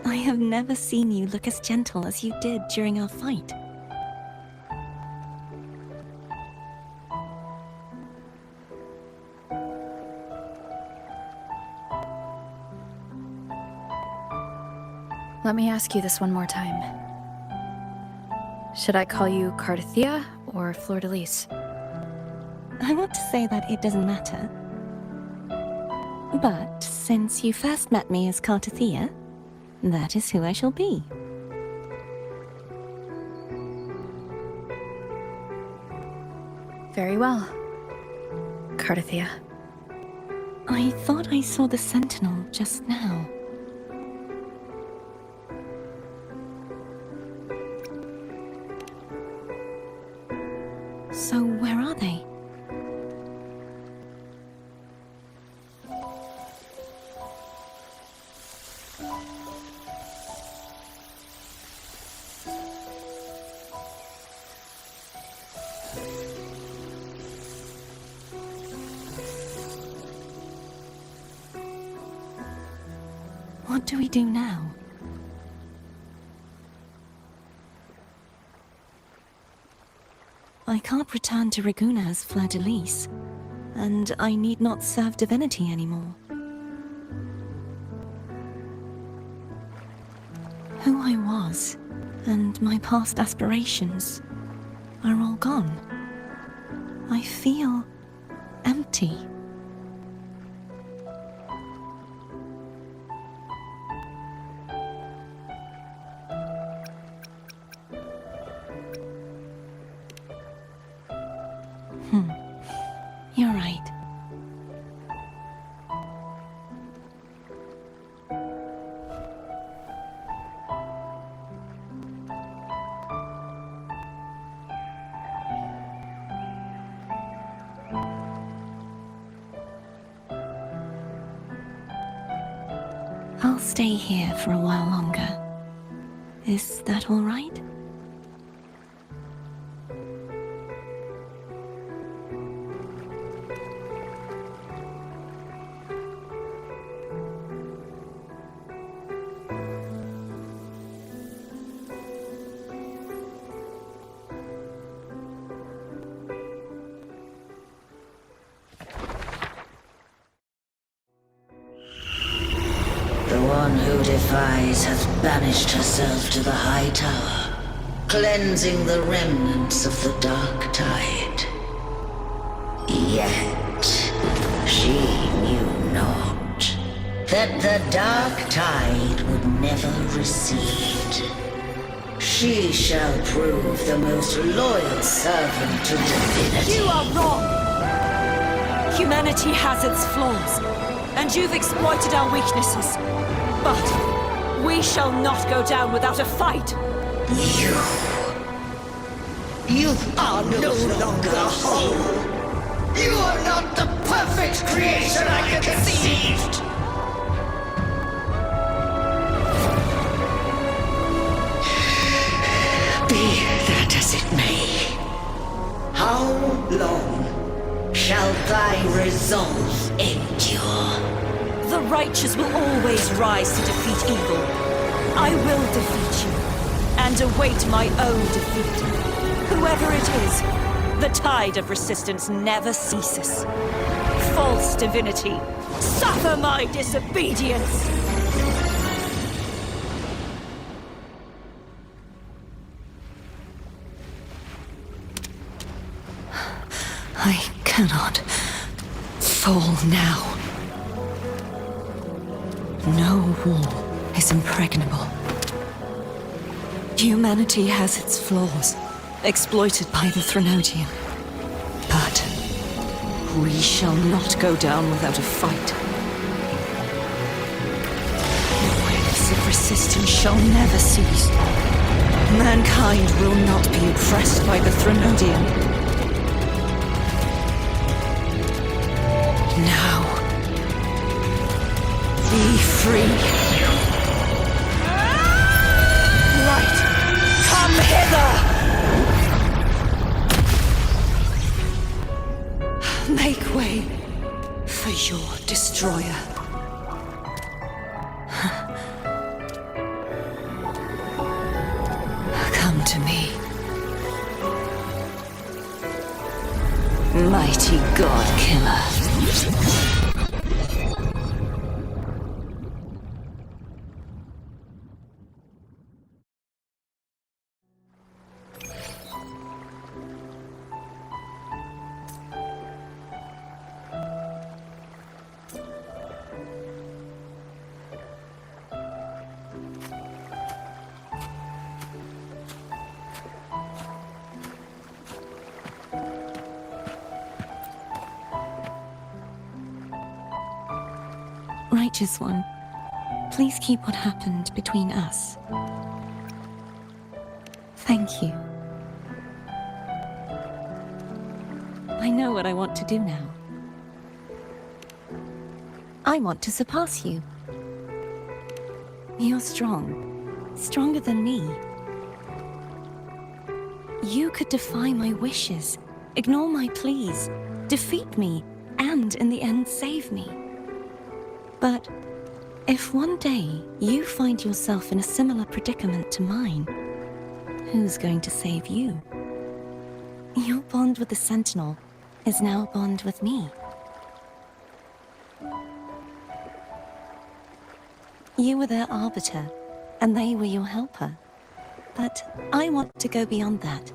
I have never seen you look as gentle as you did during our fight. Let me ask you this one more time. Should I call you Cartethyia or Fleur-de-Lis? I want to say that it doesn't matter. But since you first met me as Cartethyia, that is who I shall be. Very well. Cartethyia. I thought I saw the sentinel just now. So where are they? What do we do now? I can't return to Reguna as Fleur de Lis, and I need not serve divinity anymore. Who I was, and my past aspirations, are all gone. I feel empty. You're right. I'll stay here for a while longer. Is that all right? The one who defies hath banished herself to the high tower, cleansing the remnants of the dark tide. Yet she knew not that the dark tide would never recede. She shall prove the most loyal servant to divinity. You are wrong! Humanity has its flaws, and you've exploited our weaknesses. But we shall not go down without a fight! You are no longer whole! You are not the perfect creation I conceived! Be that as it may, how long shall thy resolve endure? The righteous will always rise to defeat evil. I will defeat you, and await my own defeat. Whoever it is, the tide of resistance never ceases. False divinity, suffer my disobedience! I cannot fall now. No wall is impregnable. Humanity has its flaws, exploited by the Threnodian. But we shall not go down without a fight. Waves of resistance shall never cease. Mankind will not be oppressed by the Threnodian. Now, be free. Light, come hither! Make way for your destroyer. Come to me. Mighty God Killer. Righteous One, please keep what happened between us. Thank you. I know what I want to do now. I want to surpass you. You're strong. Stronger than me. You could defy my wishes, ignore my pleas, defeat me, and in the end save me. But if one day you find yourself in a similar predicament to mine, who's going to save you? Your bond with the Sentinel is now a bond with me. You were their arbiter, and they were your helper. But I want to go beyond that.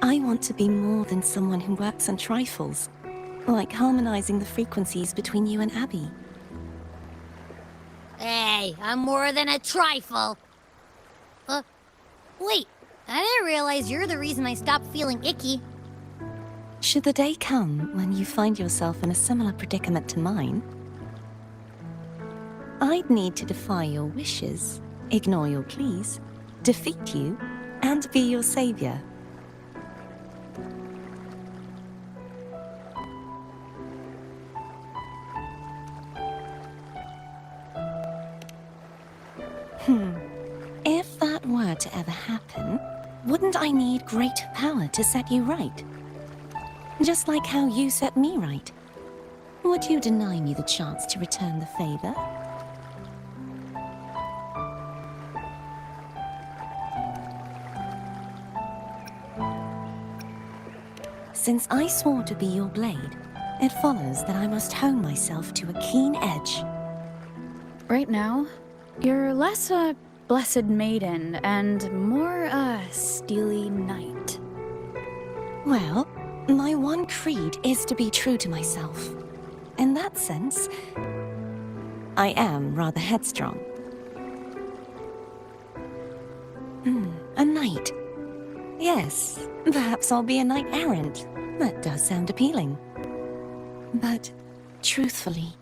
I want to be more than someone who works on trifles, like harmonizing the frequencies between you and Abby. Hey, I'm more than a trifle. Wait, I didn't realize you're the reason I stopped feeling icky. Should the day come when you find yourself in a similar predicament to mine, I'd need to defy your wishes, ignore your pleas, defeat you, and be your savior. If that were to ever happen, wouldn't I need great power to set you right? Just like how you set me right. Would you deny me the chance to return the favor? Since I swore to be your blade, it follows that I must hone myself to a keen edge. Right now, you're less a blessed maiden and more a steely knight. Well, my one creed is to be true to myself. In that sense, I am rather headstrong. A knight. Yes, perhaps I'll be a knight errant. That does sound appealing. But, truthfully,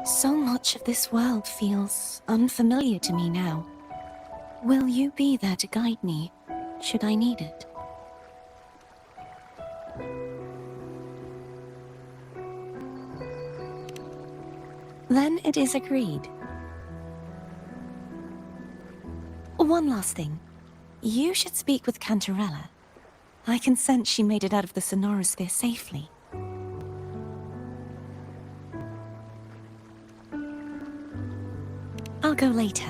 so much of this world feels unfamiliar to me now. Will you be there to guide me, should I need it? Then it is agreed. One last thing. You should speak with Cartethyia. I can sense she made it out of the sonorosphere safely. I'll go later.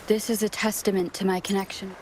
This is a testament to my connection.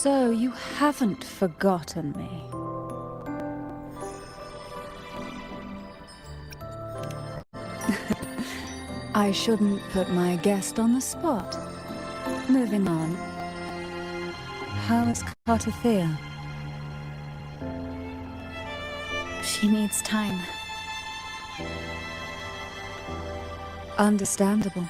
So you haven't forgotten me. I shouldn't put my guest on the spot. Moving on. How is Cartethyia? She needs time. Understandable.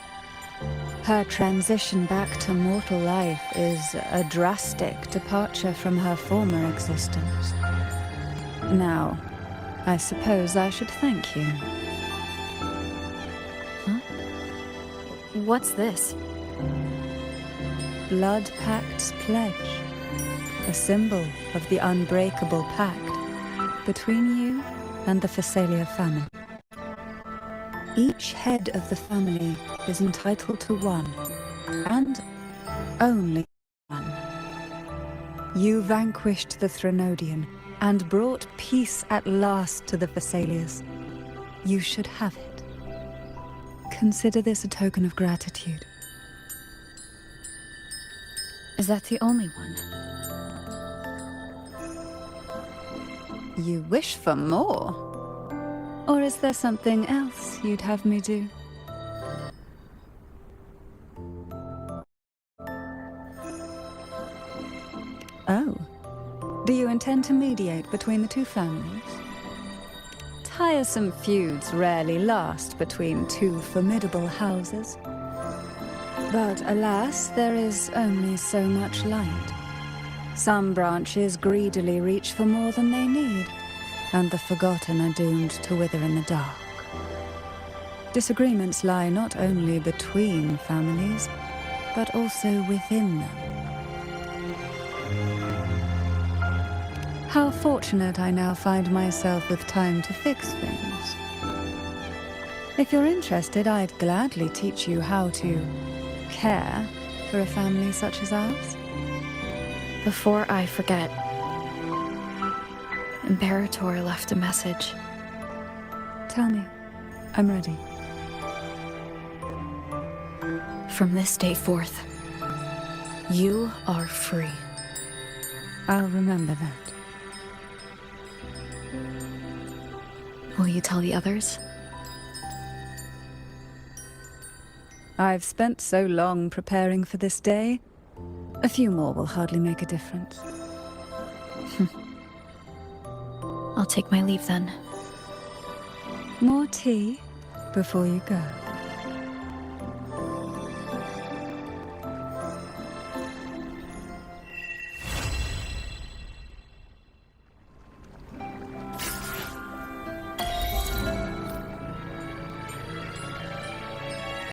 Her transition back to mortal life is a drastic departure from her former existence. Now, I suppose I should thank you. What's this? Blood Pact's pledge. A symbol of the unbreakable pact between you and the Phasalia family. Each head of the family is entitled to one, and only one. You vanquished the Threnodian and brought peace at last to the Phasalias. You should have it. Consider this a token of gratitude. Is that the only one? You wish for more? Or is there something else you'd have me do? Oh. Do you intend to mediate between the two families? Tiresome feuds rarely last between two formidable houses. But alas, there is only so much light. Some branches greedily reach for more than they need, and the forgotten are doomed to wither in the dark. Disagreements lie not only between families, but also within them. How fortunate I now find myself with time to fix things. If you're interested, I'd gladly teach you how to care for a family such as ours. Before I forget, Imperator left a message. Tell me. I'm ready. From this day forth, you are free. I'll remember that. Will you tell the others? I've spent so long preparing for this day. A few more will hardly make a difference. I'll take my leave then. More tea before you go.